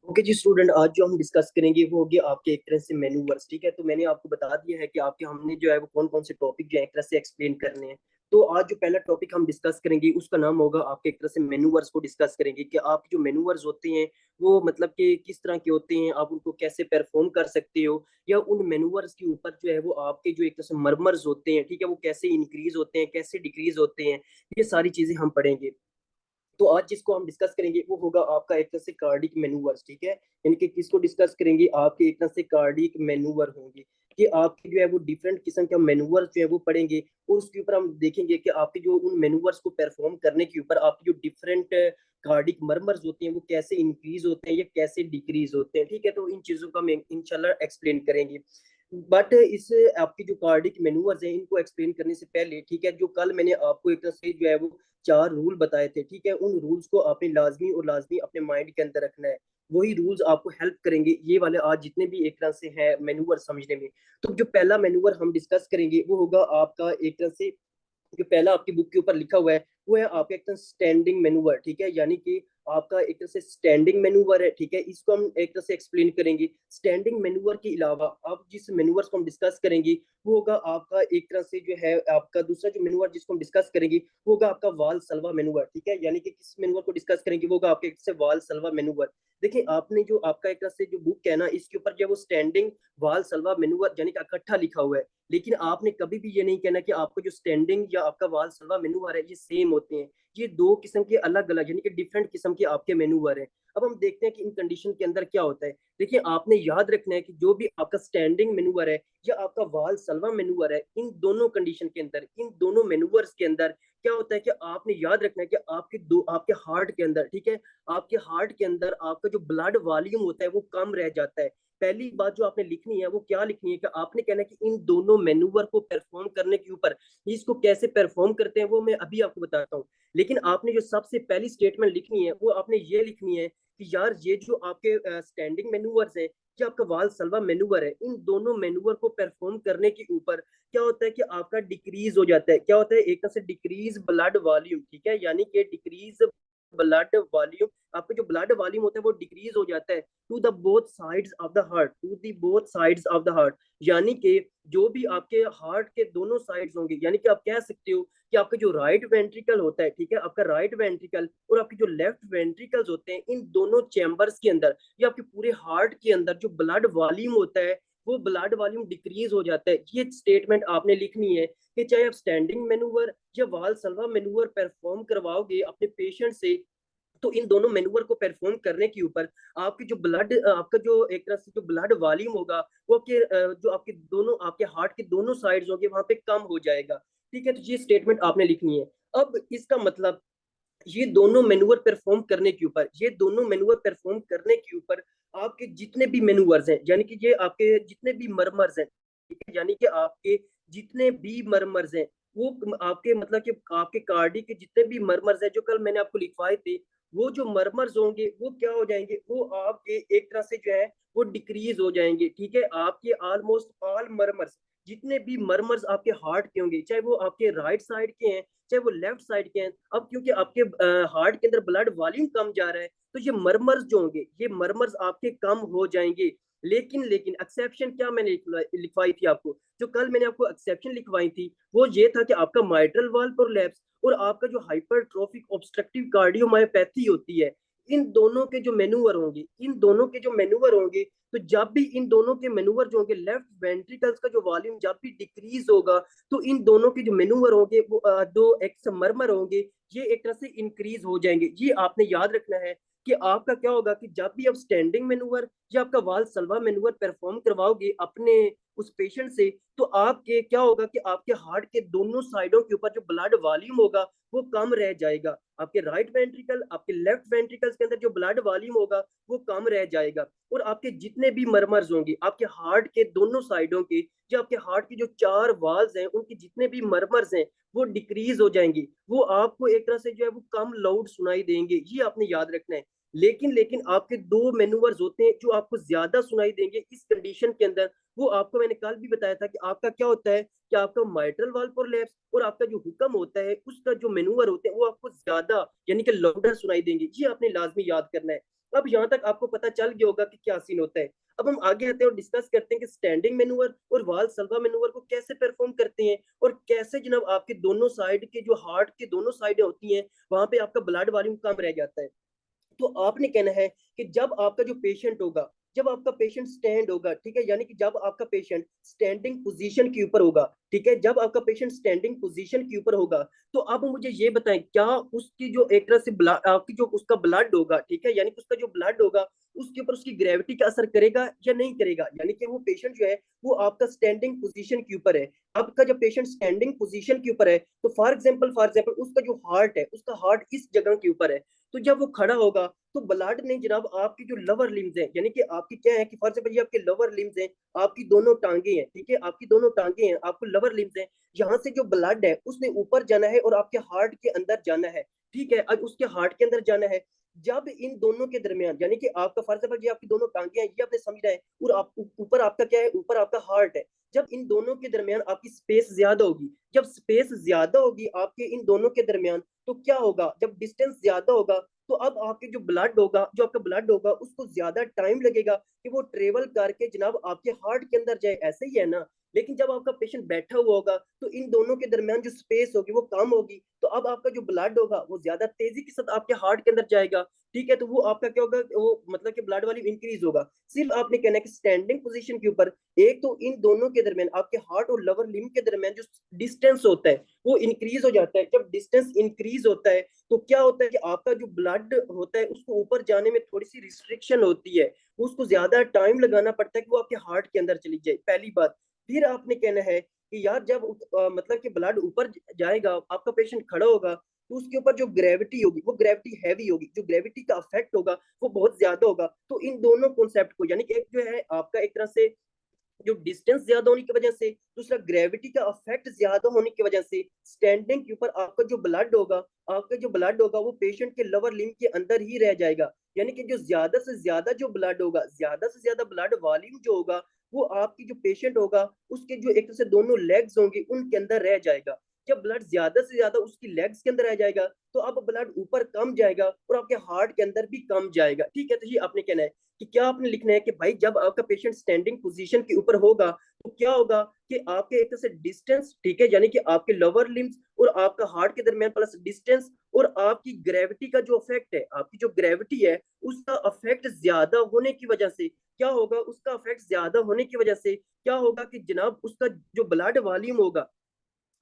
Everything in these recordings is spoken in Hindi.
ओके जी स्टूडेंट, आज जो हम डिस्कस करेंगे वो होगी आपके एक तरह से मेनूवर्स। ठीक है, तो मैंने आपको बता दिया है कि आपके हमने जो है वो कौन कौन से टॉपिक जो है एक तरह से एक्सप्लेन करने हैं। तो आज जो पहला टॉपिक हम डिस्कस करेंगे उसका नाम होगा आपके एक तरह से मेनूवर्स को डिस्कस करेंगे कि आपके जो मेनूवर्स होते हैं वो मतलब कि किस तरह के होते हैं, आप उनको कैसे परफॉर्म कर सकते हो, या उन मेनूवर्स के ऊपर जो है वो आपके जो एक तरह से मरमर्स होते हैं, ठीक है, वो कैसे इंक्रीज होते हैं, कैसे डिक्रीज होते हैं। ये सारी चीजें हम पढ़ेंगे। तो आज जिसको हम डिस्कस करेंगे वो होगा आपका एक तरह से कार्डिक मेनूवर्स। ठीक है, यानी कि किसको डिस्कस करेंगे, आपके एक तरह से कार्डिक मेनूवर होंगे कि आपके जो है वो डिफरेंट किस्म के मेनूवर जो है वो पढ़ेंगे, और उसके ऊपर हम देखेंगे कि आपके जो उन मेनूवर्स को परफॉर्म करने के ऊपर आपकी जो डिफरेंट कार्डिक मरमर्स होते हैं वो कैसे इंक्रीज होते हैं या कैसे डिक्रीज होते हैं। ठीक है, तो इन चीजों का हम इंशाल्लाह एक्सप्लेन करेंगे। बट इस आपकी जो कार्डिक मेनूवर्स हैं इनको एक्सप्लेन करने से पहले, ठीक है, जो कल मैंने आपको एक तरह से जो है वो 4 रूल बताए थे, ठीक है, उन रूल्स को आपने लाजमी और लाजमी अपने माइंड के अंदर रखना है। वही रूल्स आपको हेल्प करेंगे ये वाले आज जितने भी एक तरह से है मेनूवर समझने में। तो जो पहला मेनूवर हम डिस्कस करेंगे वो होगा आपका एक तरह से जो पहला आपकी बुक के ऊपर लिखा हुआ है वो है आपका एक तरह स्टैंडिंग मेनूवर। ठीक है, यानी कि आपका एक तरह से स्टैंडिंग मेनूवर है। ठीक है, इसको हम एक तरह से एक्सप्लेन करेंगे। स्टैंडिंग मेनूवर के अलावा आप जिस मेनूवर को हम डिस्कस करेंगे वो होगा आपका एक तरह से जो है आपका दूसरा जो मेनूवर जिसको हम डिस्कस करेंगे वो होगा आपका वाल सलवा मेनूवर। ठीक है, यानी कि किस मेनूवर को डिस्कस करेंगे वो होगा आपके एक तरह से वाल सलवा मेनूवर। देखिए, आपने जो आपका एक तरह से जो बुक है ना इसके ऊपर जो है वो स्टैंडिंग वाल सलवा मेनूवर यानी कि इकट्ठा लिखा हुआ है, लेकिन आपने कभी भी ये नहीं कहना कि आपका जो स्टैंडिंग या आपका वाल सलवा मेनूवर है ये सेम होते हैं। ये दो किस्म के अलग अलग यानी कि डिफरेंट किस्म के आपके मेनूवर है। अब हम देखते हैं कि इन कंडीशन के अंदर क्या होता है। देखिए, आपने याद रखना है कि जो भी आपका स्टैंडिंग मेनूवर है या आपका वाल सलवा मेनूवर है, इन दोनों कंडीशन के अंदर, इन दोनों मेनूवर्स के अंदर क्या होता है कि आपने याद रखना है कि आपके हार्ट के अंदर, ठीक है, आपके हार्ट के अंदर आपका जो ब्लड वॉल्यूम होता है वो कम रह जाता है। पहली बात जो आपने लिखनी है वो क्या लिखनी है कि आपने कहना है कि इन दोनों मेनूवर को परफॉर्म करने के ऊपर, इसको कैसे परफॉर्म करते हैं वो मैं अभी आपको बताता हूँ। लेकिन आपने जो सबसे पहली स्टेटमेंट लिखनी है वो आपने ये लिखनी है कि यार ये जो आपके स्टैंडिंग मेनूवर्स हैं, जो आपका वाल सलवा मेनूवर है, इन दोनों मेनूवर को परफॉर्म करने के ऊपर क्या होता है कि आपका डिक्रीज हो जाता है। क्या होता है, एक तरह से डिक्रीज ब्लड वॉल्यूम। ठीक है, यानी कि डिक्रीज ब्लड वॉल्यूम, आपका जो ब्लड वॉल्यूम होता है वो डिक्रीज हो जाता है to the both sides of the heart, to the both sides of the heart. यानी कि जो भी आपके हार्ट के दोनों साइड्स होंगे, यानी कि आप कह सकते हो कि आपका जो राइट वेंट्रिकल होता है, ठीक है, आपका राइट वेंट्रिकल और आपके जो लेफ्ट वेंट्रिकल्स होते हैं, इन दोनों चैम्बर्स के अंदर या आपके पूरे हार्ट के अंदर जो ब्लड वॉल्यूम होता है वो ब्लड वॉल्यूम डिक्रीज हो जाता है। ये स्टेटमेंट आपने लिखनी है कि चाहे आप स्टैंडिंग मेनूवर या वाल सलवा मेनूवर परफॉर्म करवाओगे अपने पेशेंट से, तो इन दोनों मेनूवर को परफॉर्म करने के ऊपर आपकी जो ब्लड आपका जो एक तरह से जो ब्लड वॉल्यूम होगा वो आपके जो आपके दोनों आपके हार्ट के दोनों साइड्स होंगे वहां पे कम हो जाएगा। ठीक है, तो ये स्टेटमेंट आपने लिखनी है। अब इसका मतलब ये दोनों मेनूवर परफॉर्म करने के ऊपर, ये दोनों मेनूवर परफॉर्म करने के ऊपर आपके जितने भी मेनूवर्स हैं, यानी कि ये आपके जितने भी मरमर्स हैं, ठीक है, यानी कि आपके जितने भी मरमर्स हैं वो आपके मतलब कि आपके कार्डी के जितने भी मरमर्स हैं जो कल मैंने आपको लिखवाए थे, वो जो मरमर्स होंगे वो क्या हो जाएंगे, वो आपके एक तरह से जो है वो डिक्रीज हो जाएंगे। ठीक है, आपके ऑलमोस्ट ऑल मरमर्स, जितने भी मरमर्स आपके हार्ट के होंगे, चाहे वो आपके राइट साइड के हैं चाहे वो लेफ्ट साइड के हैं, अब क्योंकि आपके हार्ट के अंदर ब्लड वॉल्यूम कम जा रहा है तो ये मरमर्स जो होंगे ये मरमर्स आपके कम हो जाएंगे। लेकिन लेकिन एक्सेप्शन क्या मैंने लिखवाई थी आपको, जो कल मैंने आपको एक्सेप्शन लिखवाई थी वो ये था कि आपका माइट्रल वाल प्रोलैप्स और आपका जो हाइपरट्रोफिक ऑब्स्ट्रक्टिव कार्डियोमायोपैथी होती है, इन दोनों के जो मेनूवर होंगे, इन दोनों के जो मेनूवर होंगे, तो जब भी इन दोनों के मेनूवर जो होंगे, लेफ्ट वेंट्रिकल्स का जो वॉल्यूम जब भी डिक्रीज होगा तो इन दोनों के जो मेनूवर होंगे वो दो एक्स मरमर होंगे, ये एक तरह से इंक्रीज हो जाएंगे। ये आपने याद रखना है कि आपका क्या होगा कि जब भी आप स्टैंडिंग मेनूवर या आपका वाल सलवा मेनूवर परफॉर्म करवाओगे अपने उस पेशेंट से, तो आपके क्या होगा कि आपके हार्ट के दोनों साइडों के ऊपर जो ब्लड वॉल्यूम होगा वो कम रह जाएगा। आपके राइट वेंट्रिकल आपके लेफ्ट वेंट्रिकल्स के अंदर जो ब्लड वॉल्यूम होगा वो कम रह जाएगा, और आपके जितने भी मरमर्स होंगे आपके हार्ट के दोनों साइडों के, जो आपके हार्ट की जो 4 वाल्स हैं उनके जितने भी मरमर्स हैं वो डिक्रीज हो जाएंगे, वो आपको एक तरह से जो है वो कम लाउड सुनाई देंगे। ये आपने याद रखना है। लेकिन लेकिन आपके दो मैनूवर्स होते हैं जो आपको ज्यादा सुनाई देंगे इस कंडीशन के अंदर। वो आपको मैंने कल भी बताया था कि आपका क्या होता है कि आपका माइट्रल वाल्व प्रोलैप्स और आपका जो हुक्म होता है उसका जो मैनूवर होते हैं वो आपको ज्यादा यानी कि लाउडर सुनाई देंगे। ये आपने लाजमी याद करना है। अब यहाँ तक आपको पता चल गया होगा कि क्या सीन होता है। अब हम आगे आते हैं और डिस्कस करते हैं कि स्टैंडिंग मैनूवर और वाल सल्वा मैनूवर को कैसे परफॉर्म करते हैं और कैसे जनाब आपके दोनों साइड के जो हार्ट के दोनों साइडें होती हैं वहां पे आपका ब्लड वॉल्यूम कम रह जाता है। तो आपने कहना है कि जब आपका जो पेशेंट होगा, जब आपका पेशेंट स्टैंड होगा, ठीक है, यानी कि जब आपका पेशेंट स्टैंडिंग पोजीशन के ऊपर होगा, ठीक है, जब आपका पेशेंट स्टैंडिंग पोजीशन के ऊपर होगा, तो आप मुझे ये बताएं क्या उसकी जो एक तरह से आपकी जो उसका ब्लड होगा, ठीक है, यानी कि उसका जो ब्लड होगा उसके ऊपर उसकी ग्रेविटी का असर करेगा या नहीं करेगा। यानी कि वो पेशेंट जो है वो आपका स्टैंडिंग पोजीशन के ऊपर है। आपका जब पेशेंट स्टैंडिंग पोजीशन के ऊपर है तो फॉर एग्जांपल उसका जो हार्ट है उसका हार्ट इस जगह के ऊपर है। तो जब वो खड़ा होगा तो ब्लड ने जनाब आपकी जो लोअर लिम्स है, यानी कि आपकी क्या है कि फॉर एग्जांपल ये आपके लोअर लिम्स है, आपकी दोनों टांगे हैं, ठीक है, आपकी दोनों टांगे हैं, आपको लोअर लिम्स है, यहाँ से जो ब्लड है उसने ऊपर जाना है और आपके हार्ट के अंदर जाना है। ठीक है, अब उसके हार्ट के अंदर जाना है। जब इन दोनों के दरमियान यानी कि आपका फॉर एग्जांपल ये आपकी दोनों टांगे हैं, ये आपने समझना है, और आप ऊपर आपका क्या है, ऊपर आपका हार्ट है। जब इन दोनों के दरमियान आपकी स्पेस ज्यादा होगी, जब स्पेस ज्यादा होगी आपके इन दोनों के दरमियान, तो क्या होगा, जब डिस्टेंस ज्यादा होगा तो अब आपके जो ब्लड होगा, जो आपका ब्लड होगा उसको ज्यादा टाइम लगेगा कि वो ट्रेवल करके जनाब आपके हार्ट के अंदर जाए। ऐसे ही है ना। लेकिन जब आपका पेशेंट बैठा हुआ होगा तो इन दोनों के दरमियान जो स्पेस होगी वो कम होगी, तो अब आपका जो ब्लड होगा वो ज्यादा तेजी के साथ आपके हार्ट के अंदर जाएगा। ठीक है, तो वो आपका क्या होगा, वो मतलब कि ब्लड वॉल्यूम इंक्रीज होगा। सिर्फ आपने कहना है कि स्टैंडिंग पोजीशन के ऊपर एक तो इन दोनों के दरमियान आपके हार्ट और लोअर लिम्ब के दरमियान जो डिस्टेंस होता है वो इंक्रीज हो जाता है। जब डिस्टेंस इंक्रीज होता है तो क्या होता है कि आपका जो ब्लड होता है उसको ऊपर जाने में थोड़ी सी रिस्ट्रिक्शन होती है, उसको ज्यादा टाइम लगाना पड़ता है कि वो आपके हार्ट के अंदर चली जाए, पहली बात। फिर आपने कहना है कि यार जब मतलब कि ब्लड ऊपर जाएगा, आपका पेशेंट खड़ा होगा, तो उसके ऊपर जो ग्रेविटी होगी वो ग्रेविटी हैवी होगी, जो ग्रेविटी का इफेक्ट होगा वो बहुत ज्यादा होगा। तो इन दोनों कॉन्सेप्ट को यानी कि एक जो है आपका एक तरह से जो डिस्टेंस ज्यादा होने की वजह से, दूसरा ग्रेविटी का इफेक्ट ज्यादा होने की वजह से स्टैंडिंग के ऊपर आपका जो ब्लड होगा, आपका जो ब्लड होगा वो पेशेंट के लोअर लिम्ब के अंदर ही रह जाएगा। यानी कि जो ज्यादा से ज्यादा जो ब्लड होगा, ज्यादा से ज्यादा ब्लड वॉल्यूम जो होगा वो आपकी जो पेशेंट होगा उसके जो एक तरह से दोनों लेग्स होंगे उनके अंदर रह जाएगा। जब ब्लड ज्यादा से ज्यादा उसकी लेग्स के अंदर रह जाएगा तो अब ब्लड ऊपर कम जाएगा और आपके हार्ट के अंदर भी कम जाएगा। ठीक है, तो ये आपने कहना है कि क्या आपने लिखना है कि भाई जब आपका पेशेंट स्टैंडिंग पोजीशन के ऊपर होगा तो क्या होगा कि आपके एक तरह से डिस्टेंस, ठीक है, यानी कि आपके लोअर लिम्स और आपका हार्ट के दरमियान प्लस डिस्टेंस और आपकी ग्रेविटी का जो इफेक्ट है, आपकी जो ग्रेविटी है उसका इफेक्ट ज्यादा होने की वजह से क्या होगा, उसका इफेक्ट ज्यादा होने की वजह से क्या होगा कि जनाब उसका जो ब्लड वॉल्यूम होगा,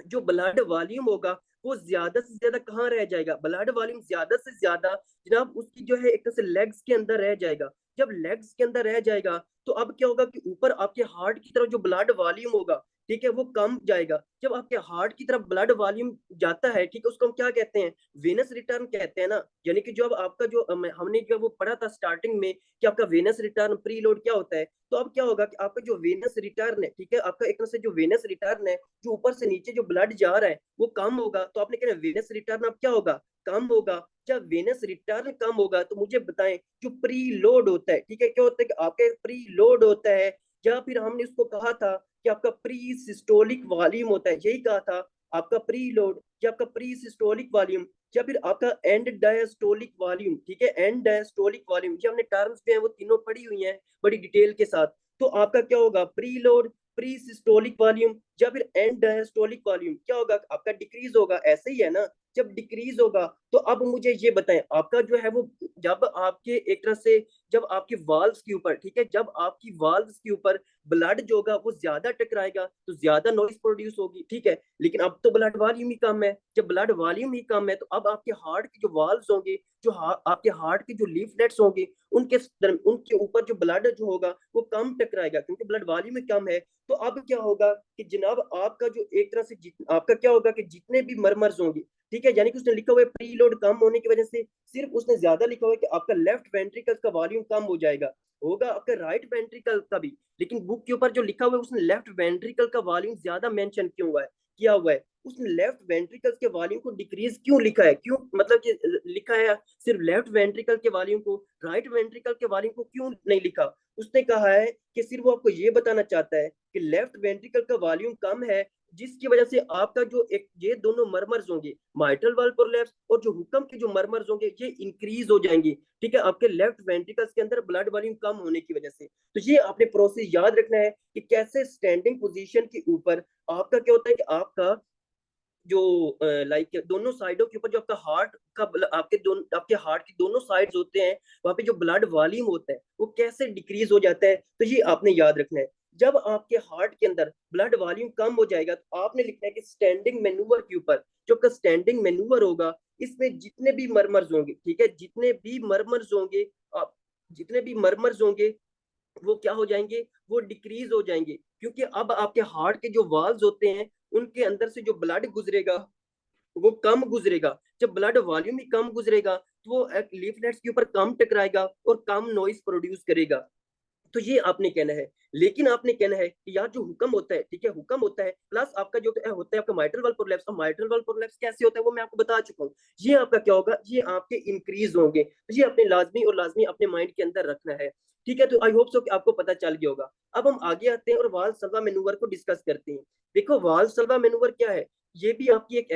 जो ब्लड वॉल्यूम होगा वो ज्यादा से ज्यादा कहाँ रह जाएगा, ब्लड वॉल्यूम ज्यादा से ज्यादा जनाब उसकी जो है एक तरह से लेग्स के अंदर रह जाएगा। जब लेग्स के अंदर रह जाएगा तो अब क्या होगा कि ऊपर आपके हार्ट की तरफ जो ब्लड वॉल्यूम होगा, ठीक है, वो कम जाएगा। जब आपके हार्ट की तरफ ब्लड वॉल्यूम जाता है, ठीक है, उसको हम क्या कहते हैं, वेनस रिटर्न कहते हैं ना। यानी कि जो अब आपका जो हमने जो वो पढ़ा था स्टार्टिंग में कि आपका वेनस रिटर्न प्री लोड क्या होता है, तो अब क्या होगा कि आपका जो वेनस रिटर्न है, ठीक है, आपका एक तरह से जो वेनस रिटर्न है, जो ऊपर से नीचे जो ब्लड जा रहा है वो कम होगा। तो आपने कहना वेनस रिटर्न अब क्या होगा, कम होगा। जब वेनस रिटर्न कम होगा तो मुझे बताएं जो प्री लोड होता है, ठीक है, क्या होता है कि आपके प्री लोड होता है, या फिर हमने उसको कहा था कि आपका प्री सिस्टोलिक वॉल्यूम होता है, यही कहा था, आपका प्री लोड या आपका प्री सिस्टोलिक वॉल्यूम या फिर आपका एंड डायस्टोलिक वॉल्यूम। ठीक है, एंड डायस्टोलिक वॉल्यूम, ये हमने टर्म्स जो है वो तीनों पढ़ी हुई हैं बड़ी डिटेल के साथ। तो आपका क्या होगा, pre load, pre systolic volume या फिर एंड डायस्टोलिक वॉल्यूम क्या होगा, आपका डिक्रीज होगा। ऐसे ही है ना। जब डिक्रीज होगा तो अब मुझे ये बताएं आपका जो है वो जब आपके एक तरह से जब आपकी वाल्व्स के ऊपर, ठीक है, जब आपकी वाल्व्स के ऊपर ब्लड जो होगा वो ज्यादा टकराएगा तो ज्यादा नॉइज प्रोड्यूस होगी। ठीक है, लेकिन अब तो ब्लड वॉल्यूम ही कम है। जब ब्लड वॉल्यूम ही कम है तो अब आपके हार्ट के जो वाल्व्स होंगे, जो आपके हार्ट के जो लीफलेट्स होंगे उनके ऊपर जो ब्लड जो होगा वो कम टकराएगा क्योंकि ब्लड वॉल्यूम में कम है। तो अब क्या होगा कि जनाब आपका जो एक तरह से आपका क्या होगा कि जितने भी मरमर्स होंगे, ठीक है, यानी कि उसने लिखा हुआ है प्री लोड कम होने की वजह से, सिर्फ उसने ज्यादा लिखा हुआ है कि आपका लेफ्ट वेंट्रिकल का वॉल्यूम कम हो जाएगा, होगा आपका राइट वेंट्रिकल का भी। लेकिन बुक के ऊपर जो लिखा हुआ है उसने लेफ्ट वेंट्रिकल का वॉल्यूम ज्यादा मेंशन क्यों हुआ है, किया हुआ है, उसने लेफ्ट वेंट्रिकल्स के वॉल्यूम को डिक्रीज क्यों लिखा है, क्यों मतलब कि लिखा है सिर्फ लेफ्ट वेंट्रिकल के वॉल्यूम को, राइट वेंट्रिकल के वॉल्यूम को क्यों नहीं लिखा? उसने कहा है कि सिर्फ वो आपको ये बताना चाहता है कि लेफ्ट वेंट्रिकल का वॉल्यूम कम है, जिसकी वजह से आपका जो एक ये दोनों मरमर्स होंगे, माइट्रल वाल्व प्रोलैप्स और जो हुक्म के जो मरमर्स होंगे, ये इंक्रीज हो जाएंगे, ठीक है, आपके लेफ्ट वेंट्रिकल्स के अंदर ब्लड वॉल्यूम कम होने की वजह से। तो ये आपने प्रोसेस याद रखना है कि कैसे स्टैंडिंग पोजीशन के ऊपर आपका क्या होता है कि आपका जो लाइक दोनों साइडों के ऊपर जो आपका हार्ट का आपके हार्ट की दोनों साइड्स होते हैं, वहां पे जो ब्लड वॉल्यूम होता है वो कैसे डिक्रीज हो जाता है, तो ये आपने याद रखना है। जब आपके हार्ट के अंदर ब्लड वॉल्यूम कम हो जाएगा तो आपने लिखना है कि स्टैंडिंग मेनूवर के ऊपर जो आपका स्टैंडिंग मेनूवर होगा, इसमें जितने भी मरमर्स होंगे, ठीक है, जितने भी मरमर्स होंगे, आप जितने भी मरमर्स होंगे वो क्या हो जाएंगे, वो डिक्रीज हो जाएंगे, क्योंकि अब आपके हार्ट के जो वाल्व्स होते हैं उनके अंदर से जो ब्लड गुजरेगा वो कम गुजरेगा। जब ब्लड वॉल्यूम ही कम गुजरेगा तो वो लीफलेट्स के ऊपर कम टकराएगा और कम नॉइस प्रोड्यूस करेगा। तो ये आपने कहना है। लेकिन आपने कहना है कि यार जो हुक्म होता है, ठीक है, हुक्म होता है प्लस आपका जो होता है आपका माइट्रल वाल्व प्रोलैप्स, और माइट्रल वाल्व प्रोलैप्स कैसे होता है वो मैं आपको बता चुका हूँ। ये आपका क्या होगा, ये आपके इंक्रीज होंगे, तो ये अपने लाजमी और लाजमी अपने माइंड के अंदर रखना है। ठीक है, तो आई होप सो कि आपको पता चल गया होगा। अब हम आगे आते हैं और वाल्व सल्वा मेनूवर को डिस्कस करते हैं। देखो वाल्व सल्वा मेनूवर क्या है, ये भी आपकी एक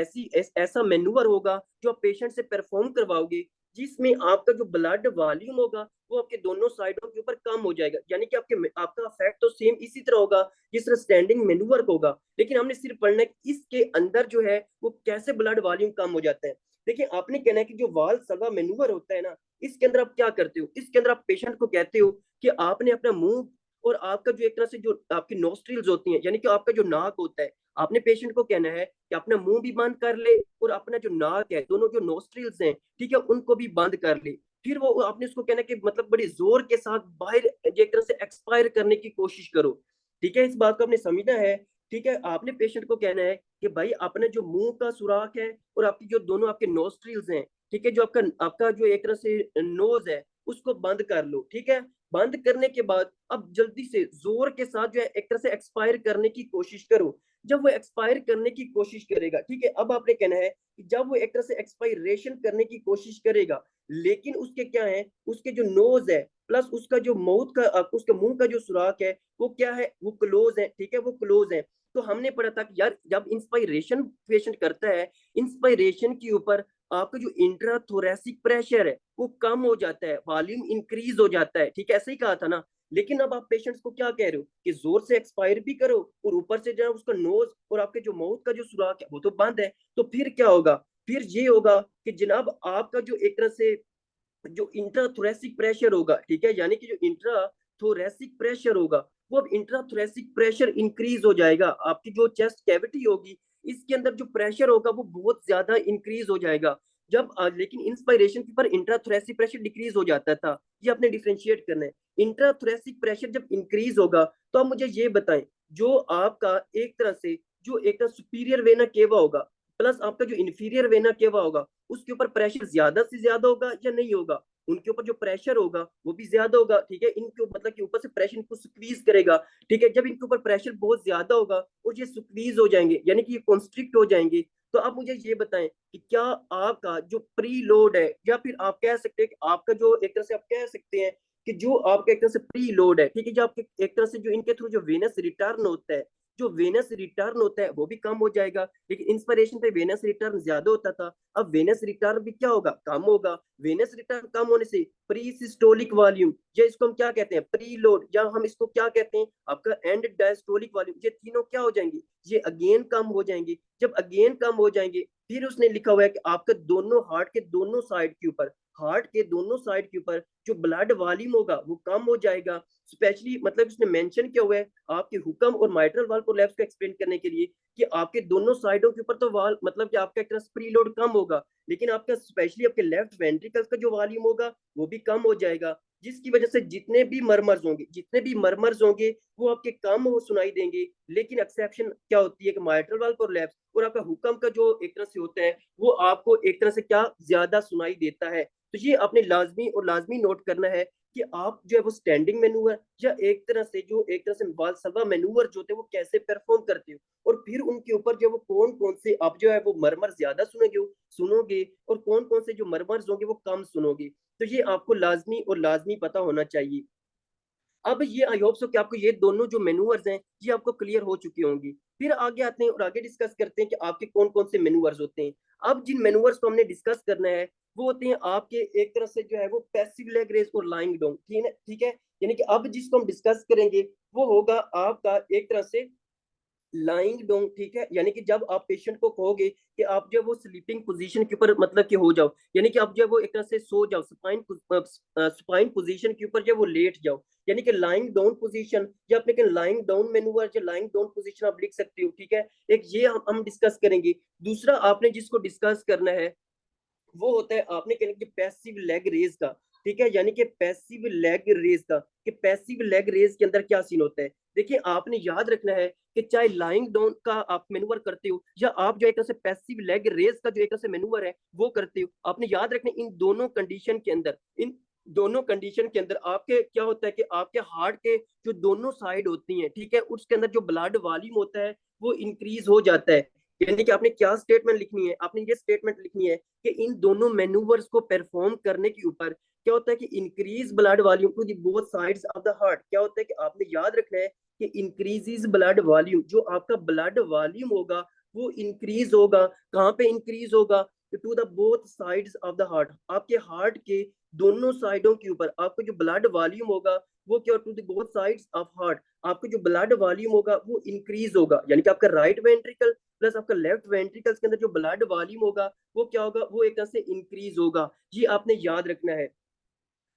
ऐसा मेनूवर होगा जो आप पेशेंट से परफॉर्म करवाओगे, जिसमें आपका जो ब्लड वॉल्यूम होगा वो आपके दोनों साइडों के ऊपर कम हो जाएगा, यानी कि आपका इफेक्ट तो सेम इसी तरह होगा जिस तरह स्टैंडिंग मेनूवर का होगा, लेकिन हमने सिर्फ पढ़ना है कि इसके अंदर जो है वो कैसे ब्लड वॉल्यूम कम हो जाता है। देखिए आपने कहना है कि जो वाल सल्वा मेनूवर होता है ना, इसके अंदर आप क्या करते हो, इसके अंदर आप पेशेंट को कहते हो कि आपने अपना मुंह और आपका जो एक तरह से जो आपकी नोस्ट्रिल्स होती हैं, यानी कि आपका जो नाक होता है, आपने पेशेंट को कहना है कि अपना मुंह भी बंद कर ले और अपना जो नाक है, दोनों जो नोस्ट्रिल्स हैं, ठीक है, उनको भी बंद कर ले। फिर वो आपने उसको कहना कि मतलब बड़ी जोर के साथ बाहर एक तरह से एक्सपायर करने की कोशिश करो। ठीक है, इस बात को आपने समझना है। ठीक है, आपने पेशेंट को कहना है कि भाई अपने जो मुंह का सुराख है और आपकी जो दोनों आपके नोस्ट्रिल्स हैं, ठीक है, जो आपका आपका जो एक तरह से नोज है उसको बंद कर लो। ठीक है, बंद करने के बाद अब जल्दी से जोर के साथ जो है एक तरह से एक्सपायर करने की कोशिश करो। जब वो एक्सपायर करने की कोशिश करेगा, ठीक है, अब आपने कहना है कि जब वो एक तरह से एक्सपायरेशन करने की कोशिश करेगा, लेकिन उसके क्या है, उसके जो नोज है प्लस उसका जो माउथ का उसके मुंह का जो सुराख है वो क्या है, वो क्लोज है। ठीक है, वो क्लोज है। तो हमने पढ़ा था कि यार जब इंस्पायरेशन पेशेंट करता है, इंस्पायरेशन के ऊपर आपका जो इंट्राथोरेसिक प्रेशर है वो कम हो जाता है, वॉल्यूम इंक्रीज हो जाता है। ठीक है, ऐसे ही कहा था ना। लेकिन अब आप पेशेंट्स को क्या कह रहे हो कि जोर से एक्सपायर भी करो और ऊपर से जो है उसका नोज और आपके जो माउथ का जो सुराख है वो तो बंद है। तो फिर क्या होगा, फिर ये होगा कि जनाब आपका जो एक तरह से जो इंट्राथोरेसिक प्रेशर होगा, ठीक है, यानी कि जो इंट्राथोरेसिक प्रेशर होगा वो अब इंट्राथोरेसिक प्रेशर इंक्रीज हो जाएगा। आपकी जो चेस्ट कैविटी होगी इसके अंदर जो प्रेशर होगा वो बहुत ज्यादा इंक्रीज हो जाएगा। जब लेकिन इंस्पायरेशन के पर इंट्राथोरेसिक प्रेशर डिक्रीज हो जाता था, ये आपने डिफरेंशिएट करना है। इंट्राथोरेसिक प्रेशर जब इंक्रीज होगा तो आप मुझे ये बताएं, जो आपका एक तरह से जो एक तरह सुपीरियर वेना केवा होगा प्लस आपका जो इन्फीरियर वेना केवा होगा, उसके ऊपर प्रेशर ज्यादा से ज्यादा होगा या नहीं होगा? उनके ऊपर जो प्रेशर होगा वो भी ज्यादा होगा। ठीक है, इनके मतलब कि ऊपर से प्रेशर इनको स्क्वीज करेगा। ठीक है, जब इनके ऊपर प्रेशर बहुत ज्यादा होगा और ये स्क्वीज हो जाएंगे, यानी कि ये कॉन्स्ट्रिक्ट हो जाएंगे, तो आप मुझे ये बताएं कि क्या आपका जो प्री लोड है, या फिर आप कह सकते हैं कि आपका जो एक तरह से आप कह सकते हैं कि जो आपका एक तरह से प्री लोड है, ठीक है, जो आपके एक तरह से जो इनके थ्रू जो वेनस रिटर्न होता है, जो वेनस रिटर्न होता है वो भी कम हो जाएगा। लेकिन इंस्पिरेशन पे वेनस रिटर्न ज्यादा होता था, अब वेनस रिटर्न भी क्या होगा, कम होगा। वेनस रिटर्न कम होने से प्री सिस्टोलिक वॉल्यूम, या इसको हम क्या कहते हैं, प्री लोड, या हम इसको क्या कहते हैं, आपका एंड डायस्टोलिक वॉल्यूम, ये तीनों क्या हो जाएंगे, ये अगेन कम हो जाएंगे। जब अगेन कम हो जाएंगे फिर उसने लिखा हुआ है कि आपके दोनों हार्ट के दोनों साइड के ऊपर, हार्ट के दोनों साइड के ऊपर जो ब्लड वॉल्यूम होगा वो कम हो जाएगा। स्पेशली मतलब उसने मेंशन किया हुआ है आपके हुक्म और माइट्रल वाल्व प्रोलैप्स को एक्सप्लेन करने के लिए कि आपके दोनों साइडों के ऊपर तो वाल मतलब कि आपका एक तरह से प्रीलोड कम होगा, लेकिन आपका स्पेशली आपके लेफ्ट वेंट्रिकल्स का जो वॉल्यूम होगा वो भी कम हो जाएगा, जिसकी वजह से जितने भी मरमर्स होंगे वो आपके कम हो सुनाई देंगे। लेकिन एक्सेप्शन क्या होती है कि माइट्रल वाल्व प्रोलैप्स और आपका हुक्म का जो एक तरह से होता है वो आपको एक तरह से क्या ज्यादा सुनाई देता है। तो ये आपने लाजमी और लाजमी नोट करना है कि आप जो है वो स्टैंडिंग मैनूवर या एक तरह से वालसवा मैनूवर जो थे वो कैसे परफॉर्म करते हो, और फिर उनके ऊपर जो है वो कौन कौन से आप जो है वो मरमर ज्यादा सुनोगे और कौन कौन से जो मरमर्स होंगे वो कम सुनोगे। तो ये आपको लाजमी और लाजमी पता होना चाहिए। अब ये आई होप सो कि आपको ये दोनों जो मेनूवर्स हैं ये आपको क्लियर हो चुकी होंगी। फिर आगे आते हैं और आगे डिस्कस करते हैं कि आपके कौन कौन से मेनूवर्स होते हैं। अब जिन मेनूवर्स को हमने डिस्कस करना है वो होते हैं आपके एक तरह से जो है वो पैसिव लेग रेस और लाइंग डाउन, ठीक है। यानी कि अब जिसको हम डिस्कस करेंगे वो होगा आपका एक तरह से लाइंग डाउन, ठीक है। यानी कि जब आप पेशेंट को कहोगे कि आप जो वो स्लीपिंग पोजीशन के ऊपर मतलब कि हो जाओ, यानी कि आप जो वो एक तरह से सो जाओ, स्पाइन पोजीशन के ऊपर जो वो लेट जाओ, यानी कि लाइंग डाउन पोजीशन, या अपने लाइंग डाउन मैनूवर या लाइंग डाउन पोजीशन आप लिख सकते हो, ठीक है। एक ये हम डिस्कस करेंगे। दूसरा आपने जिसको डिस्कस करना है वो होता है आपने कहने की पैसिव लेग रेज का, ठीक है। यानी कि पैसिव लेग रेज का, कि पैसिव लेग रेज के अंदर क्या सीन होता है। देखिए आपने याद रखना है कि चाहे लाइंग डाउन का आप मेनूवर करते हो या आप जो एक तरह से पैसिव लेग रेज का जो एक तरह से मेनूवर है वो करते हो, आपने याद रखना इन दोनों कंडीशन के अंदर, इन दोनों कंडीशन के अंदर आपके क्या होता है कि आपके हार्ट के जो दोनों साइड होती हैं, ठीक है, उसके अंदर जो ब्लड वॉल्यूम होता है वो इंक्रीज हो जाता है। यानी कि आपने क्या स्टेटमेंट लिखनी है, आपने ये स्टेटमेंट लिखनी है कि इन दोनों मैनूवर्स को परफॉर्म करने के ऊपर क्या होता है कि increase blood volume to the both sides of the heart. क्या होता है कि आपने याद रखना है कि इंक्रीजेस ब्लड वॉल्यूम, जो आपका ब्लड वॉल्यूम होगा वो इंक्रीज होगा। कहाँ पे इंक्रीज होगा? To the both sides of the heart, आपके हार्ट के दोनों साइडों के ऊपर आपका जो ब्लड वॉल्यूम होगा वो क्या, to the both sides of heart, आपका जो ब्लड वॉल्यूम होगा वो इंक्रीज होगा। यानी कि आपका राइट वेंट्रिकल प्लस आपका लेफ्ट वेंट्रिकल्स के अंदर जो ब्लड वॉल्यूम होगा वो क्या होगा, वो एक तरह से इंक्रीज होगा। ये आपने याद रखना है।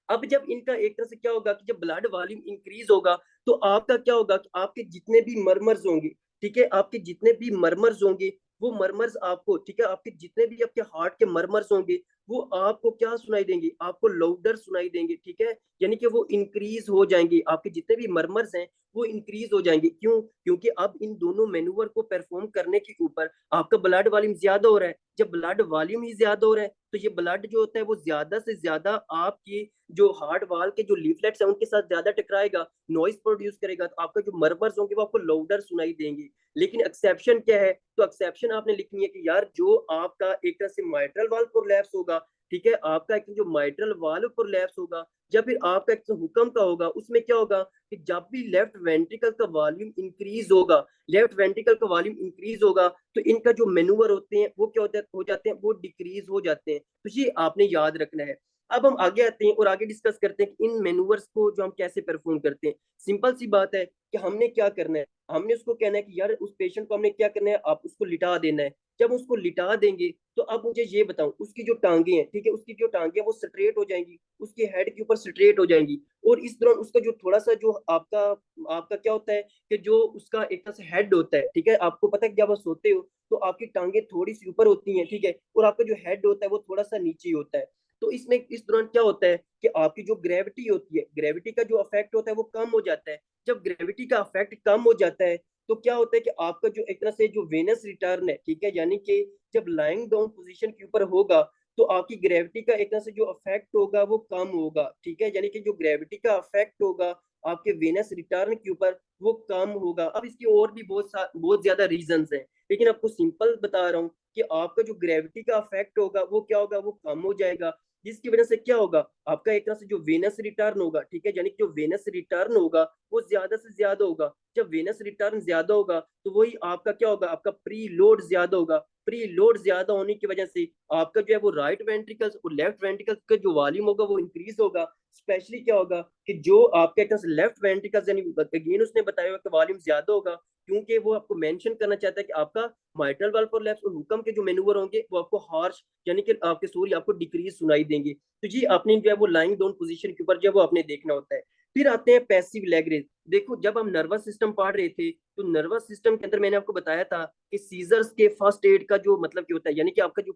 अब जब इनका एक तरह से क्या होगा कि जब ब्लड वॉल्यूम इंक्रीज होगा तो आपका क्या होगा कि आपके जितने भी मरमर्स होंगे, ठीक है, आपके जितने भी मरमर्स होंगे वो मरमर्स आपको, ठीक है, आपके जितने भी आपके हार्ट के मरमर्स होंगे वो आपको क्या सुनाई देंगे, आपको लाउडर सुनाई देंगे, ठीक है। यानी कि वो इंक्रीज हो जाएंगे, आपके जितने भी मरमर्स हैं वो इंक्रीज हो जाएंगे। क्यों? क्योंकि अब इन दोनों मैनूवर को परफॉर्म करने के ऊपर आपका ब्लड वॉल्यूम ज्यादा हो रहा है। जब ब्लड वॉल्यूम ही ज्यादा हो रहा है तो ये ब्लड जो होता है वो ज्यादा से ज्यादा आपकी जो हार्ट वाल के जो लीफलेट्स हैं उनके साथ ज्यादा टकराएगा, नॉइस प्रोड्यूस करेगा, तो आपका जो मरमर्स होंगे वो आपको लाउडर सुनाई देंगे। लेकिन एक्सेप्शन क्या है? तो एक्सेप्शन आपने लिखनी है कि यार जो आपका एक तरह से माइट्रल वाल्व प्रोलैप्स होगा, ठीक है, आपका एक जो माइट्रल वाल्व प्रोलैप्स होगा या फिर आपका एक हुक्म का होगा, उसमें क्या होगा कि जब भी लेफ्ट वेंट्रिकल का वॉल्यूम इंक्रीज होगा, लेफ्ट वेंट्रिकल का वॉल्यूम इंक्रीज होगा तो इनका जो मेनूवर होते हैं वो क्या होते हैं, हो जाते हैं, वो डिक्रीज हो जाते हैं। तो ये आपने याद रखना है। अब हम आगे आते हैं और आगे डिस्कस करते हैं कि इन मेनूवर्स को जो हम कैसे परफॉर्म करते हैं। सिंपल सी बात है कि हमने क्या करना है, हमने उसको कहना है कि यार उस पेशेंट को हमने क्या करना है, आप उसको लिटा देना है। जब उसको लिटा देंगे तो अब मुझे ये बताओ उसकी जो टांगे हैं, ठीक है, उसकी जो टांगे हैं वो स्ट्रेट हो जाएंगी, उसके हेड के ऊपर स्ट्रेट हो जाएंगी, और इस दौरान उसका जो थोड़ा सा जो आपका आपका क्या होता है कि जो उसका एक तरह से हेड होता है, ठीक है, आपको पता है कि जब आप सोते हो तो आपकी टांगे थोड़ी सी ऊपर होती हैं, ठीक है, और आपका जो हेड होता है वो थोड़ा सा नीचे होता है। तो इसमें इस दौरान क्या होता है कि आपकी जो ग्रेविटी होती है, ग्रेविटी का जो अफेक्ट होता है वो कम हो जाता है। जब ग्रेविटी का अफेक्ट कम हो जाता है तो क्या होता है कि आपका जो एक तरह से जो वेनस रिटर्न है, ठीक है, यानी कि जब लाइंग डाउन पोजीशन के ऊपर होगा तो आपकी ग्रेविटी का एक तरह से जो अफेक्ट होगा वो कम होगा, ठीक है, यानी कि जो ग्रेविटी का अफेक्ट होगा आपके वेनस रिटर्न के ऊपर वो कम होगा। अब इसकी और भी बहुत ज्यादा रीजंस हैं, लेकिन आपको सिंपल बता रहा हूँ कि आपका जो ग्रेविटी का अफेक्ट होगा वो क्या होगा, वो कम हो जाएगा। जिसकी वजह से क्या होगा, आपका एक तरह से जो वेनस रिटर्न होगा, ठीक है, यानी कि जो वेनस रिटर्न होगा वो ज्यादा से ज्यादा होगा। जब वेनस रिटर्न ज्यादा होगा तो वही आपका क्या होगा, आपका प्री लोड ज्यादा होगा। प्री लोड ज्यादा होने की वजह से आपका जो है वो राइट वेंट्रिकल्स और लेफ्ट वेंट्रिकल्स का जो वॉल्यूम होगा वो इंक्रीज होगा। स्पेशली क्या होगा कि जो आपके एक तरह से लेफ्ट वेंट्रिकल्स यानी अगेन उसने बताया हुआ कि वॉल्यूम ज्यादा होगा, क्योंकि वो आपको मेंशन करना चाहता है कि आपका माइट्रल वाल्व प्रोलैप्स और हुक्म के जो मेनूवर होंगे वो आपको हार्श यानी कि आपके सूर्य आपको डिक्रीज सुनाई देंगे। तो जी आपने जो है वो लाइंग डाउन पोजीशन के ऊपर जो है वो आपने देखना होता है। फिर आते हैं पैसिव लेग रेज। देखो जब हम नर्वस सिस्टम पढ़ रहे थे तो नर्वस सिस्टम के अंदर मैंने आपको बताया था कि सीजर्स के फर्स्ट एड का जो मतलब क्या होता है, यानी कि आपका जो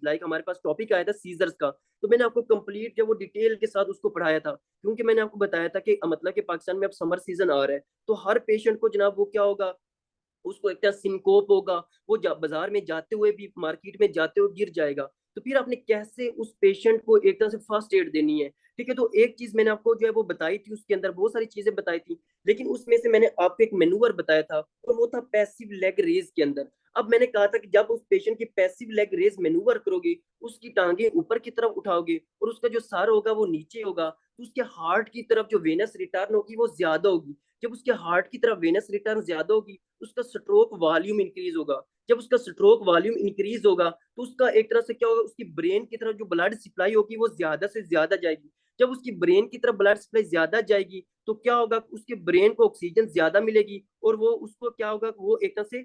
लाइक हमारे पास टॉपिक आया था सीजर्स का, तो मैंने आपको कंप्लीट जो वो डिटेल के साथ उसको पढ़ाया था, क्योंकि मैंने आपको बताया था कि मतलब कि पाकिस्तान में अब समर सीजन आ रहा है तो हर पेशेंट को जनाब वो क्या होगा, उसको एक तरह सिंकोप होगा, वो बाजार में जाते हुए भी मार्केट में जाते हुए गिर जाएगा। तो फिर आपने कैसे उस पेशेंट को एक तरह से फर्स्ट एड देनी है। ठीक है, तो एक चीज मैंने आपको जो है वो बताई थी, उसके अंदर बहुत सारी चीजें बताई थी, लेकिन उसमें से मैंने आपको एक मेनूवर बताया था और वो था पैसिव लेग रेज के अंदर। अब मैंने कहा था कि जब उस पेशेंट की पैसिव लेग रेज मेनूवर करोगे, उसकी टांगे ऊपर की तरफ उठाओगे और उसका जो सर होगा वो नीचे होगा, तो उसके हार्ट की तरफ जो वेनस रिटर्न होगी वो ज्यादा होगी। जब उसके हार्ट की तरफ वेनस रिटर्न ज्यादा होगी, उसका स्ट्रोक वॉल्यूम इंक्रीज होगा। जब उसका स्ट्रोक वॉल्यूम इंक्रीज होगा, तो उसका एक तरह से क्या होगा, उसकी ब्रेन की तरफ जो ब्लड सप्लाई होगी वो ज्यादा से ज्यादा जाएगी। जब उसकी ब्रेन की तरफ ब्लड सप्लाई ज्यादा जाएगी, तो क्या होगा, उसके ब्रेन को ऑक्सीजन ज्यादा मिलेगी और वो उसको क्या होगा, वो एक तरह से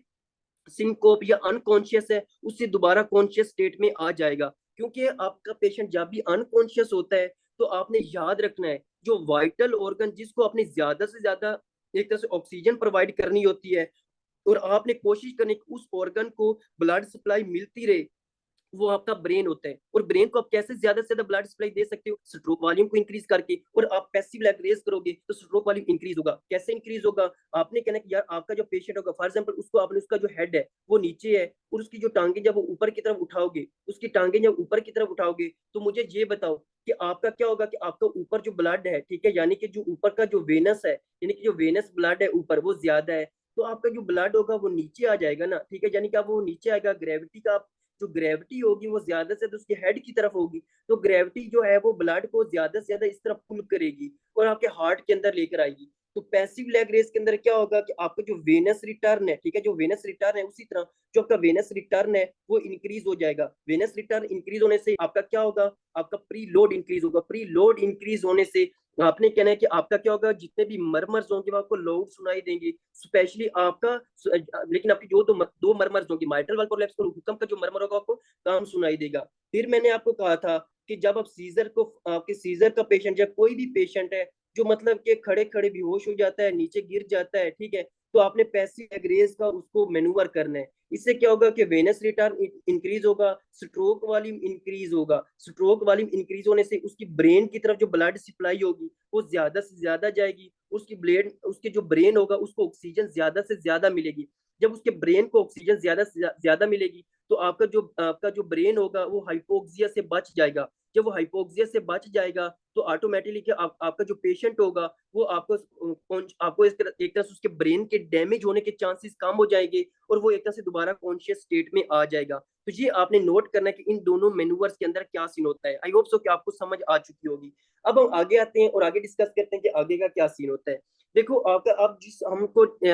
सिंकोप या अनकॉन्शियस है उससे दोबारा कॉन्शियस स्टेट में आ जाएगा। क्योंकि आपका पेशेंट जब भी अनकॉन्शियस होता है, तो आपने याद रखना है जो वाइटल ऑर्गन जिसको आपने ज्यादा से ज्यादा एक तरह से ऑक्सीजन प्रोवाइड करनी होती है, और आपने कोशिश करनी कि उस ऑर्गन को ब्लड सप्लाई मिलती रहे, वो आपका ब्रेन होता है। और ब्रेन को आप कैसे ज्यादा से ज्यादा ब्लड सप्लाई दे सकते हो, स्ट्रोक वॉल्यूम को इंक्रीज करके। और आप पैसिव लेग रेज करोगे तो स्ट्रोक वॉल्यूम इंक्रीज होगा। कैसे इंक्रीज होगा, आपने कहना कि यार आपका जो पेशेंट होगा, फॉर एग्जांपल उसको आपने उसका जो हेड है वो नीचे है और उसकी जो टांगे जब वो ऊपर की तरफ उठाओगे, उसकी टांगे जब ऊपर की तरफ उठाओगे, तो मुझे ये बताओ कि आपका क्या होगा कि आपका ऊपर जो ब्लड है, ठीक है, यानी कि जो ऊपर का जो वेनस है, यानी कि जो वेनस ब्लड है ऊपर वो ज्यादा है, तो आपका जो ब्लड होगा वो नीचे आ जाएगा ना। ठीक है, यानी कि आप वो नीचे आएगा, ग्रेविटी का जो ग्रेविटी होगी वो ज्यादा से ज्यादा उसके हेड की तरफ होगी, तो ग्रेविटी जो है वो ब्लड को ज्यादा से ज्यादा इस तरफ पुल करेगी और आपके हार्ट के अंदर लेकर आएगी। तो पैसिव लेग रेस के अंदर क्या होगा कि आपका जो वेनस रिटर्न है, ठीक है, जो वेनस रिटर्न है उसी तरह जो आपका वेनस रिटर्न है वो इंक्रीज हो जाएगा। वेनस रिटर्न इंक्रीज होने से आपका क्या होगा, आपका प्री लोड इंक्रीज होगा। प्री लोड इंक्रीज होने से आपने कहना है कि आपका क्या होगा, जितने भी मरमर्स होंगे वो आपको लाउड सुनाई देंगे, स्पेशली आपका। लेकिन आपकी जो दो मरमर्स होंगी, माइट्रल वाल प्रोलैप्स और हुक्म का जो मरमर होगा आपको काम सुनाई देगा। फिर मैंने आपको कहा था कि जब आप सीजर को, आपके सीजर का पेशेंट या कोई भी पेशेंट है जो मतलब कि खड़े खड़े बेहोश हो जाता है, नीचे गिर जाता है, ठीक है, तो आपने पैसिव एग्रेस का उसको मेनूवर करना है। इससे क्या होगा कि वेनस रिटर्न इंक्रीज होगा, स्ट्रोक वॉल्यूम इंक्रीज होगा। स्ट्रोक वॉल्यूम इंक्रीज होने से उसकी ब्रेन की तरफ जो ब्लड सप्लाई होगी वो ज्यादा से ज्यादा जाएगी। उसकी ब्लेड, उसके जो ब्रेन होगा उसको ऑक्सीजन ज्यादा से ज्यादा मिलेगी। जब उसके ब्रेन को ऑक्सीजन ज्यादा से ज्यादा मिलेगी, तो आपका जो ब्रेन होगा वो हाइपोक्सिया से बच जाएगा। जब वो हाइपोक्सिया से बच जाएगा, तो ऑटोमेटिकली आपका जो पेशेंट होगा वो आपको एक तरह से उसके ब्रेन के डैमेज होने के चांसेस कम हो जाएंगे और वो एक तरह से दोबारा कॉन्शियस स्टेट में आ जाएगा। तो ये आपने नोट करना है कि इन दोनों मेनूवर्स के अंदर क्या सीन होता है। आई होप सो कि आपको समझ आ चुकी होगी। अब हम आगे आते हैं और आगे डिस्कस करते हैं कि आगे का क्या सीन होता है। देखो आपका, अब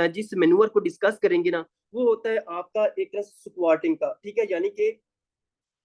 जिस मेनूवर को डिस्कस करेंगे ना, वो होता है आपका एक तरह से स्क्वाटिंग का। ठीक है, यानी कि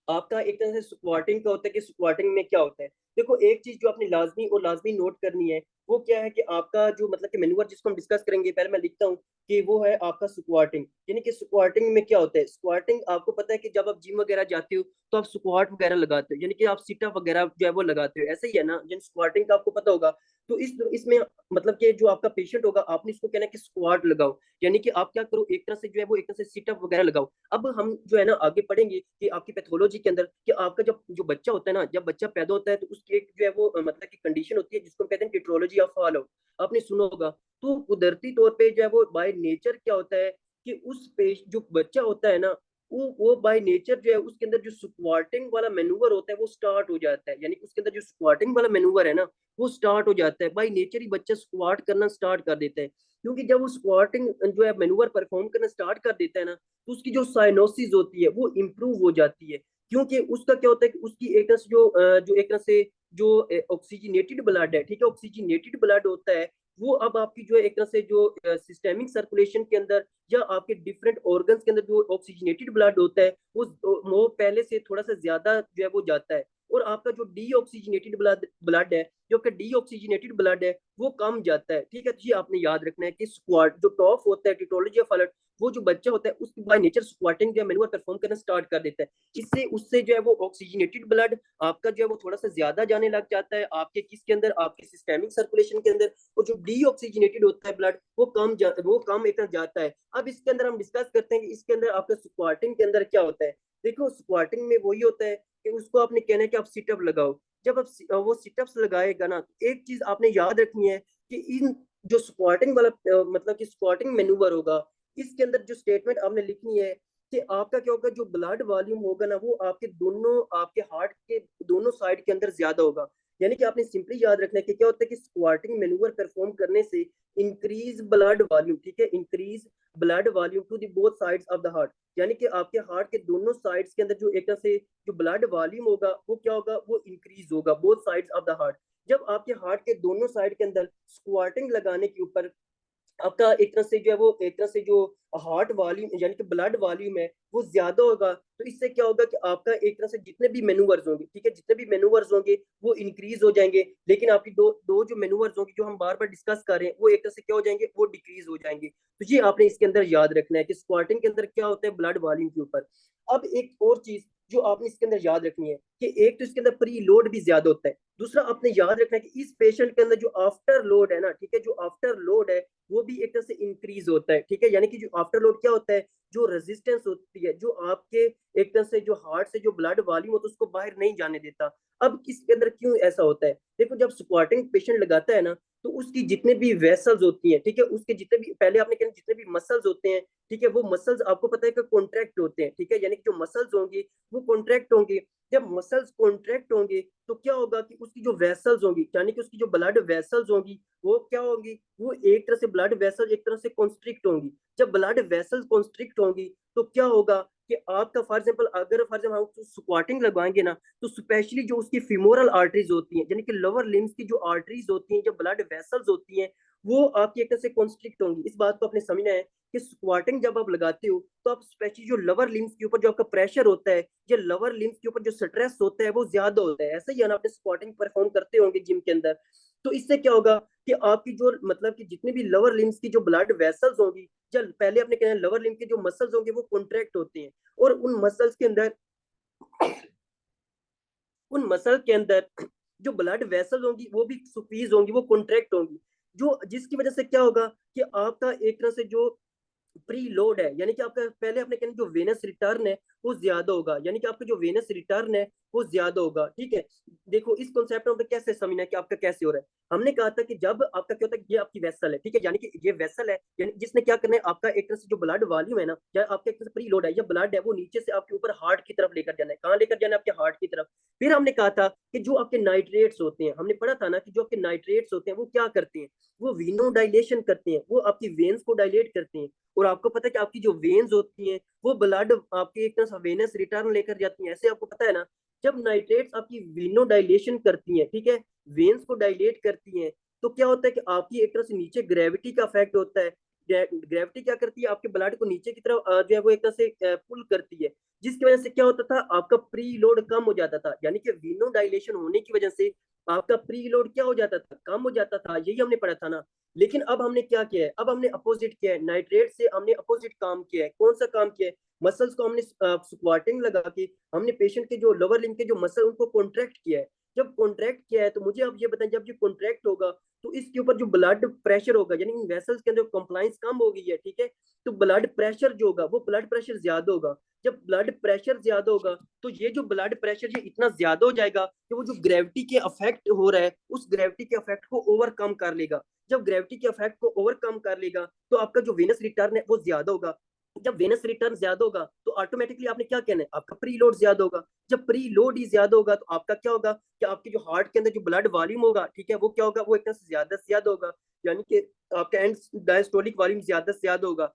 आपका एक तरह से स्क्वाटिंग का होता है कि स्क्वाटिंग में क्या होता है। देखो एक चीज जो आपने लाजमी और लाजमी नोट करनी है वो क्या है कि आपका जो मतलब कि मेनूवर जिसको हम डिस्कस करेंगे, पहले मैं लिखता हूँ कि वो है आपका स्क्वाटिंग। यानी कि स्क्वाटिंग में क्या होता है, स्क्वाटिंग आपको पता है कि जब आप जिम वगैरह जाते हो तो आप स्क्वाट वगैरह लगाते हो, यानी कि आप सिटअप वगैरह जो है वो लगाते हो, ऐसे ही है ना, जिन स्क्वाटिंग का आपको पता होगा। तो इसमें मतलब कि जो आपका पेशेंट होगा आपने इसको कहना है कि स्क्वाट लगाओ, यानी कि आप क्या करो, एक तरह से जो है वो एक तरह से सिटअप वगैरह लगाओ। अब हम जो है ना आगे पढ़ेंगे कि आपकी पैथोलॉजी के अंदर कि आपका जब जो बच्चा होता है ना, जब बच्चा पैदा होता है तो उसकी एक जो है वो मतलब की कंडीशन होती है जिसको हम कहते हैं टिट्रोलॉजी ऑफ फॉल आउट, आपने सुना होगा। तो कुदरती तौर पे जो है वो बाय नेचर क्या होता है कि उस पेश जो बच्चा होता है ना, वो बाय नेचर जो है उसके अंदर जो स्क्वाटिंग वाला मेनूवर होता है वो स्टार्ट हो जाता है। यानी कि उसके अंदर जो स्क्वाटिंग वाला मेनूवर है ना वो स्टार्ट हो जाता है, बाय नेचर ही बच्चा स्क्वाट करना स्टार्ट कर देता है। क्योंकि जब वो स्क्वाटिंग जो है मेनूवर परफॉर्म करना स्टार्ट कर देता है ना, तो उसकी जो साइनोसिस होती है वो इम्प्रूव हो जाती है। क्योंकि उसका क्या होता है कि उसकी एक तरह से जो एक तरह से जो ऑक्सीजनेटेड ब्लड है, ठीक है, ऑक्सीजनेटेड ब्लड होता है, वो अब आपकी जो है एक तरह से जो सिस्टेमिक सर्कुलेशन के अंदर या आपके डिफरेंट ऑर्गन्स के अंदर जो ऑक्सीजनेटेड ब्लड होता है वो पहले से थोड़ा सा ज्यादा जो है वो जाता है। और आपका जो डीऑक्सीजनेटेड ब्लड है, जो आपका डीऑक्सीजनेटेड ब्लड है वो कम जाता है। ठीक है, तो ये आपने याद रखना है कि स्क्वाट जो टॉप होता है, टिटोलॉजी ऑफ अलर्ट, वो जो बच्चा होता है उसकी बाय नेचर स्क्वाटिंग जो है मैनुअल परफॉर्म करना स्टार्ट कर देता है। इससे उससे जो है वो ऑक्सीजनेटेड ब्लड आपका जो है वो थोड़ा सा ज्यादा जाने लग जाता है आपके किसके अंदर, आपके सिस्टेमिक सर्कुलेशन के अंदर। और जो डीऑक्सीजनेटेड होता है ब्लड वो कम एक तरह जाता है। अब इसके अंदर हम डिस्कस करते हैं कि इसके अंदर आपका स्क्वाटिंग के अंदर क्या होता है। देखो स्क्वाटिंग में वही होता है कि उसको आपने कहना है कि आप सिटअप लगाओ। जब आप वो सिटअप्स लगाएगा ना, तो एक चीज आपने याद रखनी है कि इन जो स्क्वाटिंग वाला मतलब कि स्क्वाटिंग मेनूवर होगा, इसके अंदर जो स्टेटमेंट आपने लिखनी है कि आपका क्या होगा, जो ब्लड वॉल्यूम होगा ना वो आपके दोनों, आपके हार्ट के दोनों साइड के अंदर ज्यादा होगा। यानी कि आपने सिंपली याद रखना है कि क्या होता है कि स्क्वाटिंग मैन्यूवर परफॉर्म करने से इंक्रीज ब्लड वॉल्यूम, ठीक है, increase blood volume to the both sides of the heart. यानी कि आपके हार्ट के दोनों साइड्स के अंदर जो एक तरह से जो ब्लड वॉल्यूम होगा वो क्या होगा, वो इंक्रीज होगा both sides of the heart. जब आपके हार्ट के दोनों साइड के अंदर स्क्वाटिंग लगाने के ऊपर आपका एक तरह से जो है वो एक तरह से जो हार्ट वॉल्यूम यानी कि ब्लड वॉल्यूम है वो ज्यादा होगा, तो इससे क्या होगा कि आपका एक तरह से जितने भी मेनूवर्स होंगे, ठीक है, जितने भी मेनूवर्स होंगे वो इंक्रीज हो जाएंगे, लेकिन आपकी दो दो जो मेनूवर्स होंगे जो हम बार बार डिस्कस कर रहे हैं वो एक तरह से क्या हो जाएंगे, वो डिक्रीज हो जाएंगे। तो ये आपने इसके अंदर याद रखना है कि स्क्वाटिंग के अंदर क्या होता है, ब्लड वॉल्यूम के ऊपर। अब एक और चीज जो आपने इसके अंदर याद रखनी है कि एक तो इसके अंदर प्री लोड भी ज्यादा होता है, दूसरा आपने याद रखना है कि इस पेशेंट के अंदर जो आफ्टर लोड है ना, ठीक है, जो आफ्टर लोड है वो भी एक तरह से इंक्रीज होता है, ठीक है। यानी कि जो आफ्टर लोड क्या होता है, जो रेजिस्टेंस होती है जो आपके एक तरह से जो हार्ट से जो ब्लड वॉल्यूम होता है उसको बाहर नहीं जाने देता। अब इसके अंदर क्यों ऐसा होता है, देखो जब स्क्वाटिंग पेशेंट लगाता है ना तो उसकी जितने भी वेसल्स होती हैं, ठीक है, उसके जितने भी पहले आपने कहना जितने भी मसल्स होते हैं, ठीक है, वो मसल्स आपको पता है कि कॉन्ट्रैक्ट होते हैं, ठीक है, यानी कि जो मसल्स होंगी वो कॉन्ट्रैक्ट होंगे। जब मसल्स कॉन्ट्रैक्ट होंगे तो क्या होगा कि उसकी जो वेसल्स होंगी यानी कि उसकी जो ब्लड वेसल्स होंगी वो क्या होंगी, वो एक तरह से ब्लड वेसल एक तरह से कॉन्स्ट्रिक्ट होंगी। जब ब्लड वेसल्स कॉन्स्ट्रिक्ट होंगी तो क्या होगा कि आपका फॉर एग्जाम्पल अगर फॉर एग्जाम्पल हम स्क्वाटिंग लगवाएंगे ना तो स्पेशली जो उसकी फिमोरल आर्टरीज होती हैं यानी कि लोअर लिम्स की जो आर्टरीज होती हैं, जो ब्लड वेसल्स होती हैं, वो आपकी एक तरह से कॉन्स्ट्रिक्ट होंगी। इस बात को आपने समझना है कि स्क्वाटिंग जब आप लगाते हो तो आप स्पेशली जो लोअर लिम्स के ऊपर जो आपका प्रेशर होता है या लोअर लिम्स के ऊपर जो स्ट्रेस होता है वो ज्यादा होता है। ऐसा ही है ना, आपने स्क्वाटिंग परफॉर्म करते होंगे जिम के अंदर, तो इससे क्या होगा कि आपकी जो मतलब कि जितने भी लोअर लिम्स की जो ब्लड वेसल्स होंगी, जब पहले आपने कहना लोअर लिम्स के जो मसल्स होंगे वो कॉन्ट्रैक्ट होते हैं, और उन मसल के अंदर जो ब्लड वेसल्स होंगी वो भी सुफीज होंगी, वो कॉन्ट्रैक्ट होंगी, जो जिसकी वजह से क्या होगा कि आपका एक तरह से जो प्री लोड है यानी कि आपका पहले आपने कहना जो वेनस रिटर्न है वो ज्यादा होगा, यानी कि आपका जो वेनस रिटर्न है वो ज्यादा होगा, ठीक है। देखो इस कॉन्सेप्ट में कैसे समझना है कि आपका कैसे हो रहा है। हमने कहा था कि जब आपका क्या होता है, ये आपकी वेसल है, ठीक है, यानी कि ये वेसल है यानी जिसने क्या करना है, आपका एक तरह से जो ब्लड वॉल्यूम है ना या आपका एक तरह से प्री लोड है या ब्लड है वो नीचे से आपके ऊपर हार्ट की तरफ लेकर जाना है। कहाँ लेकर जाना है, आपके हार्ट की तरफ। फिर हमने कहा था कि जो आपके नाइट्रेट्स होते हैं, हमने पढ़ा था ना कि जो आपके नाइट्रेट्स होते हैं वो क्या करते हैं, वो वीनो डायलेशन करते हैं, वो आपकी वेन्स को डायलेट करते हैं। और आपको पता है कि आपकी जो वेन्स होती हैं वो ब्लड आपके एक तरह से वेनस रिटर्न लेकर जाती हैं, ऐसे आपको पता है ना। जब नाइट्रेट्स आपकी वीनो डायलेशन करती हैं, ठीक है, वेन्स को डायलेट करती हैं, तो क्या होता है कि आपकी एक तरह से नीचे ग्रेविटी का इफेक्ट होता है। ग्रेविटी क्या करती है, आपके ब्लड को नीचे की तरफ जो है वो एक तरह से पुल करती है, जिसकी वजह से क्या होता था, आपका प्री लोड कम हो जाता था, यानी कि वीनो डायलेशन होने की वजह से आपका प्री लोड क्या हो जाता था, कम हो जाता था, यही हमने पढ़ा था ना। लेकिन अब हमने क्या किया है, अब हमने अपोजिट किया है, नाइट्रेट से हमने अपोजिट काम किया है। कौन सा काम किया है, मसल्स को हमने स्क्वाटिंग लगा के हमने पेशेंट के जो लोअर लिम्ब के जो मसल उनको कॉन्ट्रैक्ट किया है। जब कॉन्ट्रैक्ट किया है तो मुझे आप ये बताएं, जब ये कॉन्ट्रैक्ट होगा तो इसके ऊपर जो ब्लड प्रेशर होगा यानी इन वेसल्स के अंदर कंप्लाइंस कम हो गई है, ठीक है, तो ब्लड प्रेशर जो होगा वो ब्लड प्रेशर ज्यादा होगा। जब ब्लड प्रेशर ज्यादा होगा तो ये जो ब्लड प्रेशर ये इतना ज्यादा हो जाएगा कि वो जो ग्रेविटी के अफेक्ट हो रहा है उस ग्रेविटी के अफेक्ट को ओवरकम कर लेगा। जब ग्रेविटी के इफेक्ट को ओवरकम कर लेगा तो आपका जो वेनस रिटर्न है वो ज्यादा होगा। जब वेनस रिटर्न ज्यादा होगा तो ऑटोमेटिकली आपने क्या कहना है, आपका प्री लोड ज्यादा होगा। जब प्री लोड ही ज्यादा होगा तो आपका क्या होगा कि आपके जो हार्ट के अंदर जो ब्लड वॉल्यूम होगा, ठीक है, वो क्या होगा, वो एक तरह से ज्यादा होगा, यानी कि आपका एंड डायस्टोलिक वॉल्यूम ज्यादा से ज्यादा होगा।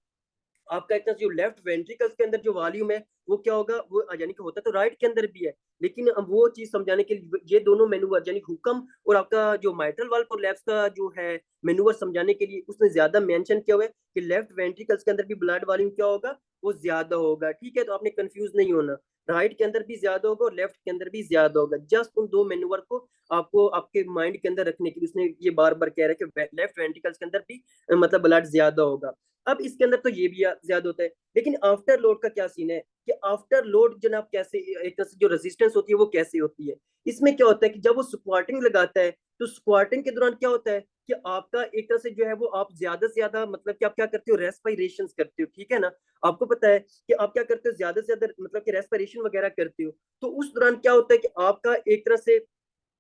आपका एक तरह से जो लेफ्ट वेंट्रिकल्स के अंदर जो वॉल्यूम है वो क्या होगा, वो यानी कि होता तो राइट के अंदर भी है, लेकिन अब वो चीज समझाने के लिए ये दोनों मेनूवर यानी हुक्म और आपका जो माइट्रल वाल्व प्रोलैप्स का जो है मेनूवर समझाने के लिए उसने ज्यादा मेंशन किया हुआ है कि लेफ्ट वेंट्रिकल्स के अंदर भी ब्लड वॉल्यूम क्या होगा, वो ज्यादा होगा, ठीक है। तो आपने कंफ्यूज नहीं होना, राइट के अंदर भी ज्यादा होगा और लेफ्ट के अंदर भी ज्यादा होगा। जस्ट उन दो मेनूवर को आपको आपके माइंड के अंदर रखने के लिए उसने ये बार बार कह रहा है कि लेफ्ट वेंट्रिकल्स के अंदर भी मतलब ब्लड ज्यादा होगा। अब इसके अंदर तो ये भी ज्यादा होता है, लेकिन आफ्टर लोड का क्या सीन है कि आफ्टर लोड जनाब कैसे एक तरह से जो रेजिस्टेंस होती है वो कैसे होती है। इसमें क्या होता है कि जब वो स्क्वाटिंग लगाता है तो स्क्वाटिंग के दौरान क्या होता है कि आपका एक तरह से जो है वो आप ज्यादा से ज्यादा मतलब कि आप क्या करते हो, रेस्पिरेशन करते हो, ठीक है ना। आपको पता है कि आप क्या करते हो, ज्यादा से ज्यादा मतलब कि रेस्पिरेशन वगैरह करते हो। तो उस दौरान क्या होता है कि आपका एक तरह से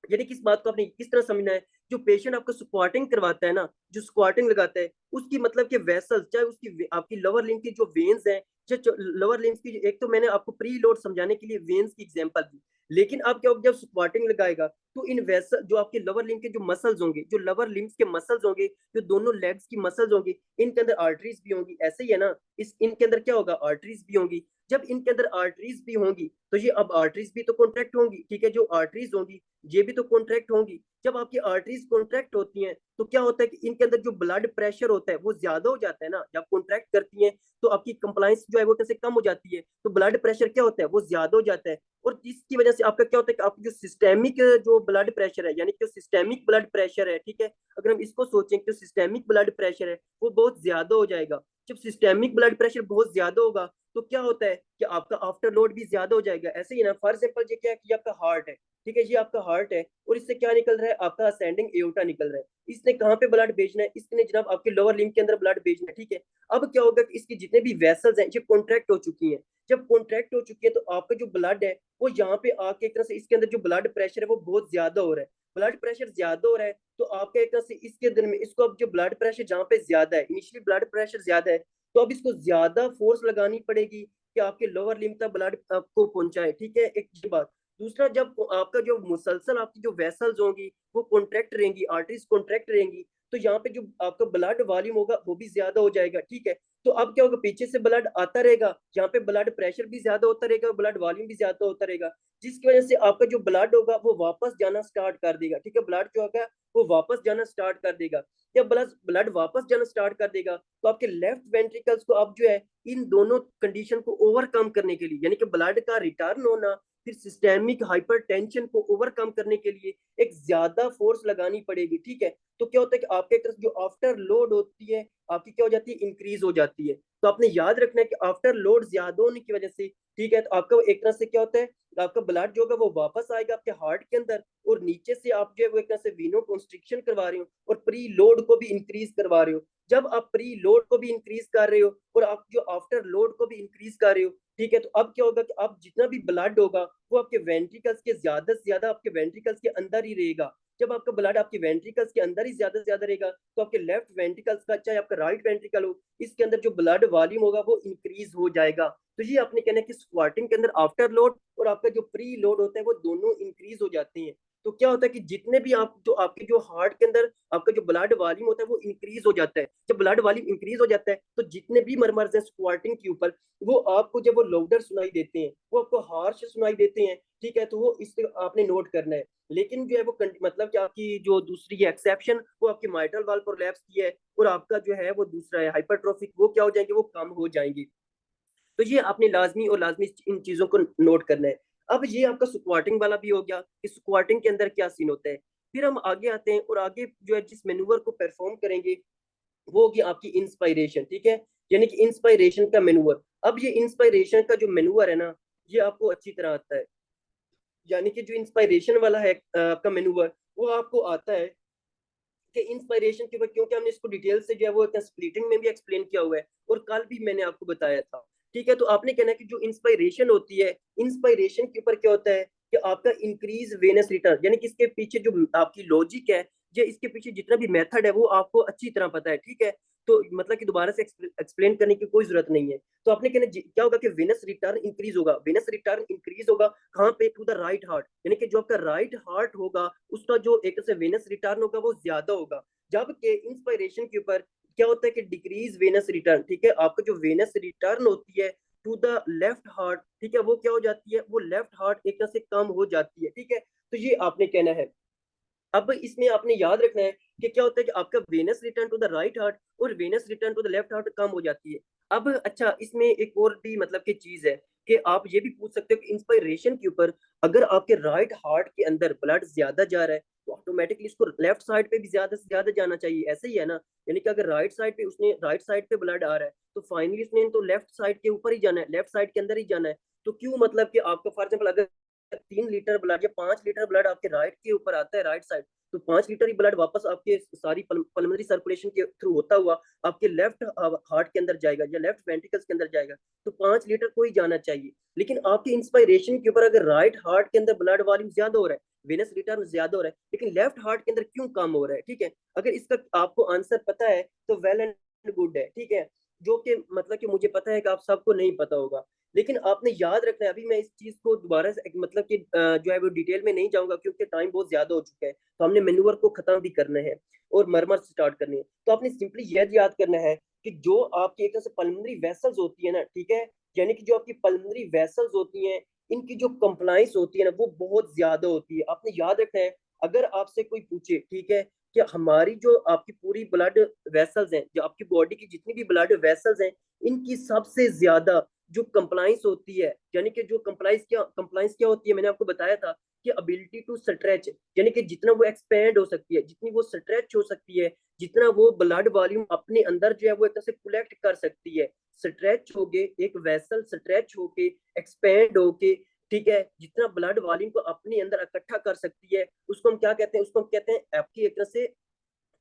यानी कि इस बात को आपने किस तरह समझना है, जो पेशेंट आपको स्क्वाटिंग करवाता है ना, जो स्क्वाटिंग लगाता है उसकी मतलब कि वेसल्स चाहे उसकी आपकी लोअर लिम्ब की जो वेन्स हैं जो लोअर लिम्स की, एक तो मैंने आपको प्री लोड समझाने के लिए वेन्स की एग्जांपल दी, लेकिन अब क्या होगा, जब स्क्वाटिंग लगाएगा तो इन वेसल जो आपके लोअर लिम्स के जो मसल्स होंगे, जो लोअर लिम्स के मसल्स होंगे, जो दोनों लेग्स की मसल्स होंगी, इनके अंदर आर्टरीज भी होंगी, ऐसे ही है ना, इस इनके अंदर क्या होगा, आर्टरीज भी होंगी। जब इनके अंदर आर्टरीज भी होंगी तो ये अब आर्टरीज भी तो कॉन्ट्रैक्ट होंगी, ठीक है, जो आर्टरीज होंगी ये भी तो कॉन्ट्रैक्ट होंगी। जब आपकी आर्टरीज कॉन्ट्रैक्ट होती हैं तो क्या होता है कि इनके अंदर जो ब्लड प्रेशर होता है वो ज्यादा हो जाता है ना, जब कॉन्ट्रैक्ट करती हैं तो आपकी कंप्लाइंस जो है वो कैसे कम हो जाती है, तो ब्लड प्रेशर क्या होता है वो ज्यादा हो जाता है। और जिसकी वजह से आपका क्या होता है कि आपकी जो सिस्टेमिक जो ब्लड प्रेशर है, यानी कि जो सिस्टेमिक ब्लड प्रेशर है, ठीक है, अगर हम इसको सोचें कि जो सिस्टेमिक ब्लड प्रेशर है वो बहुत ज्यादा हो जाएगा। जब सिस्टेमिक ब्लड प्रेशर बहुत ज्यादा होगा तो क्या होता है कि आपका आफ्टर लोड भी ज्यादा हो जाएगा। ऐसे ही ना, फॉर एग्जाम्पल ये क्या है कि आपका हार्ट है, ठीक है, ये आपका हार्ट है और इससे क्या निकल रहा है, आपका असेंडिंग एओर्टा निकल रहा है। इसने कहाँ पे ब्लड भेजना है, इसने जनाब आपके लोअर लिम्ब के अंदर ब्लड भेजना है, ठीक है। अब क्या होगा कि इसकी जितने भी वेसल्स हैं ये कॉन्ट्रैक्ट हो चुकी हैं। जब कॉन्ट्रैक्ट हो चुकी है तो आपका जो ब्लड है वो यहाँ पे आके एक तरह से इसके अंदर जो ब्लड प्रेशर है वो बहुत ज्यादा हो रहा है। ब्लड प्रेशर ज्यादा हो रहा है तो आपका एक तरह से इसके अंदर में इसको अब जो ब्लड प्रेशर जहाँ पे ज्यादा है, इनिशियली ब्लड प्रेशर ज्यादा है, तो अब इसको ज्यादा फोर्स लगानी पड़ेगी कि आपके लोअर लिम्ब तक ब्लड आपको पहुंचाए, ठीक है, एक ये बात। दूसरा, जब आपका जो मुसलसल आपकी जो वेसल्स होंगी वो कॉन्ट्रैक्ट रहेंगी, आर्टरीज कॉन्ट्रैक्ट रहेंगी, तो यहाँ पे जो आपका ब्लड वॉल्यूम होगा वो भी ज्यादा हो जाएगा, ठीक है। तो अब क्या होगा, पीछे से ब्लड आता रहेगा, यहाँ पे ब्लड प्रेशर भी ज्यादा होता रहेगा, ब्लड वॉल्यूम भी ज्यादा होता रहेगा, जिसकी वजह से आपका जो ब्लड होगा वो वापस जाना स्टार्ट कर देगा, ठीक है, ब्लड जो होगा वो वापस जाना स्टार्ट कर देगा। जब ब्लड वापस जाना स्टार्ट कर देगा तो आपके लेफ्ट वेंट्रिकल्स को अब जो है इन दोनों कंडीशन को ओवरकम करने के लिए, यानी कि ब्लड का रिटर्न होना, फिर सिस्टेमिक हाइपरटेंशन को ओवरकम करने के लिए एक ज्यादा फोर्स लगानी पड़ेगी, ठीक है। तो क्या होता है कि आपके एक तरफ जो आफ्टर लोड होती है आपकी क्या हो जाती है, इंक्रीज हो जाती है। तो आपने याद रखना है कि आफ्टर लोड ज्यादा होने की वजह से, ठीक है, तो आपका एक तरह से क्या होता है, आपका ब्लड जो होगा वो वापस आएगा आपके हार्ट के अंदर, और नीचे से आप जो है वो एक तरह से वीनो कंस्ट्रिक्शन करवा रहे हो और प्री लोड को भी इंक्रीज करवा रहे हो। जब आप प्री लोड को भी इंक्रीज कर रहे हो और आप जो आफ्टर लोड को भी इंक्रीज कर रहे हो, ठीक है, तो अब क्या होगा कि आप जितना भी ब्लड होगा वो आपके वेंट्रिकल्स के ज्यादा से ज्यादा आपके वेंट्रिकल्स के अंदर ही रहेगा। जब आपका ब्लड आपके वेंट्रिकल्स के अंदर ही ज्यादा से ज्यादा रहेगा तो आपके लेफ्ट वेंट्रिकल्स का, चाहे आपका राइट वेंट्रिकल हो, इसके अंदर जो ब्लड वॉल्यूम होगा वो इंक्रीज हो जाएगा। तो ये आपने कहना है कि स्क्वाटिंग के अंदर आफ्टर लोड और आपका जो प्री लोड होता है वो दोनों इंक्रीज हो जाते हैं। तो क्या होता है कि जितने भी आप जो आपके जो हार्ट के अंदर आपका जो ब्लड वॉल्यूम होता है वो इंक्रीज हो जाता है। जब ब्लड वॉल्यूम इंक्रीज हो जाता है तो जितने भी मरमर्स हैं स्क्वाटिंग के ऊपर वो आपको जब वो लाउडर सुनाई देते हैं, वो आपको हार्श सुनाई देते हैं, ठीक है, तो वो इससे आपने नोट करना है। लेकिन जो है वो मतलब कि आपकी जो दूसरी एक्सेप्शन वो आपकी माइट्रल वाल्व प्रोलैप्स की है, और आपका जो है वो दूसरा है हाइपरट्रोफिक, वो क्या हो जाएंगे, वो कम हो जाएंगे। तो ये आपने लाजमी और लाजमी इन चीजों को नोट करना है। अब ये आपका स्क्वाटिंग वाला भी हो गया कि स्क्वाटिंग के अंदर क्या सीन होता है। फिर हम आगे आते हैं और आगे जो है जिस मेनूवर को परफॉर्म करेंगे वो होगी आपकी इंस्पायरेशन, ठीक है, यानी कि इंस्पायरेशन का मेनूवर। अब ये इंस्पायरेशन का जो मेनूवर है ना ये आपको अच्छी तरह आता है, यानी कि जो इंस्पायरेशन वाला है आपका मेनूवर वो आपको आता है कि इंस्पायरेशन के ऊपर, क्योंकि हमने इसको डिटेल से जो है वो स्प्लिटिंग में भी एक्सप्लेन किया हुआ है और कल भी मैंने आपको बताया था, ठीक है। तो आपने कहना है कि जो इंस्पायरेशन होती है, इंस्पायरेशन के ऊपर क्या होता है कि आपका इंक्रीज वेनस रिटर्न, यानी कि इसके पीछे जो आपकी लॉजिक है, ये इसके पीछे जितना भी मेथड है वो आपको अच्छी तरह पता है, ठीक है। तो मतलब कि दोबारा से एक्सप्लेन करने की कोई जरूरत नहीं है। तो आपने कहना क्या होगा कि वेनस रिटर्न इंक्रीज होगा, वेनस रिटर्न इंक्रीज होगा कहाँ पे, टू द राइट हार्ट, यानी कि जो आपका राइट हार्ट होगा उसका जो एक से वेनस रिटर्न होगा वो ज्यादा होगा। जबकि इंस्पायरेशन के ऊपर क्या होता है कि डिक्रीज वेनस रिटर्न, ठीक है, आपका जो वेनस रिटर्न होती है टू द लेफ्ट हार्ट, ठीक है, वो क्या हो जाती है, वो लेफ्ट हार्ट एक तरह से कम हो जाती है, ठीक है। तो ये आपने कहना है। अब इसमें आपने याद रखना है कि क्या होता है कि आपका venous return to the right heart और venous return to the left heart कम हो जाती है। अब अच्छा, इसमें एक और भी मतलब की चीज है कि आप ये भी पूछ सकते हो कि इंस्पायरेशन के ऊपर अगर आपके राइट हार्ट के अंदर ब्लड ज्यादा जा रहा है तो ऑटोमेटिकली इसको लेफ्ट साइड पे भी ज्यादा से ज्यादा जाना चाहिए, ऐसे ही है ना। यानी कि अगर राइट साइड पे उसने राइट साइड पे ब्लड आ रहा है तो फाइनली उसने तो लेफ्ट साइड के ऊपर ही जाना है, लेफ्ट साइड के अंदर ही जाना है। तो क्यों, मतलब कि आपका फॉर एग्जाम्पल अगर 3 लीटर ब्लड या 5 लीटर ब्लड आपके राइट के ऊपर आता है, राइट साइड, तो 5 लीटर ही ब्लड वापस आपके सारी पल्मोनरी सर्कुलेशन के थ्रू होता हुआ आपके लेफ्ट हार्ट के अंदर जाएगा या लेफ्ट वेंट्रिकल्स के अंदर जाएगा। तो 5 लीटर को ही जाना चाहिए। लेकिन आपकी इंस्पायरेशन के ऊपर अगर राइट हार्ट के अंदर ब्लड वॉल्यूम ज्यादा हो रहा है, वेनस रिटर्न ज्यादा हो रहा है, लेकिन लेफ्ट हार्ट के अंदर क्यों कम हो रहा है, ठीक है। अगर इसका आपको आंसर पता है तो वेल एंड गुड है, ठीक है। जो कि मतलब कि मुझे पता है कि आप सबको नहीं पता होगा, लेकिन आपने याद रखना है। अभी मैं इस चीज को दोबारा से मतलब कि जो है वो डिटेल में नहीं जाऊंगा क्योंकि टाइम बहुत ज्यादा हो चुका है, तो हमने मेन्यूवर को खत्म भी करना है और मरमर स्टार्ट करनी है। तो आपने सिंपली यह याद करना है कि जो आपकी एक तरह से पल्मोनरी वेसल्स होती है ना, ठीक है, यानी कि जो आपकी पल्मोनरी वेसल्स होती हैं, इनकी जो कंप्लाइंस होती है ना वो बहुत ज्यादा होती है। आपने याद रखना है, अगर आपसे कोई पूछे, ठीक है, कि हमारी जो आपकी पूरी ब्लड वेसल्स हैं, जो आपकी बॉडी की जितनी भी ब्लड वेसल्स हैं, इनकी सबसे ज्यादा जो कंप्लाइंस होती है, यानी कि जो कंप्लाइंस क्या होती है, मैंने आपको बताया था कि अबिलिटी टू स्ट्रेच, यानी कि जितना वो एक्सपेंड हो सकती है, जितनी वो स्ट्रेच हो सकती है, जितना वो ब्लड वॉल्यूम अपने अंदर जो है वो एक तरह से कलेक्ट कर सकती है। स्ट्रेच होके एक वेसल स्ट्रेच होके एक्सपेंड होके, ठीक है, जितना ब्लड वॉल्यूम को अपने अंदर इकट्ठा कर सकती है, उसको हम क्या कहते हैं, उसको हम कहते हैं आपकी एक तरह से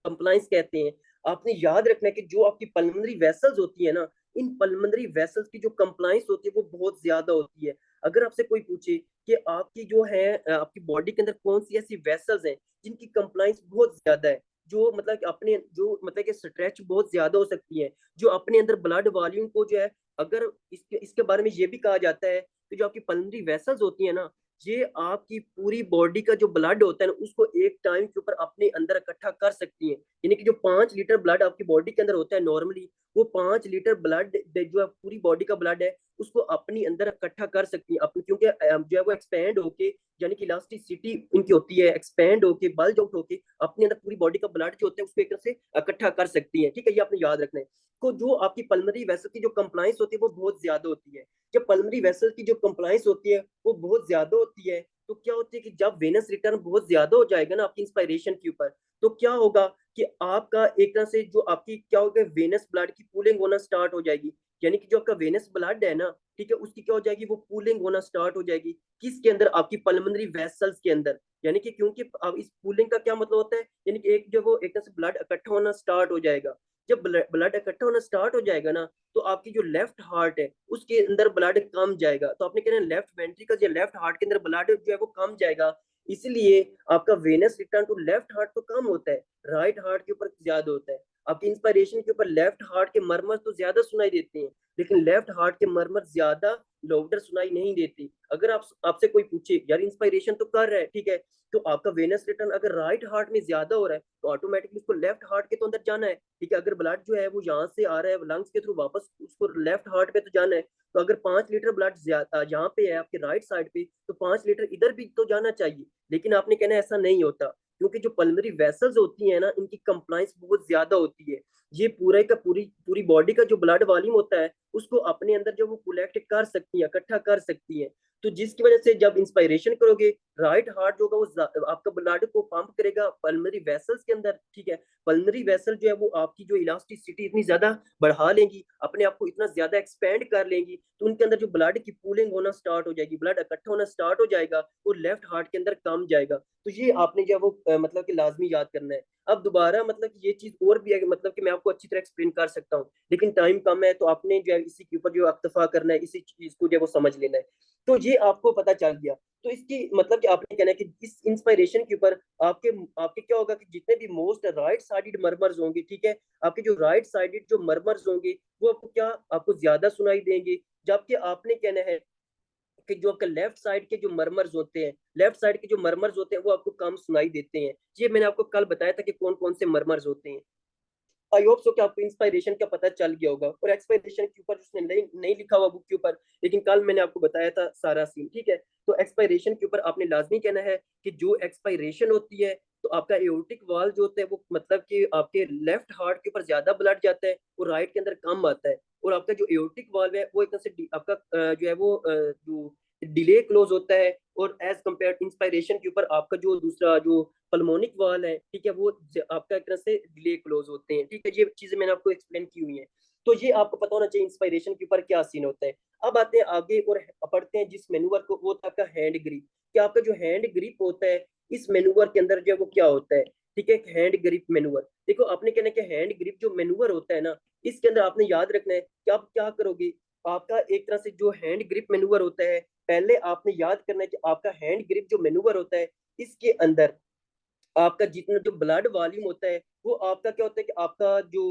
कंप्लाइंस कहते हैं। आपने याद रखना है कि जो आपकी पल्मोनरी वेसल्स होती है ना, इन पल्मोनरी वेसल्स की जो कंप्लाइंस होती है वो बहुत ज्यादा होती है। अगर आपसे कोई पूछे कि आपकी जो है आपकी बॉडी के अंदर कौन सी ऐसी वेसल्स हैं जिनकी कंप्लाइंस बहुत ज्यादा है, जो मतलब कि अपने जो मतलब कि स्ट्रेच बहुत ज्यादा हो सकती है, जो अपने अंदर ब्लड वॉल्यूम को जो है, अगर इसके इसके बारे में ये भी कहा जाता है कि जो आपकी पल्मोनरी वेसल्स होती है ना, ये आपकी पूरी बॉडी का जो ब्लड होता है ना उसको एक टाइम के ऊपर अपने अंदर इकट्ठा कर सकती है। यानी कि जो 5 लीटर ब्लड आपकी बॉडी के अंदर होता है नॉर्मली, वो 5 लीटर ब्लड जो है पूरी बॉडी का ब्लड है उसको अपनी अंदर इकट्ठा कर सकती है अपनी, क्योंकि जो है वो एक्सपेंड होके, यानी कि इलास्टिसिटी इनकी होती है, एक्सपेंड होके बल्ज आउट होके अपने अंदर पूरी बॉडी का ब्लड जो होता है उसको एक तरह से इकट्ठा कर सकती है। ठीक है, ये आपने याद रखना है। तो जो आपकी पल्मोनरी वेसल की जो कंप्लाइंस होती है वो बहुत ज्यादा होती है। जब पल्मोनरी वेसल की जो कंप्लाइंस होती है वो बहुत ज्यादा होती है, तो क्या होती है कि जब वेनस रिटर्न बहुत ज्यादा हो जाएगा ना आपकी इंस्पायरेशन के ऊपर, तो क्या होगा कि आपका एक तरह से जो आपकी क्या होगा, वेनस ब्लड की पूलिंग होना स्टार्ट हो जाएगी। यानी कि जो आपका वेनस ब्लड है ना, ठीक है, उसकी क्या हो जाएगी, वो पूलिंग होना स्टार्ट हो जाएगी। किसके अंदर, आपकी पल्मोनरी वेसल्स के अंदर। यानी कि क्योंकि अब इस पूलिंग का क्या मतलब होता है, यानी कि एक जो वो एक तरह से ब्लड इकट्ठा होना स्टार्ट हो जाएगा। जब ब्लड इकट्ठा होना स्टार्ट हो जाएगा ना, तो आपकी जो लेफ्ट हार्ट है उसके अंदर ब्लड कम जाएगा। तो आपने कहना लेफ्ट वेंट्रिकल या लेफ्ट हार्ट के अंदर ब्लड जो है वो कम जाएगा, इसलिए आपका venous return to left heart तो कम होता है, राइट हार्ट के ऊपर ज्यादा होता है। आपकी इंस्पायरेशन के ऊपर लेफ्ट हार्ट के मरमर तो ज्यादा सुनाई देते हैं, लेकिन लेफ्ट हार्ट के मरमर ज्यादा लाउडर सुनाई नहीं देती। अगर आप आपसे कोई पूछे यार इंस्पायरेशन तो कर रहा है, ठीक है, तो आपका वेनस रिटर्न अगर राइट हार्ट में ज्यादा हो रहा है तो ऑटोमेटिकली उसको लेफ्ट हार्ट के तो अंदर जाना है। ठीक है, अगर ब्लड जो है वो यहाँ से आ रहा है लंग्स के थ्रू वापस उसको लेफ्ट हार्ट पे तो जाना है। तो अगर 5 लीटर ब्लड यहाँ पे है आपके राइट साइड पे, तो 5 लीटर इधर भी तो जाना चाहिए। लेकिन आपने कहना ऐसा नहीं होता, क्योंकि जो पल्मोनरी वेसल्स होती है ना इनकी कंप्लाइंस बहुत ज्यादा होती है। ये पूरे का पूरी पूरी बॉडी का जो ब्लड वॉल्यूम होता है उसको अपने अंदर जो वो कलेक्ट कर सकती है, इकट्ठा कर सकती है। तो जिसकी वजह से जब इंस्पायरेशन करोगे, राइट हार्ट जो होगा वो आपका ब्लड को पंप करेगा पल्मोनरी वेसल्स के अंदर। ठीक है, पल्मोनरी वेसल जो है वो आपकी जो इलास्टिसिटी इतनी ज्यादा बढ़ा लेंगी, अपने आप को इतना ज्यादा एक्सपेंड कर लेंगी, तो उनके अंदर जो ब्लड की पूलिंग होना स्टार्ट हो जाएगी, ब्लड इकट्ठा होना स्टार्ट हो जाएगा और लेफ्ट हार्ट के अंदर कम जाएगा। तो ये आपने जो है वो मतलब कि लाजमी याद करना है। अब दोबारा मतलब कि ये चीज और भी है, मतलब कि मैं आपको अच्छी तरह एक्सप्लेन कर सकता हूँ, लेकिन टाइम कम है, तो आपने जो है इसी के ऊपर जो अक्तफा करना है, इसी चीज को जो है वो समझ लेना है। तो ये आपको पता चल गया। तो इसकी मतलब कि आपने कहना है कि इस इंस्पायरेशन के ऊपर आपके आपके क्या होगा कि जितने भी मोस्ट राइट साइडेड मरमर्स होंगे, ठीक है, आपके जो राइट साइडेड जो मरमर्स होंगे वो आपको क्या, आपको ज्यादा सुनाई देंगे। जबकि आपने कहना है कि जो आपका लेफ्ट साइड के जो मरमर्स होते हैं, लेफ्ट साइड के जो मरमर्स होते हैं वो आपको कम सुनाई देते हैं। ये मैंने आपको कल बताया था कि कौन कौन से मरमर्स होते हैं। आई होप सो कि आपको इंस्पायरेशन का पता चल गया होगा, और एक्सपायरेशन के ऊपर उसने नहीं लिखा हुआ बुक के ऊपर, लेकिन कल मैंने आपको बताया था सारा सीन। ठीक है, तो एक्सपायरेशन के ऊपर आपने लाजमी कहना है कि जो एक्सपायरेशन होती है, तो आपका एओर्टिक वाल जो होता है वो मतलब कि आपके लेफ्ट हार्ट के ऊपर ज्यादा ब्लड जाता है और राइट के अंदर कम आता है। और आपका जो एओर्टिक वाल्व है वो एक तरह से आपका जो है वो जो डिले क्लोज होता है, और एज कम्पेयर इंस्पायरेशन के ऊपर आपका जो दूसरा जो पल्मोनिक वाल है, ठीक है, वो आपका एक तरह से डिले क्लोज होते हैं। ठीक है, ये चीजें मैंने आपको एक्सप्लेन की हुई है। तो ये आपको पता होना चाहिए इंस्पायरेशन के ऊपर क्या सीन होता है। अब आते हैं आगे और पढ़ते हैं जिस मेनूवर को, वो था आपका हैंड ग्रिप। क्या आपका जो हैंड ग्रिप होता है इस मेनूवर के अंदर जो है वो क्या होता है। ठीक है, हैंड ग्रिप मेनूवर, देखो आपने कहना है कि हैंड ग्रिप जो मेनूवर होता है ना, इसके अंदर आपने याद रखना है कि आप क्या करोगे। आपका एक तरह से जो हैंड ग्रिप मेनूवर होता है, पहले आपने याद करना है कि आपका हैंड ग्रिप जो मेनूवर होता है इसके अंदर आपका जितना जो ब्लड वॉल्यूम होता है वो आपका क्या होता है कि आपका जो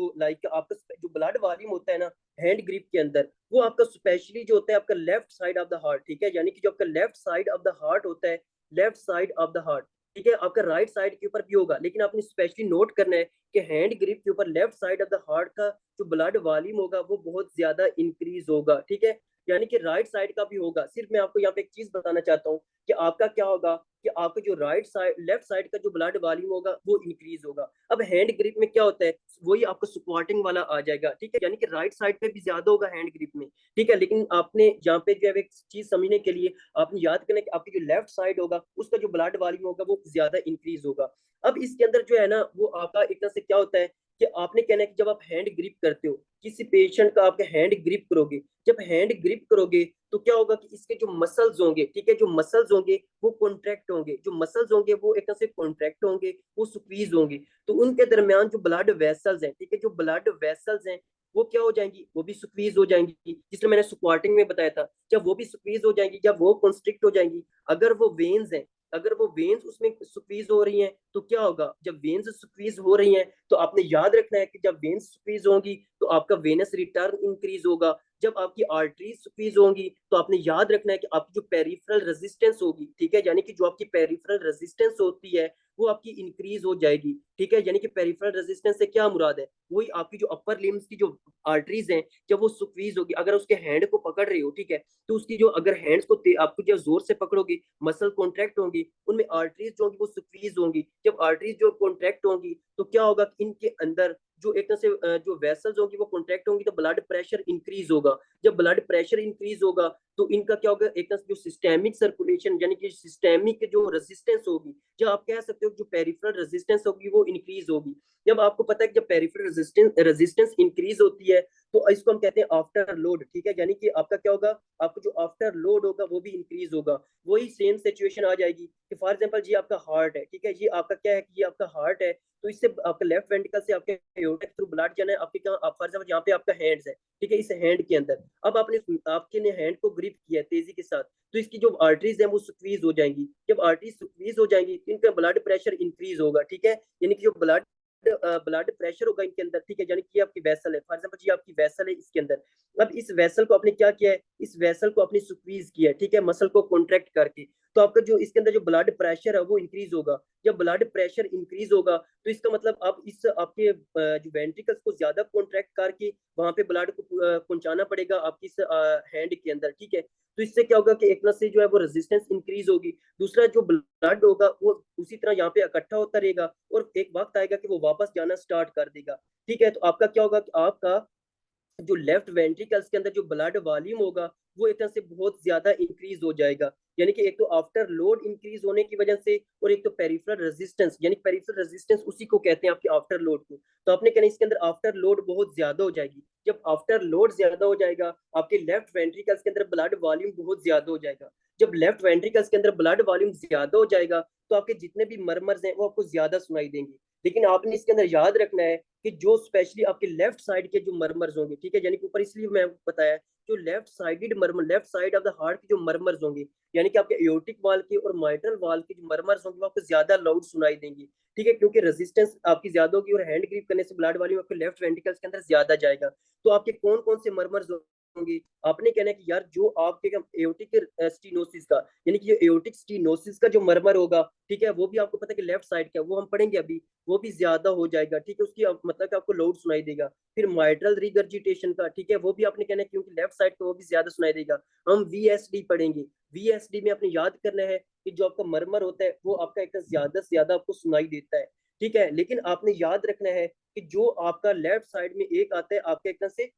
आपका जो ब्लड वॉल्यूम होता है ना हैंड ग्रिप के अंदर, वो आपका स्पेशली जो होता है आपका left side of the heart, ठीक है, यानी कि जो आपका left side of the heart होता है, left side of the heart, ठीक है, आपका राइट साइड के ऊपर भी होगा, लेकिन आपने स्पेशली नोट करना है कि हैंड ग्रिप के ऊपर left side of the heart का जो ब्लड वॉल्यूम होगा वो बहुत ज्यादा इंक्रीज होगा, ठीक है, यानी कि राइट साइड का भी होगा। सिर्फ मैं आपको यहाँ पे एक चीज बताना चाहता हूँ कि आपका क्या होगा कि आपका जो राइट साइड लेफ्ट साइड का जो ब्लड वॉल्यूम होगा वो इंक्रीज होगा। अब हैंड ग्रिप में क्या होता है, वही आपको स्क्वाटिंग वाला आ जाएगा, ठीक है, यानी कि राइट साइड पे भी ज्यादा होगा हैंड ग्रिप में, ठीक है, लेकिन आपने यहाँ पे जो है एक चीज समझने के लिए आपने याद करना कि आपकी जो लेफ्ट साइड होगा उसका जो ब्लड वॉल्यूम होगा वो ज्यादा इंक्रीज होगा। अब इसके अंदर जो है ना वो आपका एक तरह से क्या होता है कि आपने कहना है कि जब आप हैंड ग्रिप करते हो किसी पेशेंट का, आपके हैंड ग्रिप करोगे, जब हैंड ग्रिप करोगे तो क्या होगा कि इसके जो मसल्स होंगे, ठीक है, जो मसल्स होंगे वो कॉन्ट्रैक्ट होंगे, जो मसल्स होंगे वो एक तरह से कॉन्ट्रैक्ट होंगे, वो स्क्वीज होंगे, तो उनके दरमियान जो ब्लड वेसल्स हैं, ठीक है, जो ब्लड वेसल्स हैं वो क्या हो जाएंगी, वो भी स्क्वीज हो जाएंगी, जिसमें मैंने स्क्वाटिंग में बताया था, जब वो भी स्क्वीज हो जाएंगी, जब वो कंस्ट्रिक्ट हो जाएंगी, अगर वो वेन्स हैं, अगर वो वेन्स उसमें स्क्वीज हो रही हैं तो क्या होगा, जब वेन्स स्क्वीज हो रही हैं तो आपने याद रखना है कि जब वेन्स स्क्वीज होंगी तो आपका वेनस रिटर्न इंक्रीज होगा, जब आपकी आर्टरीज स्क्वीज होंगी तो आपने याद रखना है कि आपकी जो पेरिफेरल रेजिस्टेंस होगी, ठीक है, यानी कि जो आपकी पेरिफेरल रेजिस्टेंस होती है वो आपकी इंक्रीज हो जाएगी, ठीक है, यानी कि पेरिफेरल रेजिस्टेंस से क्या मुराद है, वही आपकी जो अपर लिम्स की जो आर्टरीज हैं जब वो स्क्वीज होगी, अगर उसके हैंड को पकड़ रही हो, ठीक है, तो उसकी जो अगर हैंड्स को आपको जब जोर से पकड़ोगे मसल कॉन्ट्रैक्ट होंगी, उनमें आर्टरीज जो होंगी वो स्क्वीज होंगी, जब आर्टरीज जो कॉन्ट्रैक्ट होंगी तो क्या होगा कि इनके अंदर जो एक तरह से जो वेसल्स होंगी वो कॉन्ट्रैक्ट होंगी तो ब्लड प्रेशर इंक्रीज होगा, जब ब्लड प्रेशर इंक्रीज होगा तो इनका क्या होगा, एक तरह से जो सिस्टेमिक सर्कुलेशन यानी कि सिस्टेमिक जो रेजिस्टेंस होगी, जब आप कह सकते हो जो पेरिफेरल रेजिस्टेंस होगी वो इंक्रीज होगी। जब आपको पता है कि जब पेरिफेरल रेजिस्टेंस इंक्रीज होती है तो इसको हम कहते हैं आफ्टर लोड, ठीक है, यानी कि आपका क्या होगा, आपको जो आफ्टर लोड होगा वो भी इंक्रीज होगा। वही सेम सिचुएशन आ जाएगी कि फॉर एग्जांपल जी आपका हार्ट है, ठीक है, ये आपका क्या है कि ये आपका हार्ट है, तो इससे आपका लेफ्ट वेंट्रिकल से आपके एओर्टा के थ्रू ब्लड जाना है आपके कहाँ, आप फॉर एग्जांपल यहाँ पे आपका हैंड्स है, ठीक है, इस हैंड के अंदर अब आपके ने हैंड को ग्रिप किया तेजी के साथ, तो इसकी जो आर्टरीज है वो स्क्वीज हो जाएंगी, जब आर्टरीज स्क्वीज हो जाएंगी तो इनका ब्लड प्रेशर इंक्रीज होगा, ठीक है, यानी कि जो ब्लड प्रेशर होगा इनके अंदर, ठीक है, यानी कि आपकी वेसल है, फॉर एग्जांपल जी आपकी वेसल है इसके अंदर, अब इस वेसल को आपने क्या किया है, इस वेसल को आपने स्क्वीज किया है, ठीक है, मसल को कॉन्ट्रैक्ट करके, तो आपका जो इसके अंदर जो ब्लड प्रेशर है वो इंक्रीज होगा, जब ब्लड प्रेशर इंक्रीज होगा तो इसका मतलब आप इस आपके जो वेंट्रिकल्स को ज्यादा कॉन्ट्रैक्ट करके वहां पे ब्लड को पहुंचाना पड़ेगा आपकी इस हैंड के अंदर, ठीक है, तो इससे क्या होगा कि एक तरह से जो है वो रेजिस्टेंस इंक्रीज होगी, दूसरा जो ब्लड होगा वो उसी तरह यहाँ पे इकट्ठा होता रहेगा और एक वक्त आएगा कि वो वापस जाना स्टार्ट कर देगा, ठीक है, तो आपका क्या होगा कि आपका जो लेफ्ट वेंट्रिकल्स के अंदर जो ब्लड वॉल्यूम होगा वो एक तरह से बहुत ज्यादा इंक्रीज हो जाएगा, यानी कि एक तो आफ्टर लोड इंक्रीज होने की वजह से और एक तो पेरिफेरल रेजिस्टेंस, यानी पेरिफेरल रेजिस्टेंस उसी को कहते हैं आपके आफ्टर लोड को, तो आपने कहना इसके अंदर आफ्टर लोड बहुत ज्यादा हो जाएगी, जब आफ्टर लोड ज्यादा हो जाएगा आपके लेफ्ट वेंट्रिकल्स के अंदर ब्लड वॉल्यूम बहुत ज्यादा हो जाएगा, जब लेफ्ट वेंट्रिकल्स के अंदर ब्लड वॉल्यूम ज्यादा हो जाएगा तो आपके जितने भी मरमर्स हैं वो आपको ज्यादा सुनाई देंगे, लेकिन आपने इसके अंदर याद रखना है कि जो स्पेशली आपके लेफ्ट साइड के जो मरमर्स होंगे, ठीक है, यानी कि ऊपर इसलिए मैं बताया जो left sided murmur, left side of the heart के जो मरमर्स होंगे, यानी कि आपके एओर्टिक वाल के और माइट्रल वाल के जो मरमर्स होंगे वो आपको ज्यादा लाउड सुनाई देंगे, ठीक है, क्योंकि रेजिस्टेंस आपकी ज्यादा होगी और हैंड ग्रिप करने से ब्लड वॉल्यूम आपके लेफ्ट वेंट्रिकल्स के अंदर ज्यादा जाएगा, तो आपके कौन कौन से मरमर्स होंगे, आपने कहना है कि यार जो आपके एओर्टिक स्टीनोसिस का, यानी कि एओर्टिक स्टीनोसिस का जो मरमर होगा, ठीक है, वो भी आपको पता है कि लेफ्ट साइड का, वो हम पढ़ेंगे अभी, वो भी ज्यादा हो जाएगा, ठीक है, उसकी मतलब कि आपको लोड सुनाई देगा, फिर माइट्रल रिगर्जिटेशन का, ठीक है, वो भी आपने कहना है क्योंकि लेफ्ट साइड का वो भी ज्यादा सुनाई देगा, हम वीएसडी पढ़ेंगे, वीएसडी में आपने याद करना है कि जो आपका मरमर होता है वो आपका एक ज्यादा से ज्यादा आपको सुनाई देता है, ठीक है, लेकिन आपने याद रखना है कि जो आपका लेफ्ट साइड में एक आता है आपका एक तरह से